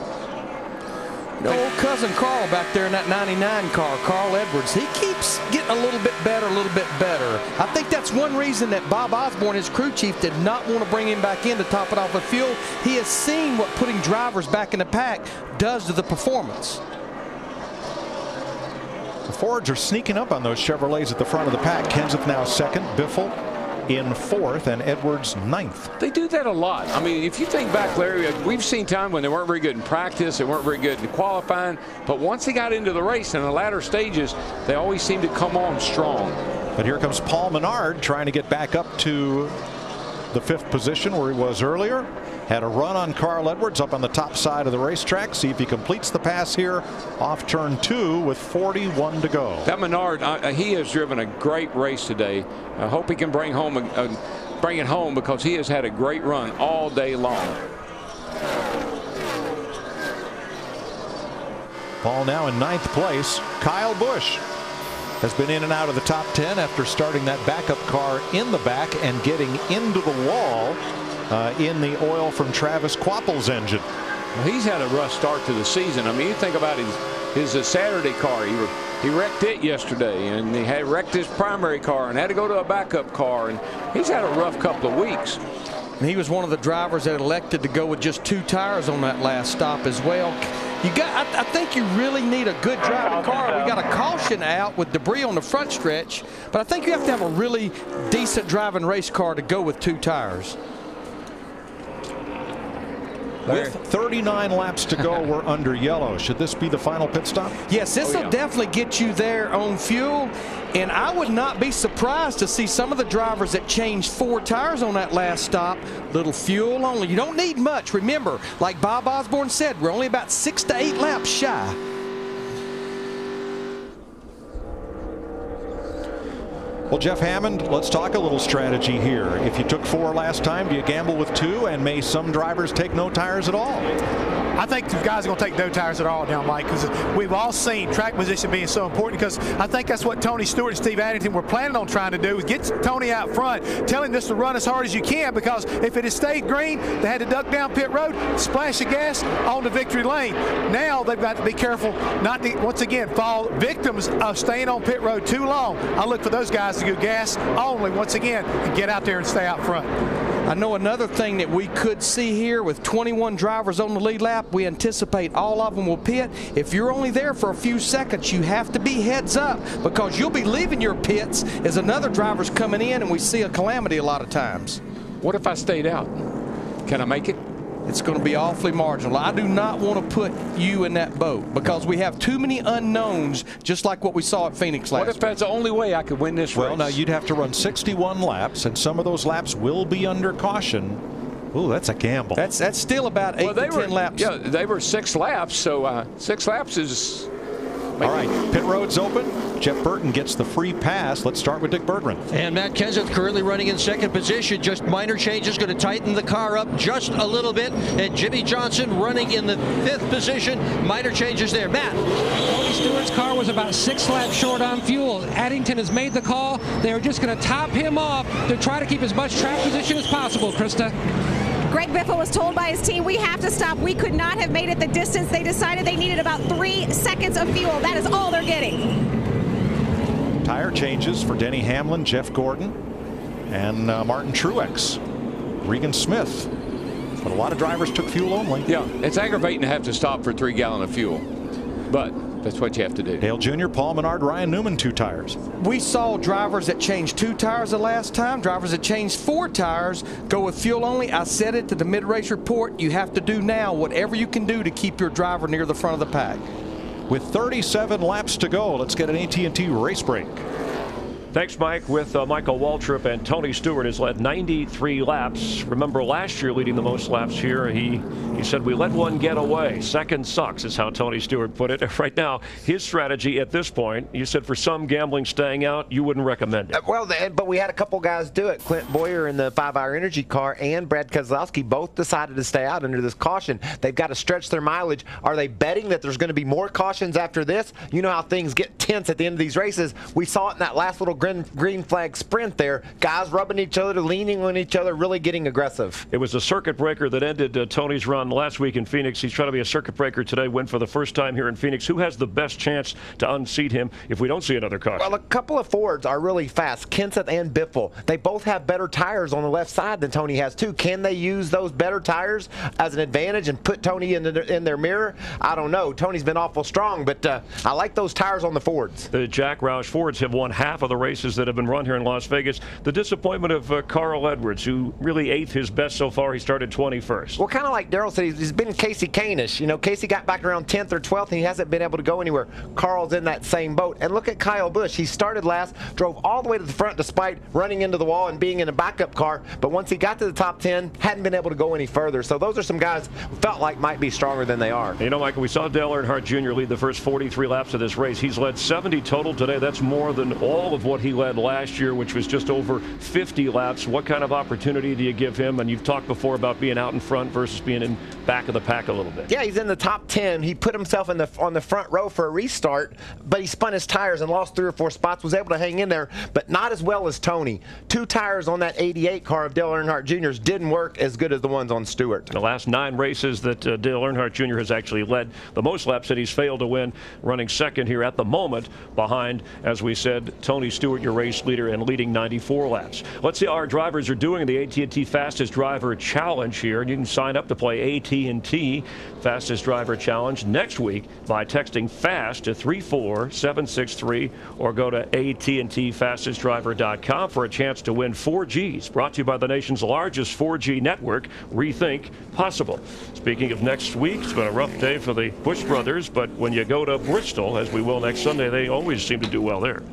Old cousin Carl back there in that 99 car, Carl Edwards, he keeps getting a little bit better, I think that's one reason that Bob Osborne, his crew chief, did not want to bring him back in to top it off with fuel. He has seen what putting drivers back in the pack does to the performance. The Fords are sneaking up on those Chevrolets at the front of the pack. Kenseth now second, Biffle in 4th, and Edwards 9th. They do that a lot. I mean, if you think back, Larry, we've seen time when they weren't very good in practice, they weren't very good in qualifying, but once they got into the race in the latter stages, they always seem to come on strong. But here comes Paul Menard trying to get back up to the 5th position where he was earlier. Had a run on Carl Edwards up on the top side of the racetrack. See if he completes the pass here off turn 2 with 41 to go. That Menard, he has driven a great race today. I hope he can bring it home because he has had a great run all day long. Paul now in 9th place. Kyle Busch has been in and out of the top 10 after starting that backup car in the back and getting into the wall in the oil from Travis Quapple's engine. Well, he's had a rough start to the season. I mean, you think about his Saturday car. He wrecked it yesterday, and he had wrecked his primary car and had to go to a backup car, and he's had a rough couple of weeks. And he was one of the drivers that elected to go with just 2 tires on that last stop as well. I think you really need a good driving car. We got a caution out with debris on the front stretch, but I think you have to have a really decent driving race car to go with 2 tires. With 39 laps to go, we're under yellow. Should this be the final pit stop? Yes, this will definitely get you there on fuel. And I would not be surprised to see some of the drivers that changed 4 tires on that last stop, little fuel only. You don't need much. Remember, like Bob Osborne said, we're only about 6 to 8 laps shy. Well, Jeff Hammond, let's talk a little strategy here. If you took 4 last time, do you gamble with 2? And may some drivers take no tires at all? I think the guys are going to take no tires at all now, Mike, because we've all seen track position being so important, because I think that's what Tony Stewart and Steve Addington were planning on trying to do, is get Tony out front, tell him just to run as hard as you can, because if it had stayed green, they had to duck down pit road, splash of gas on the victory lane. Now they've got to be careful not to, once again, fall victims of staying on pit road too long. I look for those guys to go gas only once again and get out there and stay out front. I know another thing that we could see here with 21 drivers on the lead lap, we anticipate all of them will pit. If you're only there for a few seconds, you have to be heads up, because you'll be leaving your pits as another driver's coming in, and we see a calamity a lot of times. What if I stayed out? Can I make it? It's going to be awfully marginal. I do not want to put you in that boat, because we have too many unknowns, just like what we saw at Phoenix last What if that's the only way I could win this race? Well, now you'd have to run 61 laps, and some of those laps will be under caution. Ooh, that's a gamble. That's still about 8 to 10 laps. Yeah, they were 6 laps, so 6 laps is... All right, pit road's open. Jeff Burton gets the free pass. Let's start with Dick Berggren. And Matt Kenseth currently running in 2nd position. Just minor changes, going to tighten the car up just a little bit. And Jimmy Johnson running in the 5th position. Minor changes there. Matt. Tony Stewart's car was about 6 laps short on fuel. Addington has made the call. They are just going to top him off to try to keep as much track position as possible, Krista. Greg Biffle was told by his team, we have to stop. We could not have made it the distance. They decided they needed about 3 seconds of fuel. That is all they're getting. Tire changes for Denny Hamlin, Jeff Gordon, and Martin Truex, Regan Smith. But a lot of drivers took fuel only. Yeah, it's aggravating to have to stop for 3 gallons of fuel, but that's what you have to do. Dale Jr., Paul Menard, Ryan Newman, 2 tires. We saw drivers that changed 2 tires the last time. Drivers that changed 4 tires go with fuel only. I said it to the mid-race report. You have to do now whatever you can do to keep your driver near the front of the pack. With 37 laps to go, let's get an AT&T race break. Thanks, Mike. With Michael Waltrip, and Tony Stewart has led 93 laps. Remember last year leading the most laps here, he said we let one get away. Second sucks is how Tony Stewart put it. Right now, his strategy at this point, you said for some gambling staying out, you wouldn't recommend it. Well, but we had a couple guys do it. Clint Boyer in the 5-Hour Energy car and Brad Keselowski both decided to stay out under this caution. They've got to stretch their mileage. Are they betting that there's going to be more cautions after this? You know how things get tense at the end of these races. We saw it in that last little green flag sprint there. Guys rubbing each other, leaning on each other, really getting aggressive. It was a circuit breaker that ended Tony's run last week in Phoenix. He's trying to be a circuit breaker today, win for the first time here in Phoenix. Who has the best chance to unseat him if we don't see another caution? Well, a couple of Fords are really fast, Kenseth and Biffle. They both have better tires on the left side than Tony has too. Can they use those better tires as an advantage and put Tony in their mirror? I don't know. Tony's been awful strong, but I like those tires on the Fords. The Jack Roush Fords have won half of the race races that have been run here in Las Vegas. The disappointment of Carl Edwards, who really eighth his best so far. He started 21st. Well, kind of like Darrell said, he's been Casey Kane-ish. You know, Casey got back around 10th or 12th, and he hasn't been able to go anywhere. Carl's in that same boat. And look at Kyle Busch. He started last, drove all the way to the front despite running into the wall and being in a backup car. But once he got to the top 10, hadn't been able to go any further. So those are some guys who felt like might be stronger than they are. You know, Michael, we saw Dale Earnhardt Jr. lead the first 43 laps of this race. He's led 70 total today. That's more than all of what he led last year, which was just over 50 laps. What kind of opportunity do you give him? And you've talked before about being out in front versus being in back of the pack a little bit. Yeah, he's in the top 10. He put himself on the front row for a restart, but he spun his tires and lost 3 or 4 spots, was able to hang in there, but not as well as Tony. 2 tires on that 88 car of Dale Earnhardt Jr.'s didn't work as good as the ones on Stewart. The last 9 races that Dale Earnhardt Jr. has actually led, the most laps that he's failed to win, running second here at the moment behind, as we said, Tony Stewart, your race leader, and leading 94 laps. Let's see how our drivers are doing in the AT&T Fastest Driver Challenge here. And you can sign up to play AT&T Fastest Driver Challenge next week by texting FAST to 34763 or go to AT&TFastestDriver.com for a chance to win 4Gs. Brought to you by the nation's largest 4G network, Rethink Possible. Speaking of next week, it's been a rough day for the Busch brothers, but when you go to Bristol, as we will next Sunday, they always seem to do well there.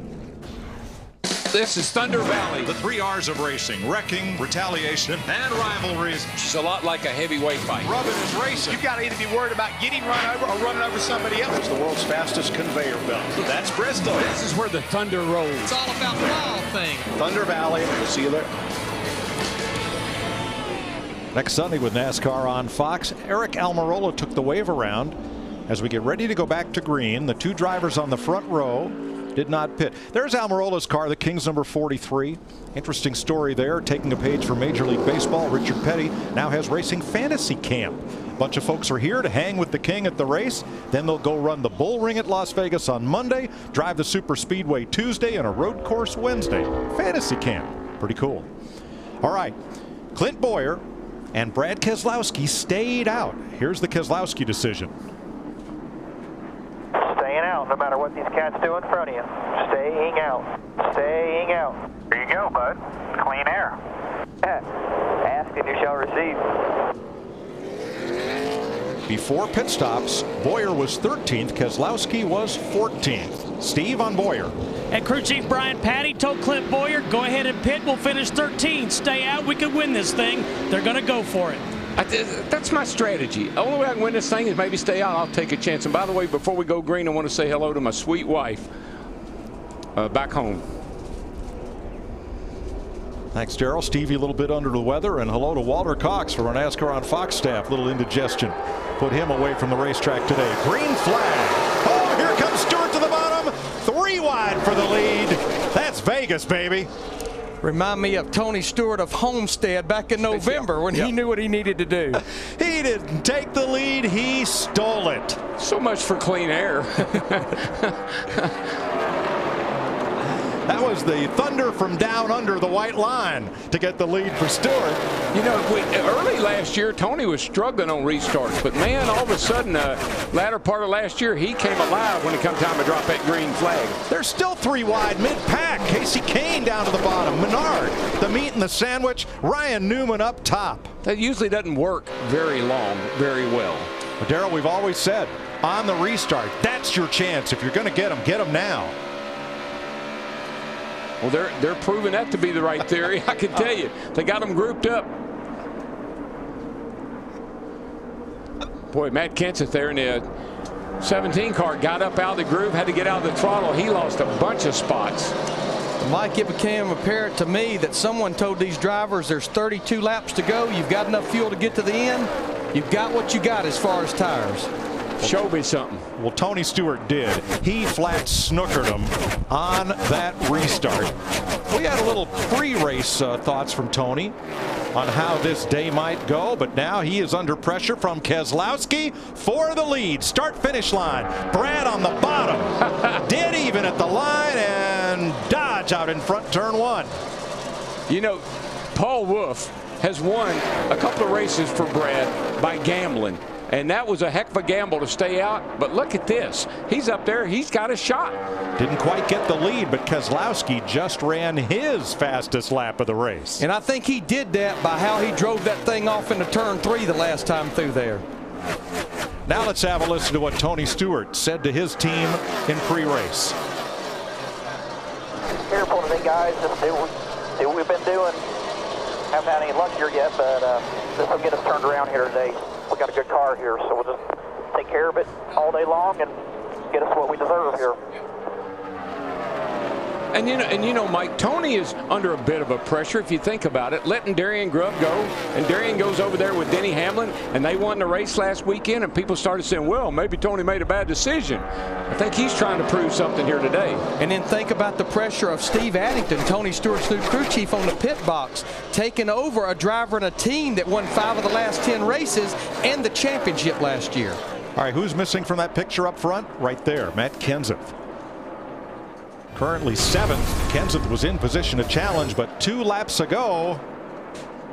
This is Thunder Valley. The 3 R's of racing: wrecking, retaliation, and rivalries. She's a lot like a heavyweight fight. Rubbing is racing. You've got to either be worried about getting run over or running over somebody else. It's the world's fastest conveyor belt. That's Bristol. This is where the Thunder rolls. It's all about the wild thing. Thunder Valley. We'll see you there. Next Sunday with NASCAR on Fox, Eric Almirola took the wave around. As we get ready to go back to green, the 2 drivers on the front row did not pit. There's Almirola's car, the King's number 43. Interesting story there. Taking a page from Major League Baseball, Richard Petty now has racing fantasy camp. A bunch of folks are here to hang with the King at the race. Then they'll go run the Bull Ring at Las Vegas on Monday, drive the Super Speedway Tuesday, and a road course Wednesday. Fantasy camp. Pretty cool. All right. Clint Bowyer and Brad Keselowski stayed out. Here's the Keselowski decision. Staying out, no matter what these cats do in front of you. Staying out. Staying out. There you go, bud. Clean air. Ask and you shall receive. Before pit stops, Bowyer was 13th. Keselowski was 14th. Steve on Bowyer. And crew chief Brian Patty told Clint Bowyer, go ahead and pit. We'll finish 13th. Stay out. We could win this thing. They're going to go for it. That's my strategy. The only way I can win this thing is maybe stay out. I'll take a chance. And by the way, before we go green, I want to say hello to my sweet wife back home. Thanks, Darrell. Stevie a little bit under the weather, and hello to Walter Cox from our NASCAR on Fox staff. Little indigestion put him away from the racetrack today. Green flag. Oh, here comes Stewart to the bottom. 3 wide for the lead. That's Vegas, baby. Remind me of Tony Stewart of Homestead back in November when he knew what he needed to do. He didn't take the lead. He stole it. So much for clean air. That was the thunder from down under the white line to get the lead for Stewart. You know, early last year, Tony was struggling on restarts, but man, all of a sudden, latter part of last year, he came alive when it come time to drop that green flag. There's still 3 wide mid-pack. Casey Kane down to the bottom. Menard, the meat and the sandwich. Ryan Newman up top. That usually doesn't work very long, very well. But Darrell, we've always said, on the restart, that's your chance. If you're going to get them now. Well, they're proving that to be the right theory. I can tell you, they got them grouped up. Boy, Matt Kenseth there in the 17 car got up out of the groove, had to get out of the throttle. He lost a bunch of spots. Mike, it became apparent to me that someone told these drivers there's 32 laps to go. You've got enough fuel to get to the end. You've got what you got as far as tires. Show me something. Well, Tony Stewart did. He flat snookered him on that restart. We had a little pre-race thoughts from Tony on how this day might go, but now he is under pressure from Keselowski for the lead. Start-finish line. Brad on the bottom. Dead even at the line, and Dodge out in front, turn 1. You know, Paul Wolf has won a couple of races for Brad by gambling. And that was a heck of a gamble to stay out. But look at this. He's up there. He's got a shot. Didn't quite get the lead, but Keselowski just ran his fastest lap of the race. And I think he did that by how he drove that thing off into turn 3 the last time through there. Now let's have a listen to what Tony Stewart said to his team in pre-race. Careful today, guys. Just do what we've been doing. Haven't had any luck here yet, but this will get us turned around here today. We got a good car here, so we'll just take care of it all day long and get us what we deserve here. And you know, Mike, Tony is under a bit of a pressure if you think about it. Letting Darian Grubb go, and Darian goes over there with Denny Hamlin, and they won the race last weekend, and people started saying, well, maybe Tony made a bad decision. I think he's trying to prove something here today. And then think about the pressure of Steve Addington, Tony Stewart's new crew chief, on the pit box, taking over a driver and a team that won 5 of the last 10 races and the championship last year. All right, who's missing from that picture up front? Right there, Matt Kenseth. Currently 7th. Kenseth was in position to challenge, but 2 laps ago.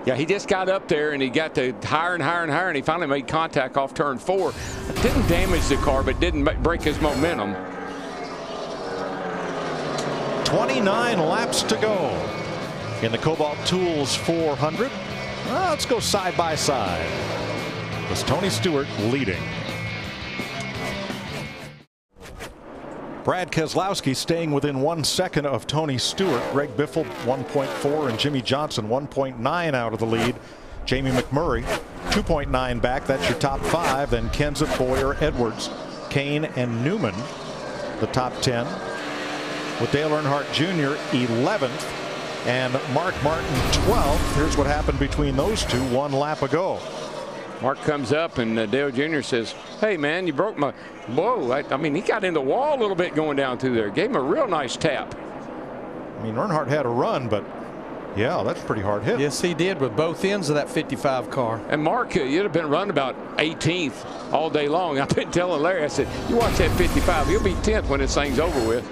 Yeah, he just got up there and he got to higher and higher and higher, and he finally made contact off turn 4. It didn't damage the car, but didn't break his momentum. 29 laps to go in the Kobalt Tools 400. Well, let's go side by side. It's Tony Stewart leading. Brad Keselowski staying within 1 second of Tony Stewart. Greg Biffle 1.4 and Jimmy Johnson 1.9 out of the lead. Jamie McMurray 2.9 back. That's your top 5. Then Kenseth, Boyer, Edwards, Kane, and Newman the top 10. With Dale Earnhardt Jr. 11th and Mark Martin 12th. Here's what happened between those two 1 lap ago. Mark comes up and Dale Jr. says, hey, man, you broke my... Whoa, I mean, he got in the wall a little bit going down through there. Gave him a real nice tap. I mean, Earnhardt had a run, but yeah, that's a pretty hard hit. Yes, he did with both ends of that 55 car. And Mark, you'd have been running about 18th all day long. I've been telling Larry, I said, you watch that 55, he'll be 10th when this thing's over with.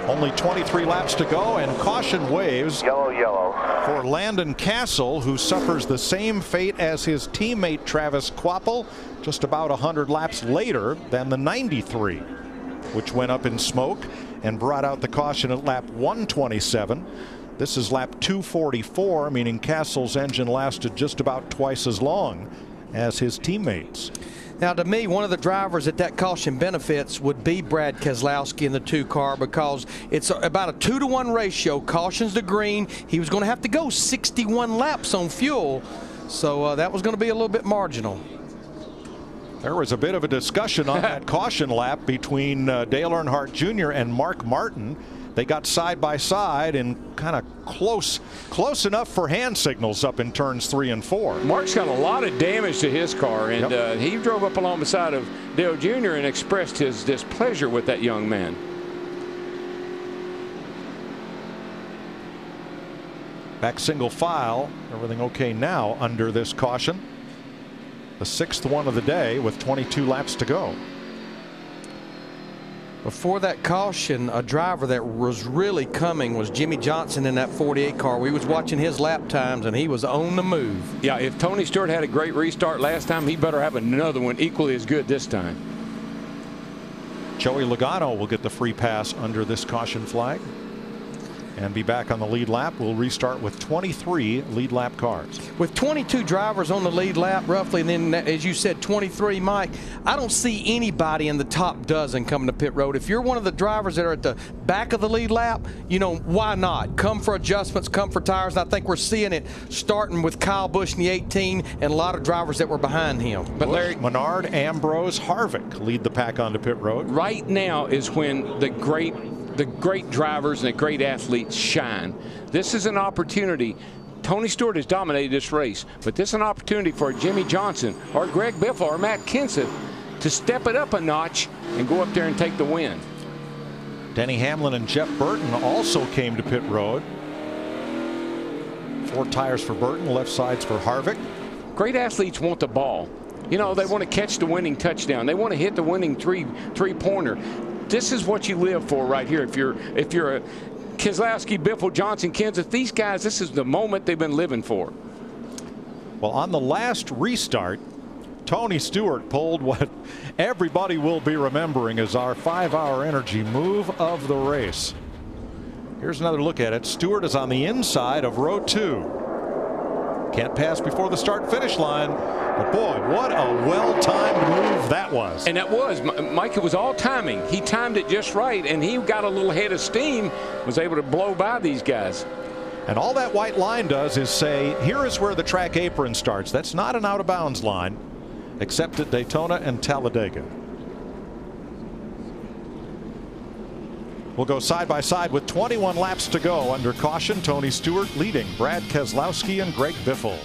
Only 23 laps to go, and caution waves for Landon Castle, who suffers the same fate as his teammate Travis Kvapil, just about 100 laps later than the 93, which went up in smoke and brought out the caution at lap 127. This is lap 244, meaning Castle's engine lasted just about twice as long as his teammates. Now, to me, one of the drivers that caution benefits would be Brad Keselowski in the 2 car, because it's about a 2-to-1 ratio. Caution's the green. He was going to have to go 61 laps on fuel, so that was going to be a little bit marginal. There was a bit of a discussion on that caution lap between Dale Earnhardt Jr. and Mark Martin. They got side by side and kind of close enough for hand signals up in turns 3 and 4. Mark's got a lot of damage to his car, and he drove up along the side of Dale Jr. and expressed his displeasure with that young man. Back single file. Everything okay now under this caution. The 6th one of the day with 22 laps to go. Before that caution, a driver that was really coming was Jimmy Johnson in that 48 car. We was watching his lap times, and he was on the move. Yeah, if Tony Stewart had a great restart last time, he better have another one equally as good this time. Joey Logano will get the free pass under this caution flag and be back on the lead lap. We'll restart with 23 lead lap cars. With 22 drivers on the lead lap roughly, and then as you said 23, Mike, I don't see anybody in the top dozen coming to pit road. If you're one of the drivers that are at the back of the lead lap, you know, why not? Come for adjustments, come for tires. And I think we're seeing it starting with Kyle Busch in the 18 and a lot of drivers that were behind him. But Larry, Menard, Ambrose, Harvick lead the pack onto pit road. Right now is when the great drivers and the great athletes shine. This is an opportunity. Tony Stewart has dominated this race, but this is an opportunity for Jimmy Johnson or Greg Biffle or Matt Kenseth to step it up a notch and go up there and take the win. Denny Hamlin and Jeff Burton also came to pit road. 4 tires for Burton, left sides for Harvick. Great athletes want the ball. You know, they want to catch the winning touchdown. They want to hit the winning three-pointer. This is what you live for right here. If you're a Keselowski, Biffle, Johnson, Kenseth, these guys, this is the moment they've been living for. Well, on the last restart, Tony Stewart pulled what everybody will be remembering as our 5-hour energy move of the race. Here's another look at it. Stewart is on the inside of row 2. Can't pass before the start-finish line. But boy, what a well-timed move that was. And that was, Mike, it was all timing. He timed it just right, and he got a little head of steam, was able to blow by these guys. And all that white line does is say, here is where the track apron starts. That's not an out-of-bounds line, except at Daytona and Talladega. We'll go side by side with 21 laps to go. Under caution, Tony Stewart leading Brad Keselowski and Greg Biffle.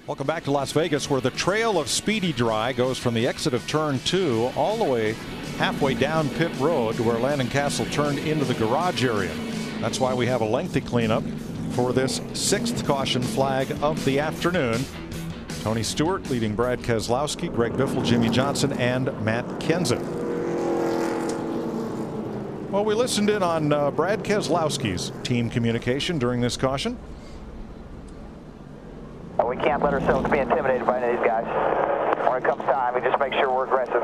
Welcome back to Las Vegas, where the trail of Speedy Dry goes from the exit of turn 2 all the way halfway down pit road to where Landon Castle turned into the garage area. That's why we have a lengthy cleanup for this 6th caution flag of the afternoon. Tony Stewart leading Brad Keselowski, Greg Biffle, Jimmy Johnson, and Matt Kenseth. Well, we listened in on Brad Keselowski's team communication during this caution. We can't let ourselves be intimidated by any of these guys. When it comes time, we just make sure we're aggressive.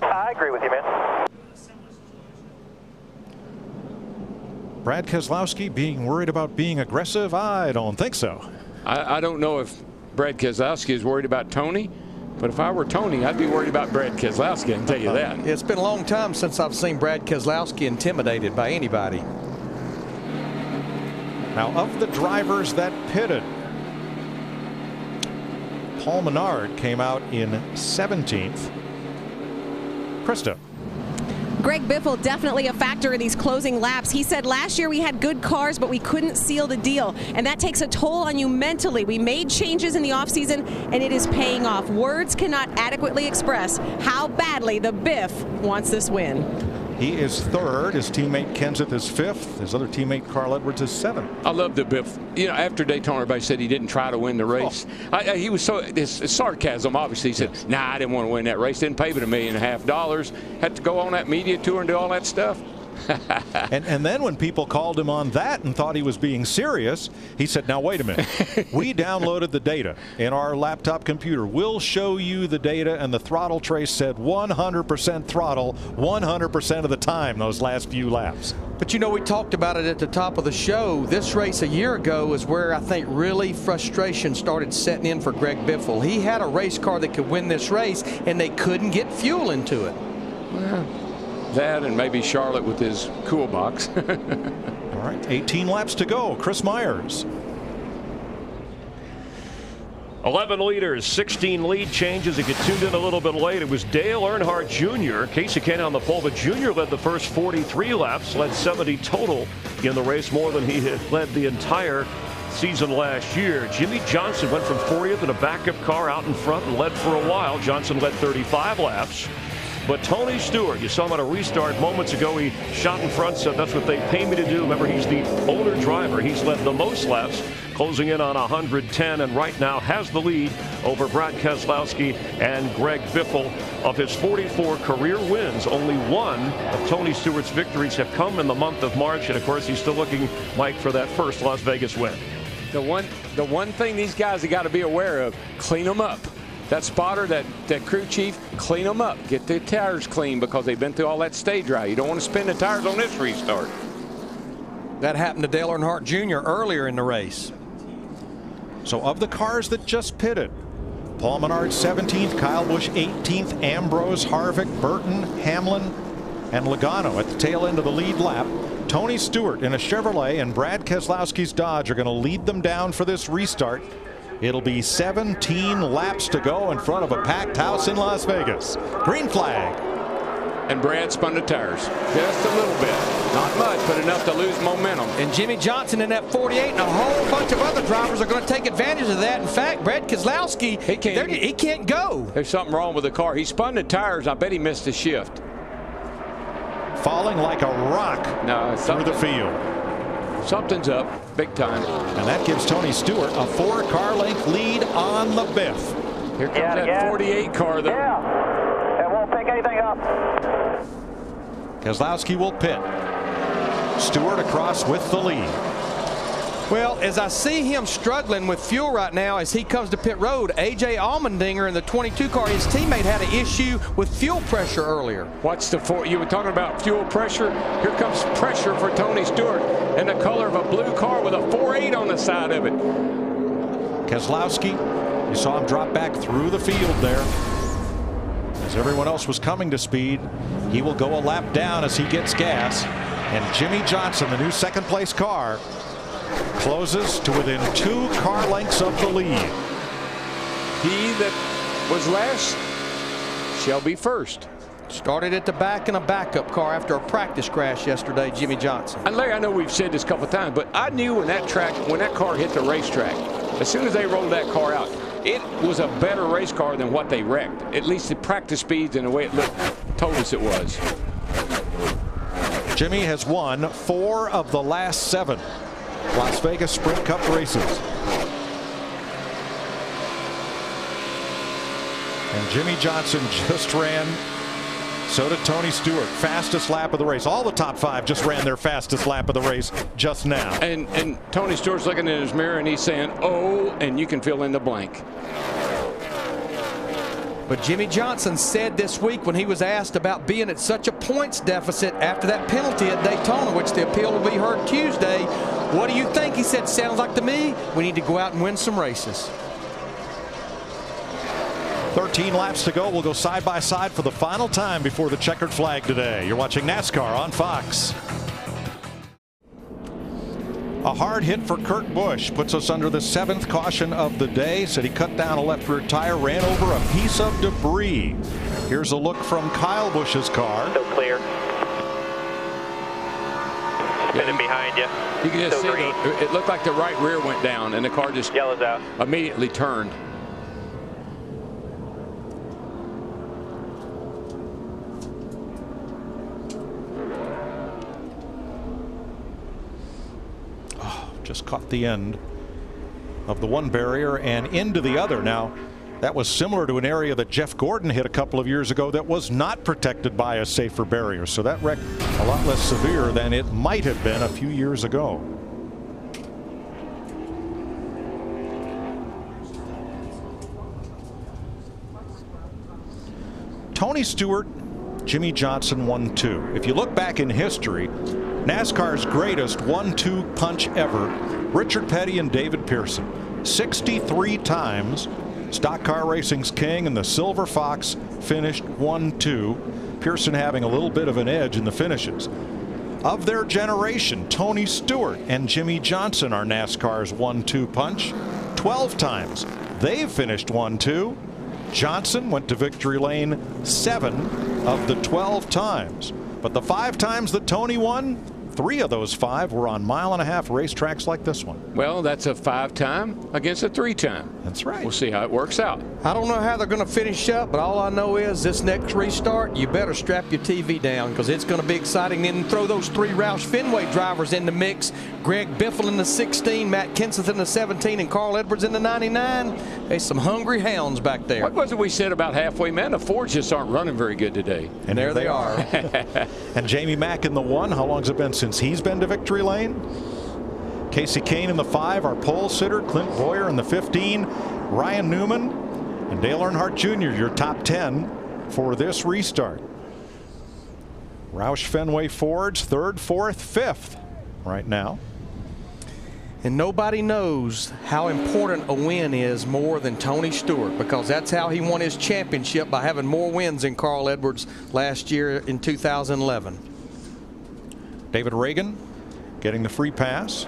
I agree with you, man. Brad Keselowski being worried about being aggressive? I don't think so. I don't know if Brad Keselowski is worried about Tony, but if I were Tony, I'd be worried about Brad Keselowski, I can tell you that. It's been a long time since I've seen Brad Keselowski intimidated by anybody. Now, of the drivers that pitted, Paul Menard came out in 17th. Krista. Greg Biffle definitely a factor in these closing laps. He said last year we had good cars, but we couldn't seal the deal, and that takes a toll on you mentally. We made changes in the offseason, and it is paying off. Words cannot adequately express how badly the Biff wants this win. He is 3rd. His teammate Kenseth is 5th. His other teammate Carl Edwards is 7th. I love the Biff. You know, after Daytona, everybody said he didn't try to win the race. He was so, his sarcasm, obviously. He said, nah, I didn't want to win that race. Didn't pay but $1.5 million. Had to go on that media tour and do all that stuff. and then when people called him on that and thought he was being serious, he said, now wait a minute. We downloaded the data in our laptop computer. We'll show you the data, and the throttle trace said 100% throttle 100% of the time those last few laps. But you know, we talked about it at the top of the show. This race a year ago is where I think really frustration started setting in for Greg Biffle. He had a race car that could win this race, and they couldn't get fuel into it. Well, that and maybe Charlotte with his cool box. All right, 18 laps to go. Chris Myers. 11 leaders, 16 lead changes. If you tuned in a little bit late, it was Dale Earnhardt Jr. Casey Kane on the pole, but Jr. led the first 43 laps, led 70 total in the race, more than he had led the entire season last year. Jimmy Johnson went from 40th in a backup car out in front and led for a while. Johnson led 35 laps. But Tony Stewart, you saw him at a restart moments ago. He shot in front, said that's what they pay me to do. Remember, he's the owner driver. He's led the most laps, closing in on 110, and right now has the lead over Brad Keselowski and Greg Biffle. Of his 44 career wins, only one of Tony Stewart's victories have come in the month of March, and of course he's still looking, Mike, for that first Las Vegas win. The one thing these guys have got to be aware of, clean them up. That spotter, that crew chief, clean them up. Get the tires clean because they've been through all that stay dry. You don't want to spin the tires on this restart. That happened to Dale Earnhardt Jr. earlier in the race. So of the cars that just pitted, Paul Menard 17th, Kyle Busch 18th, Ambrose, Harvick, Burton, Hamlin, and Logano at the tail end of the lead lap. Tony Stewart in a Chevrolet and Brad Keselowski's Dodge are going to lead them down for this restart. It'll be 17 laps to go in front of a packed house in Las Vegas. Green flag. And Brad spun the tires just a little bit. Not much, but enough to lose momentum. And Jimmy Johnson in that 48 and a whole bunch of other drivers are going to take advantage of that. In fact, Brad Keselowski, he can't go. There's something wrong with the car. He spun the tires. I bet he missed a shift. Falling like a rock through the field. Something's up big time. And that gives Tony Stewart a 4-car length lead on the Biff. Here comes that 48 car, though. Yeah, it won't pick anything up. Keselowski will pit. Stewart across with the lead. Well, as I see him struggling with fuel right now as he comes to pit road, A.J. Allmendinger in the 22 car, his teammate had an issue with fuel pressure earlier. What's you were talking about fuel pressure? Here comes pressure for Tony Stewart in the color of a blue car with a 4.8 on the side of it. Keselowski, you saw him drop back through the field there. As everyone else was coming to speed, he will go a lap down as he gets gas. And Jimmy Johnson, the new second-place car, closes to within 2 car lengths of the lead. He that was last shall be first. Started at the back in a backup car after a practice crash yesterday, Jimmy Johnson. And Larry, I know we've said this a couple of times, but I knew when that car hit the racetrack, as soon as they rolled that car out, it was a better race car than what they wrecked. At least the practice speeds and the way it looked told us it was. Jimmy has won 4 of the last 7 Las Vegas Sprint Cup races. And Jimmy Johnson just ran. So did Tony Stewart. Fastest lap of the race. All the top 5 just ran their fastest lap of the race just now. And Tony Stewart's looking in his mirror and he's saying, oh, and you can fill in the blank. But Jimmy Johnson said this week when he was asked about being at such a points deficit after that penalty at Daytona, which the appeal will be heard Tuesday, what do you think? He said, sounds like to me, we need to go out and win some races. 13 laps to go. We'll go side by side for the final time before the checkered flag today. You're watching NASCAR on Fox. A hard hit for Kurt Busch puts us under the 7th caution of the day. Said he cut down a left rear tire, ran over a piece of debris. Here's a look from Kyle Busch's car. Still clear. Spinning behind you. You can just see it looked like the right rear went down and the car just yellows out. Immediately turned. Just caught the end of the one barrier and into the other. Now, that was similar to an area that Jeff Gordon hit a couple of years ago that was not protected by a safer barrier. So that wreck a lot less severe than it might have been a few years ago. Tony Stewart, Jimmy Johnson 1-2. If you look back in history, NASCAR's greatest 1-2 punch ever, Richard Petty and David Pearson. 63 times, stock car racing's king and the Silver Fox finished 1-2. Pearson having a little bit of an edge in the finishes. Of their generation, Tony Stewart and Jimmy Johnson are NASCAR's 1-2 punch. 12 times. They've finished 1-2. Johnson went to victory lane 7 of the 12 times. But the 5 times that Tony won, 3 of those 5 were on 1.5-mile racetracks like this one. Well, that's a 5-time against a 3-time. That's right. We'll see how it works out. I don't know how they're going to finish up, but all I know is this next restart, you better strap your TV down because it's going to be exciting. Then throw those 3 Roush Fenway drivers in the mix. Greg Biffle in the 16, Matt Kenseth in the 17, and Carl Edwards in the 99. There's some hungry hounds back there. What was it we said about halfway, man? The Fords just aren't running very good today. And there they are. And Jamie Mack in the 1. How long has it been since he's been to victory lane? Casey Kane in the 5, our pole sitter. Clint Boyer in the 15. Ryan Newman and Dale Earnhardt Jr. your top 10 for this restart. Roush Fenway Fords 3rd, 4th, 5th right now. And nobody knows how important a win is more than Tony Stewart, because that's how he won his championship, by having more wins than Carl Edwards last year in 2011. David Reagan getting the free pass.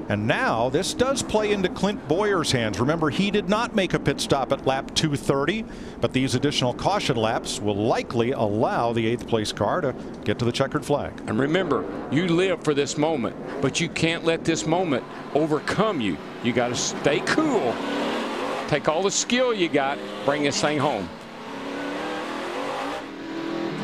And now this does play into Clint Boyer's hands. Remember, he did not make a pit stop at lap 230, but these additional caution laps will likely allow the 8th place car to get to the checkered flag. And remember, you live for this moment, but you can't let this moment overcome you. You got to stay cool. Take all the skill you got, bring this thing home.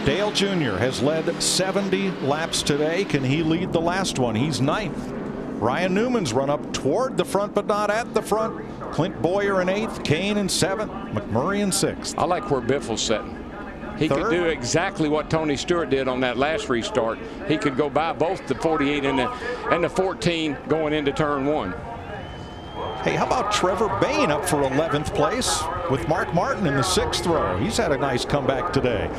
Dale Jr. has led 70 laps today. Can he lead the last one? He's 9th. Ryan Newman's run up toward the front, but not at the front. Clint Boyer in 8th, Kane in 7th, McMurray in 6th. I like where Biffle's sitting. he could do exactly what Tony Stewart did on that last restart. He could go by both the 48 and the 14 going into turn 1. Hey, how about Trevor Bayne up for 11th place with Mark Martin in the 6th row? He's had a nice comeback today.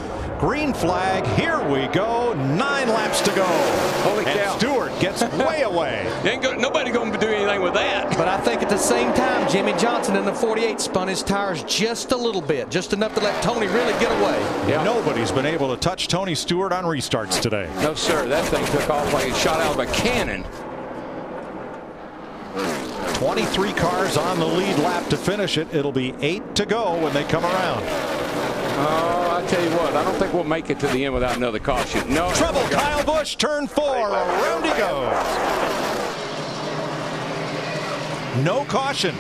Green flag, here we go. 9 laps to go. Holy cow. And Stewart gets way away. Nobody going to do anything with that. But I think at the same time, Jimmy Johnson in the 48 spun his tires just a little bit, just enough to let Tony really get away. Yeah. Nobody's been able to touch Tony Stewart on restarts today. No, sir. That thing took off like a shot out of a cannon. 23 cars on the lead lap to finish it. It'll be 8 to go when they come around. Oh, I tell you what, I don't think we'll make it to the end without another caution. No. Trouble, Kyle Busch, turn 4. Around he goes. No caution.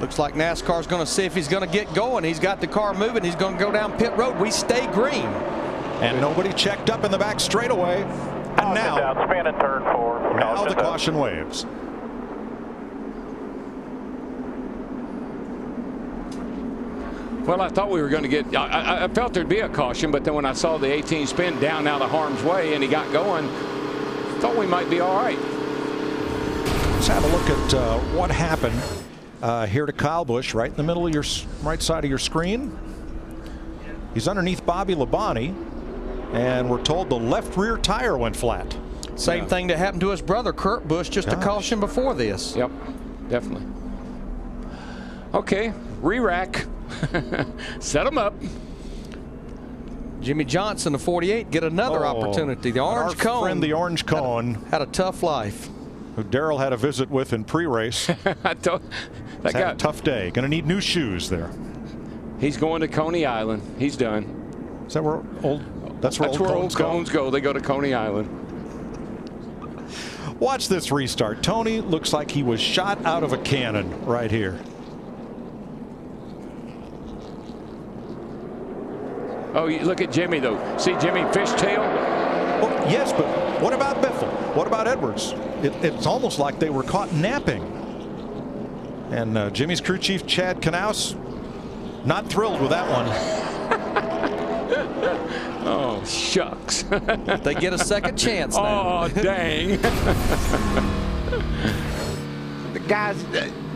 Looks like NASCAR's going to see if he's going to get going. He's got the car moving. He's going to go down pit road. We stay green. And nobody checked up in the back straightaway. And now, spin in turn 4. Now the caution waves. Well, I thought we were going to get, I felt there'd be a caution, but then when I saw the 18 spin down out of harm's way and he got going, thought we might be all right. Let's have a look at what happened here to Kyle Busch, right in the middle of your right side of your screen. He's underneath Bobby Labonte, and we're told the left rear tire went flat. Same thing that happened to his brother Kurt Busch, just a caution before this. Yep, definitely. Okay, re-rack. Set him up. Jimmy Johnson, the 48, get another opportunity. The orange cone. Our friend, the orange cone, had a tough life. Who Darrell had a visit with in pre-race. That had a tough day. Going to need new shoes there. He's going to Coney Island. He's done. Is that where old? That's where old cones go. They go to Coney Island. Watch this restart. Tony looks like he was shot out of a cannon right here. Oh, you look at Jimmy, though. See Jimmy fishtail? Well, yes, but what about Biffle? What about Edwards? It's almost like they were caught napping. And Jimmy's crew chief, Chad Knaus, not thrilled with that one. Oh, shucks. They get a second chance now. Oh, dang. Guys,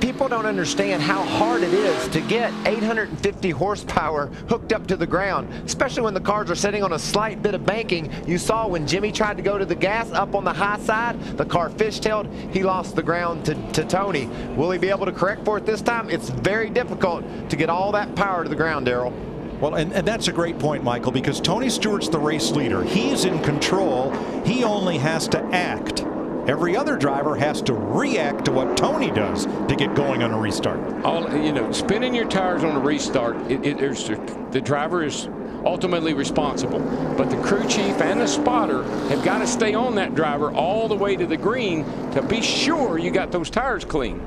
people don't understand how hard it is to get 850 horsepower hooked up to the ground, especially when the cars are sitting on a slight bit of banking. You saw when Jimmy tried to go to the gas up on the high side, the car fishtailed. He lost the ground to Tony. Will he be able to correct for it this time? It's very difficult to get all that power to the ground, Darrell. Well, and that's a great point, Michael, because Tony Stewart's the race leader. He's in control. He only has to act. Every other driver has to react to what Tony does to get going on a restart. Spinning your tires on a restart, the driver is ultimately responsible. But the crew chief and the spotter have got to stay on that driver all the way to the green to be sure you got those tires clean.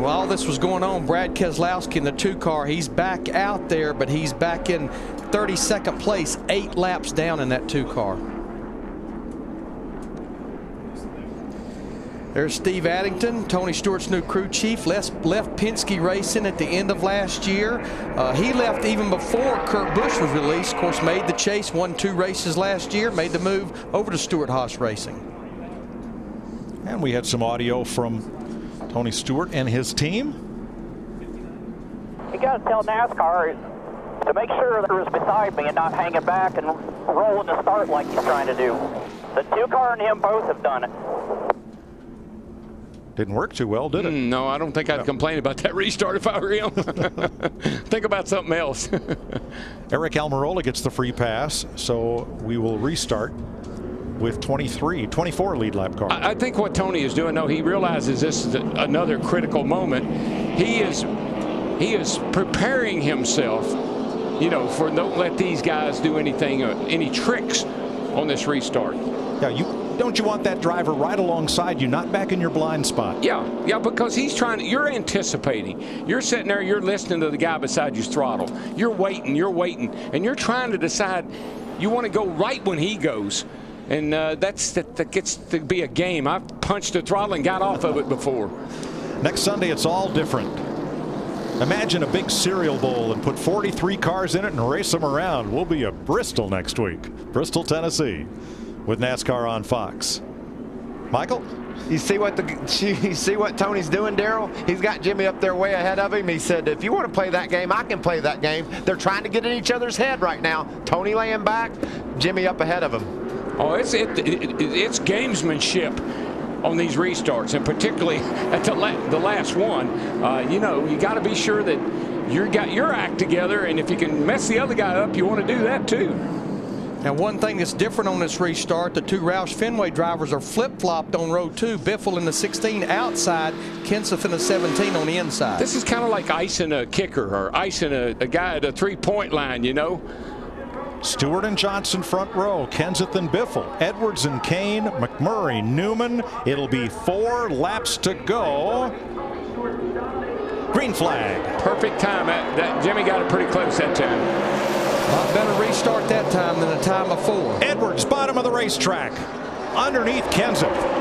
While this was going on, Brad Keselowski in the 2 car, he's back out there, but he's back in 32nd place, 8 laps down in that 2 car. There's Steve Addington, Tony Stewart's new crew chief, left Penske Racing at the end of last year. He left even before Kurt Busch was released. Of course, made the chase, won 2 races last year, made the move over to Stewart-Haas Racing. And we had some audio from Tony Stewart and his team. You got to tell NASCAR to make sure that is beside me and not hanging back and rolling the start like he's trying to do. The 2 car and him both have done it. Didn't work too well, did it? No, I don't think I'd complain about that restart if I were him. Think about something else. Eric Almirola gets the free pass, so we will restart with 24 lead lap cars. I think what Tony is doing, though, he realizes this is another critical moment. He is preparing himself, for don't let these guys do anything, any tricks on this restart. Yeah, don't you want that driver right alongside you, not back in your blind spot? Yeah, because he's trying to, you're anticipating. You're sitting there, you're listening to the guy beside you's throttle. You're waiting, and you're trying to decide you want to go right when he goes. And that gets to be a game. I've punched the throttle and got off of it before. Next Sunday, it's all different. Imagine a big cereal bowl and put 43 cars in it and race them around. We'll be at Bristol next week. Bristol, Tennessee, with NASCAR on Fox. Michael? You see what Tony's doing, Daryl? He's got Jimmy up there way ahead of him. He said, if you want to play that game, I can play that game. They're trying to get in each other's head right now. Tony laying back, Jimmy up ahead of him. Oh, it's gamesmanship on these restarts, and particularly at the last one. You know, you got to be sure that you got your act together, and if you can mess the other guy up, you want to do that too. Now, one thing that's different on this restart, the two Roush Fenway drivers are flip-flopped on row 2. Biffle in the 16 outside, Kenseth in the 17 on the inside. This is kind of like icing a kicker or icing a guy at a three-point line, you know. Stewart and Johnson front row, Kenseth and Biffle, Edwards and Kane, McMurray, Newman. It'll be 4 laps to go. Green flag. Perfect time. Jimmy got it pretty close that time. A lot better restart that time than the time before. Edwards, bottom of the racetrack. Underneath Kenseth.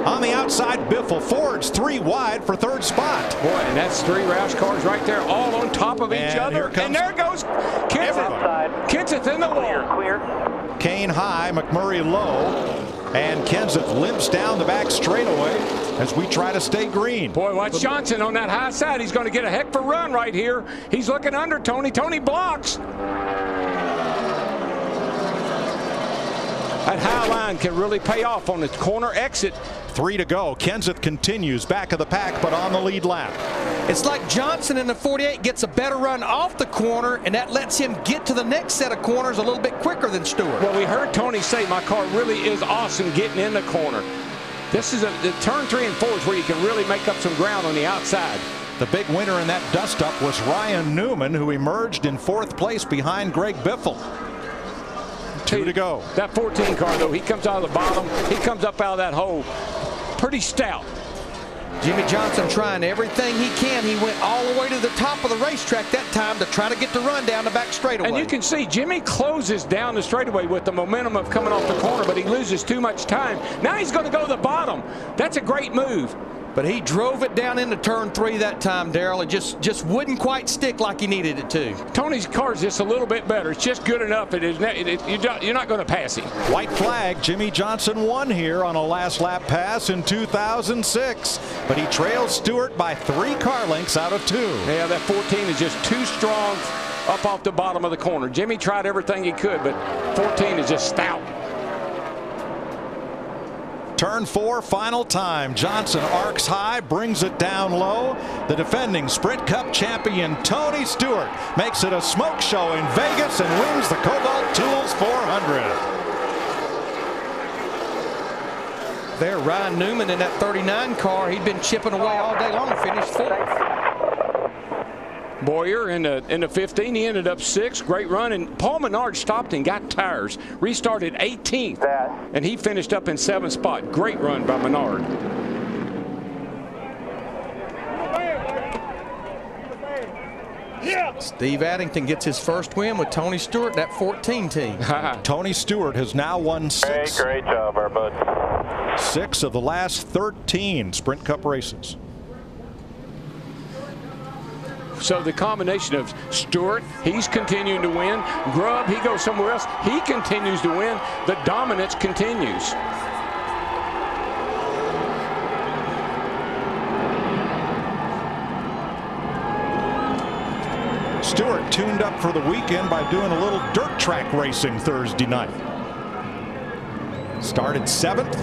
On the outside, Biffle. Ford's 3 wide for 3rd spot. Boy, and that's 3 Roush cars right there, all on top of each other. And there goes Kenseth. Kenseth in the wall. Clear. Kane high, McMurray low, and Kenseth limps down the back straightaway as we try to stay green. Boy, watch Johnson on that high side. He's going to get a heck of a run right here. He's looking under Tony. Tony blocks. That high line can really pay off on the corner exit. 3 to go. Kenseth continues back of the pack, but on the lead lap. It's like Johnson in the 48 gets a better run off the corner, and that lets him get to the next set of corners a little bit quicker than Stewart. Well, we heard Tony say my car really is awesome getting in the corner. This is the turn 3 and 4 is where you can really make up some ground on the outside. The big winner in that dust-up was Ryan Newman, who emerged in 4th place behind Greg Biffle. 2 to go. That 14 car, though, he comes out of the bottom. He comes up out of that hole pretty stout. Jimmy Johnson trying everything he can. He went all the way to the top of the racetrack that time to try to get the run down the back straightaway. And you can see Jimmy closes down the straightaway with the momentum of coming off the corner, but he loses too much time. Now he's going to go to the bottom. That's a great move. But he drove it down into turn 3 that time, Daryl. It just wouldn't quite stick like he needed it to. Tony's car is just a little bit better. It's just good enough. You're not going to pass him. White flag. Jimmy Johnson won here on a last lap pass in 2006. But he trails Stewart by 3 car lengths out of 2. Yeah, that 14 is just too strong up off the bottom of the corner. Jimmy tried everything he could, but 14 is just stout. Turn 4, final time. Johnson arcs high, brings it down low. The defending Sprint Cup champion Tony Stewart makes it a smoke show in Vegas and wins the Kobalt Tools 400. There, Ryan Newman in that 39 car. He'd been chipping away all day long, finished 4th. Boyer in the 15, he ended up 6th. Great run, and Paul Menard stopped and got tires. Restarted 18th, and he finished up in 7th spot. Great run by Menard. Steve Addington gets his first win with Tony Stewart, that 14 team. Tony Stewart has now won 6. Great job, our bud. 6 of the last 13 Sprint Cup races. So the combination of Stewart, he's continuing to win. Grubb, he goes somewhere else. He continues to win. The dominance continues. Stewart tuned up for the weekend by doing a little dirt track racing Thursday night. Started 7th.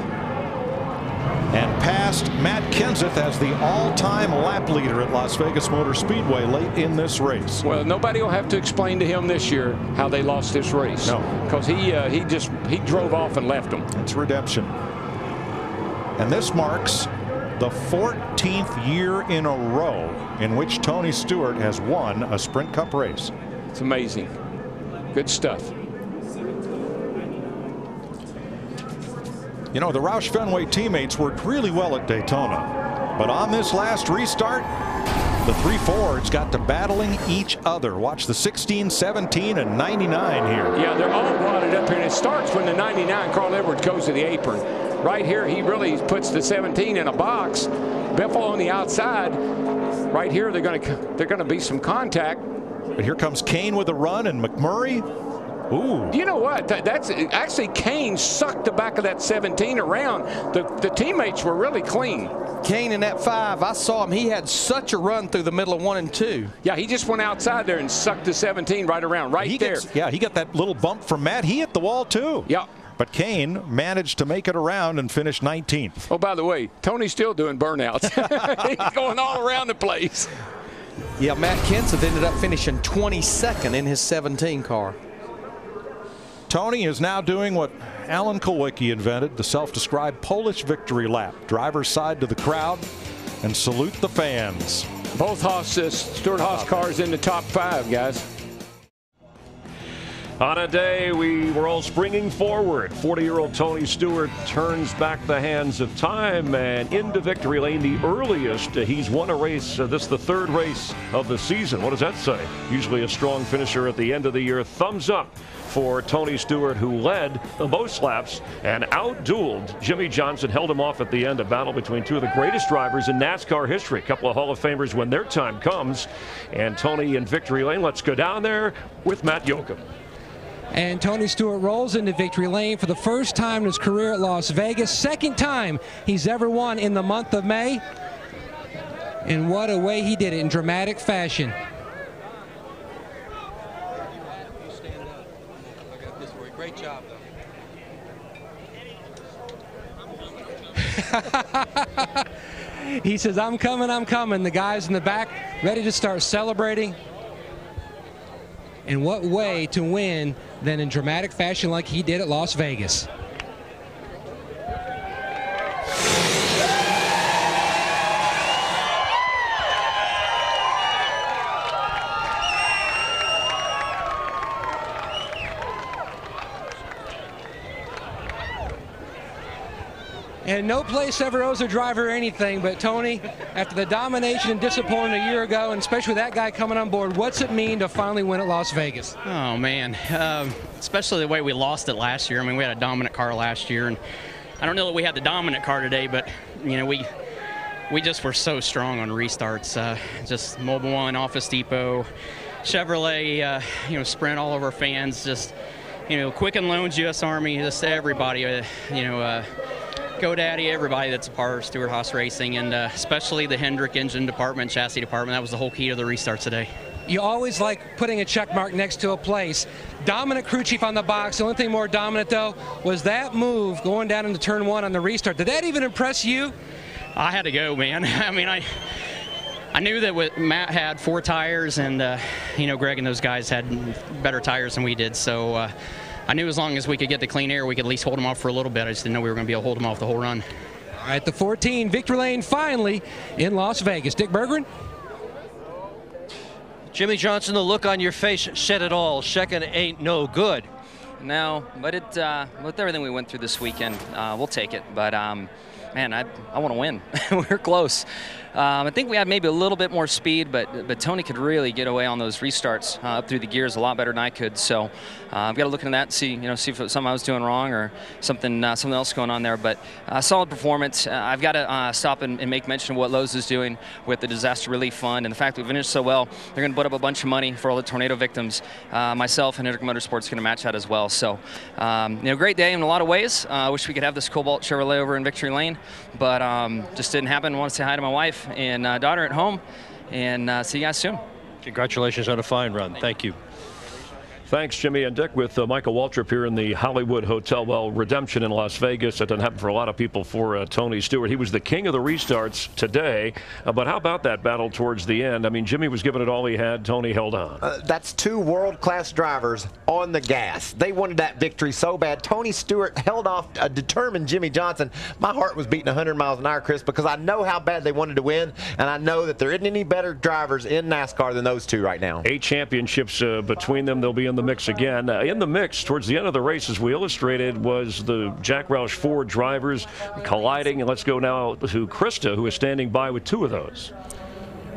And passed Matt Kenseth as the all-time lap leader at Las Vegas Motor Speedway late in this race. Well, nobody will have to explain to him this year how they lost this race. No, because he drove off and left them. It's redemption. And this marks the 14th year in a row in which Tony Stewart has won a Sprint Cup race. It's amazing. Good stuff. You know, the Roush Fenway teammates worked really well at Daytona, but on this last restart, the 3 Fords got to battling each other. Watch the 16, 17, and 99 here. Yeah, they're all wadded up here, and it starts when the 99, Carl Edwards, goes to the apron. right here, he really puts the 17 in a box. Biffle on the outside. Right here, they're going to be some contact. But here comes Kane with a run, and McMurray. Ooh. You know what? That's actually Kane sucked the back of that 17 around. The teammates were really clean. Kane in that 5, I saw him. He had such a run through the middle of 1 and 2. Yeah, he just went outside there and sucked the 17 right around, there. Yeah, he got that little bump from Matt. He hit the wall too. Yeah. But Kane managed to make it around and finish 19th. Oh, by the way, Tony's still doing burnouts. He's going all around the place. Yeah, Matt Kenseth ended up finishing 22nd in his 17 car. Tony is now doing what Alan Kulwicki invented, the self-described Polish victory lap. Driver's side to the crowd and salute the fans. Both Stewart Haas cars in the top 5, guys. On a day we were all springing forward, 40-year-old Tony Stewart turns back the hands of time and into victory lane, the earliest he's won a race. This is the 3rd race of the season. What does that say? Usually a strong finisher at the end of the year. Thumbs up for Tony Stewart, who led the most laps and outdueled Jimmy Johnson, held him off at the end. A battle between two of the greatest drivers in NASCAR history. A couple of Hall of Famers when their time comes. And Tony in victory lane. Let's go down there with Matt Yoakum. And Tony Stewart rolls into victory lane for the first time in his career at Las Vegas. 2nd time he's ever won in the month of May. And what a way he did it in dramatic fashion. Great job, though. He says, I'm coming, I'm coming. The guys in the back ready to start celebrating. And what way to win than in dramatic fashion like he did at Las Vegas. And no place ever owes a driver anything, but Tony, after the domination and disappointment a year ago, and especially with that guy coming on board, what's it mean to finally win at Las Vegas? Oh, man. Especially the way we lost it last year. I mean, we had a dominant car last year, and I don't know that we had the dominant car today, but, you know, we just were so strong on restarts. Just Mobile One, Office Depot, Chevrolet, you know, Sprint, all of our fans, just, you know, Quicken Loans, U.S. Army, just everybody, you know, GoDaddy, everybody that's a part of Stewart Haas Racing, and especially the Hendrick engine department, chassis department. That was the whole key to the restarts today. You always like putting a check mark next to a place. Dominant crew chief on the box. The only thing more dominant, though, was that move going down into turn 1 on the restart. Did that even impress you? I had to go, man. I mean, I knew that Matt had 4 tires, and you know, Greg and those guys had better tires than we did, so I knew as long as we could get the clean air, we could at least hold them off for a little bit. I just didn't know we were going to be able to hold them off the whole run. All right, the 14 victory lane finally in Las Vegas. Dick Berggren. Jimmy Johnson, the look on your face said it all. Second ain't no good. No, but with everything we went through this weekend, we'll take it. But man, I want to win. We're close. I think we had maybe a little bit more speed, but Tony could really get away on those restarts up through the gears a lot better than I could. So I've got to look into that and see if it was something I was doing wrong or something else going on there. But solid performance. I've got to stop and make mention of what Lowe's is doing with the disaster relief fund and the fact that we finished so well. They're going to put up a bunch of money for all the tornado victims. Myself and Hendrick Motorsports going to match that as well. So great day in a lot of ways. I wish we could have this Kobalt Chevrolet over in Victory Lane, but just didn't happen. I want to say hi to my wife and daughter at home, and see you guys soon. Congratulations on a fine run. Thank you. Thanks, Jimmy and Dick, with Michael Waltrip here in the Hollywood Hotel. Well, redemption in Las Vegas. That doesn't happen for a lot of people. For Tony Stewart, he was the king of the restarts today. But how about that battle towards the end? I mean, Jimmy was giving it all he had. Tony held on. That's 2 world-class drivers on the gas. They wanted that victory so bad. Tony Stewart held off a determined Jimmy Johnson. My heart was beating 100 miles an hour, Chris, because I know how bad they wanted to win, and I know that there isn't any better drivers in NASCAR than those 2 right now. 8 championships between them. They'll be in the mix again. In the mix towards the end of the race, as we illustrated, was the Jack Roush Ford drivers colliding. And let's go now to Krista, who is standing by with 2 of those.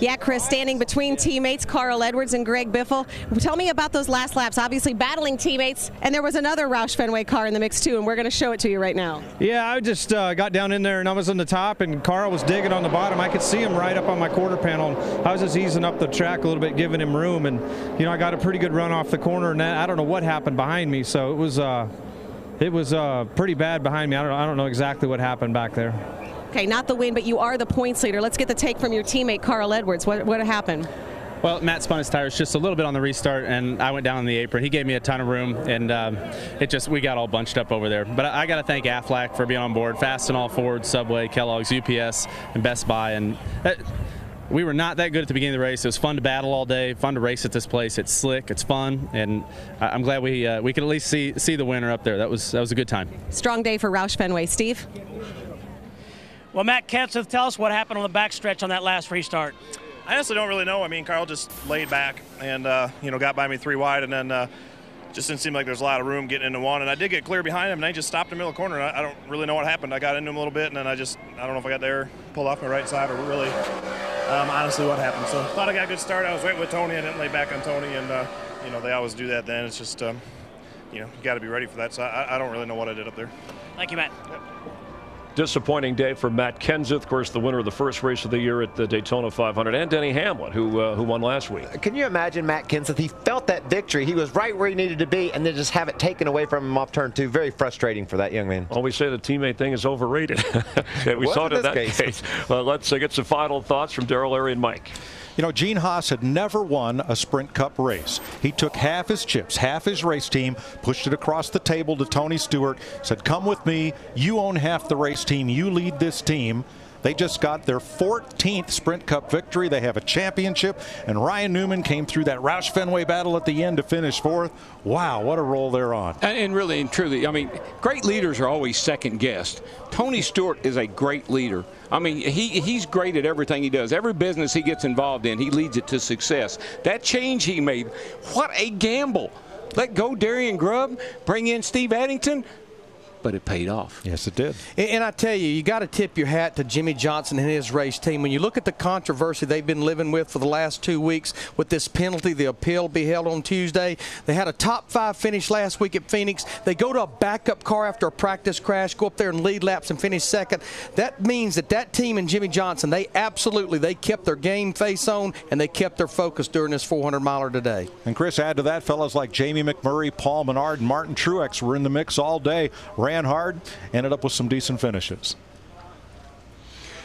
Yeah, Chris, standing between teammates Carl Edwards and Greg Biffle. Tell me about those last laps. Obviously battling teammates, and there was another Roush Fenway car in the mix too, and we're going to show it to you right now. Yeah, I just got down in there, and I was on the top, and Carl was digging on the bottom. I could see him right up on my quarter panel. I was just easing up the track a little bit, giving him room, and I got a pretty good run off the corner, and I don't know what happened behind me, so it was pretty bad behind me. I don't know exactly what happened back there. Okay, not the win, but you are the points leader. Let's get the take from your teammate Carl Edwards. What happened? Well, Matt spun his tires just a little bit on the restart, and I went down on the apron. He gave me a ton of room, and we got all bunched up over there. But I got to thank Aflac for being on board. Fast and All Ford, Subway, Kellogg's, UPS, and Best Buy. And we were not that good at the beginning of the race. It was fun to battle all day, fun to race at this place. It's slick, it's fun, and I'm glad we could at least see the winner up there. That was a good time. Strong day for Roush Fenway. Steve? Well, Matt Kenseth, tell us what happened on the backstretch on that last restart. I honestly don't really know. I mean, Carl just laid back and, got by me 3 wide, and then just didn't seem like there's a lot of room getting into one. And I did get clear behind him, and I just stopped in the middle of the corner. I don't really know what happened. I got into him a little bit, and then I don't know if I got there, pulled off my right side, or really honestly what happened. So thought I got a good start. I was waiting with Tony. I didn't lay back on Tony, and, they always do that then. It's just, you got to be ready for that. So I don't really know what I did up there. Thank you, Matt. Yep. Disappointing day for Matt Kenseth, of course, the winner of the first race of the year at the Daytona 500, and Denny Hamlin, who won last week. Can you imagine Matt Kenseth? He felt that victory. He was right where he needed to be, and then just have it taken away from him off turn 2. Very frustrating for that young man. Well, we say the teammate thing is overrated. We saw it in that case. Well, let's get some final thoughts from Darrell, Larry, and Mike. Gene Haas had never won a Sprint Cup race. He took half his chips, half his race team, pushed it across the table to Tony Stewart, said, come with me. You own half the race team. You lead this team. They just got their 14th Sprint Cup victory. They have a championship, and Ryan Newman came through that Roush Fenway battle at the end to finish 4th. Wow, what a roll they're on. And really and truly, I mean, great leaders are always second guessed. Tony Stewart is a great leader. I mean, he's great at everything he does. Every business he gets involved in, he leads it to success. That change he made, what a gamble. Let go Darian Grubb, bring in Steve Addington. But it paid off. Yes, it did. And I tell you got to tip your hat to Jimmy Johnson and his race team. When you look at the controversy they've been living with for the last 2 weeks with this penalty, the appeal be held on Tuesday. They had a top 5 finish last week at Phoenix. They go to a backup car after a practice crash, go up there and lead laps and finish second. That means that team and Jimmy Johnson, they kept their game face on, and they kept their focus during this 400-miler today. And Chris, add to that, fellas like Jamie McMurray, Paul Menard, and Martin Truex were in the mix all day. Ran hard, ended up with some decent finishes.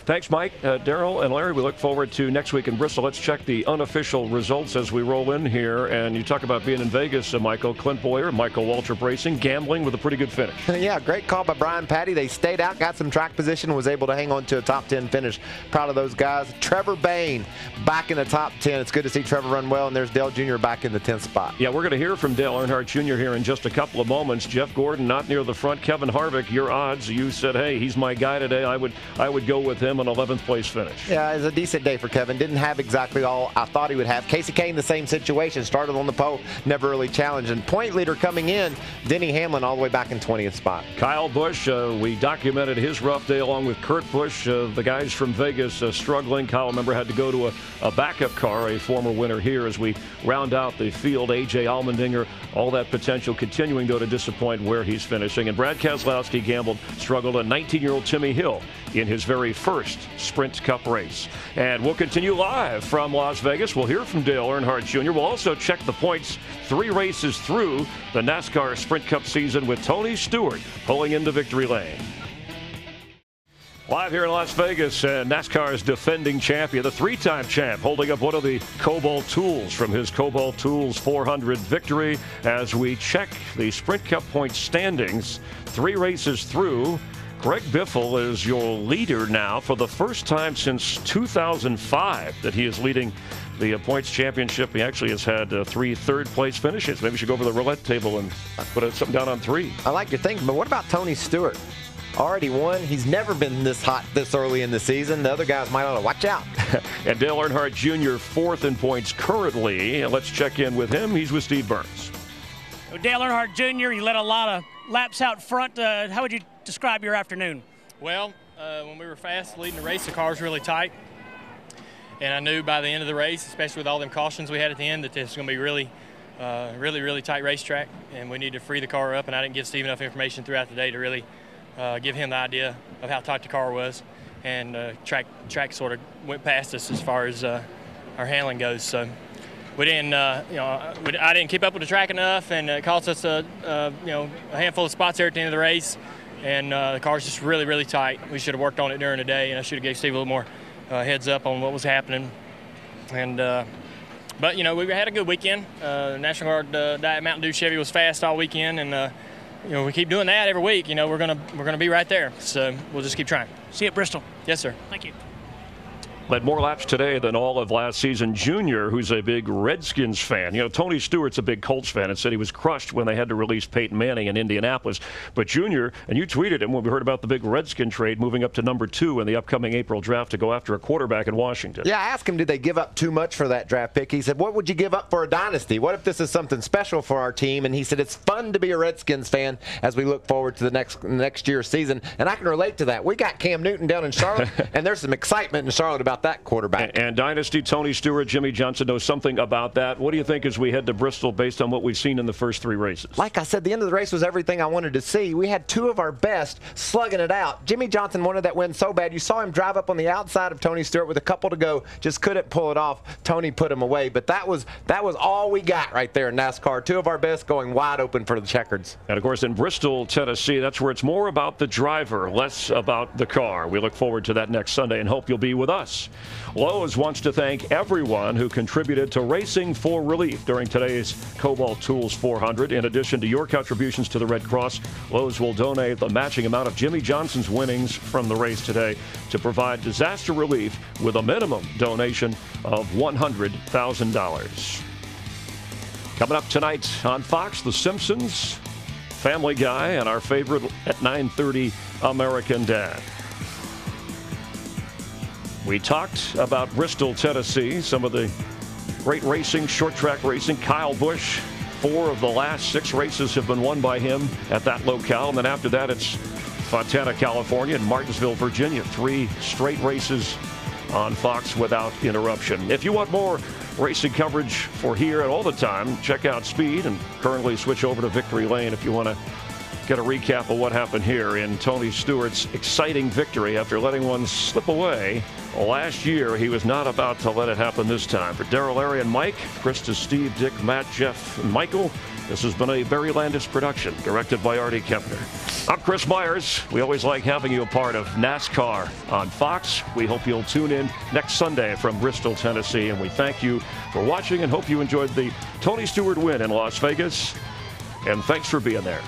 Thanks, Mike, Darrell, and Larry. We look forward to next week in Bristol. Let's check the unofficial results as we roll in here. And you talk about being in Vegas, Michael. Clint Boyer, Michael Waltrip Racing, gambling with a pretty good finish. Yeah, great call by Brian Patty. They stayed out, got some track position, was able to hang on to a top 10 finish. Proud of those guys. Trevor Bayne back in the top 10. It's good to see Trevor run well, and there's Dale Jr. back in the 10th spot. Yeah, we're going to hear from Dale Earnhardt Jr. here in just a couple of moments. Jeff Gordon not near the front. Kevin Harvick, your odds. You said, hey, he's my guy today. I would go with him, an 11th place finish. Yeah, it was a decent day for Kevin. Didn't have exactly all I thought he would have. Casey Kane, the same situation. Started on the pole, never really challenged. And point leader coming in, Denny Hamlin all the way back in 20th spot. Kyle Busch, we documented his rough day along with Kurt Busch. The guys from Vegas struggling. Kyle, remember, had to go to a backup car, a former winner here as we round out the field. A.J. Allmendinger, all that potential continuing, though, to disappoint where he's finishing. And Brad Keselowski gambled, struggled. A 19-year-old Timmy Hill in his very first Sprint Cup race. And we'll continue live from Las Vegas. We'll hear from Dale Earnhardt Jr. We'll also check the points 3 races through the NASCAR Sprint Cup season with Tony Stewart pulling into victory lane. Live here in Las Vegas, NASCAR's defending champion, the 3-time champ, holding up one of the Kobalt tools from his Kobalt Tools 400 victory as we check the Sprint Cup point standings 3 races through. Greg Biffle is your leader now for the first time since 2005 that he is leading the points championship. He actually has had 3 third-place finishes. Maybe we should go over the roulette table and put something down on 3. I like your thinking, but what about Tony Stewart? Already won. He's never been this hot this early in the season. The other guys might want to watch out. And Dale Earnhardt Jr. 4th in points currently. Let's check in with him. He's with Steve Burns. Dale Earnhardt Jr., you led a lot of laps out front. How would you describe your afternoon? Well, when we were fast leading the race, the car was really tight. And I knew by the end of the race, especially with all them cautions we had at the end, that this was going to be really tight racetrack, and we needed to free the car up. And I didn't give Steve enough information throughout the day to really give him the idea of how tight the car was. And track sort of went past us as far as our handling goes. So we didn't, I didn't keep up with the track enough, and it cost us a handful of spots there at the end of the race. And the car's just really tight. We should have worked on it during the day, and I should have gave Steve a little more heads up on what was happening. And but we had a good weekend. National Guard Diet Mountain Dew Chevy was fast all weekend, and we keep doing that every week. We're gonna be right there. So we'll just keep trying. See you at Bristol. Yes, sir. Thank you. Led more laps today than all of last season. Junior, who's a big Redskins fan. Tony Stewart's a big Colts fan and said he was crushed when they had to release Peyton Manning in Indianapolis. But Junior, and you tweeted him when we heard about the big Redskin trade moving up to number 2 in the upcoming April draft to go after a quarterback in Washington. Yeah, I asked him, did they give up too much for that draft pick? He said, what would you give up for a dynasty? What if this is something special for our team? And he said, it's fun to be a Redskins fan as we look forward to the next year's season. And I can relate to that. We got Cam Newton down in Charlotte, and there's some excitement in Charlotte about that quarterback. And Dynasty, Tony Stewart, Jimmy Johnson knows something about that. What do you think as we head to Bristol based on what we've seen in the first 3 races? Like I said, the end of the race was everything I wanted to see. We had 2 of our best slugging it out. Jimmy Johnson wanted that win so bad. You saw him drive up on the outside of Tony Stewart with a couple to go. Just couldn't pull it off. Tony put him away. But that was all we got right there in NASCAR. 2 of our best going wide open for the checkers. And, of course, in Bristol, Tennessee, that's where it's more about the driver, less about the car. We look forward to that next Sunday and hope you'll be with us. Lowe's wants to thank everyone who contributed to Racing for Relief during today's Kobalt Tools 400. In addition to your contributions to the Red Cross, Lowe's will donate the matching amount of Jimmy Johnson's winnings from the race today to provide disaster relief with a minimum donation of $100,000. Coming up tonight on Fox, The Simpsons, Family Guy, and our favorite at 9:30, American Dad. We talked about Bristol, Tennessee, some of the great racing, short track racing. Kyle Busch, 4 of the last 6 races have been won by him at that locale. And then after that, it's Fontana, California, and Martinsville, Virginia. 3 straight races on Fox without interruption. If you want more racing coverage for here and all the time, check out Speed and currently switch over to Victory Lane if you want to get a recap of what happened here in Tony Stewart's exciting victory after letting one slip away last year. He was not about to let it happen this time. For Daryl, Larry, and Mike, Krista, Steve, Dick, Matt, Jeff, and Michael, this has been a Barry Landis production, directed by Artie Kempner. I'm Chris Myers. We always like having you a part of NASCAR on Fox. We hope you'll tune in next Sunday from Bristol, Tennessee, and we thank you for watching and hope you enjoyed the Tony Stewart win in Las Vegas. And thanks for being there.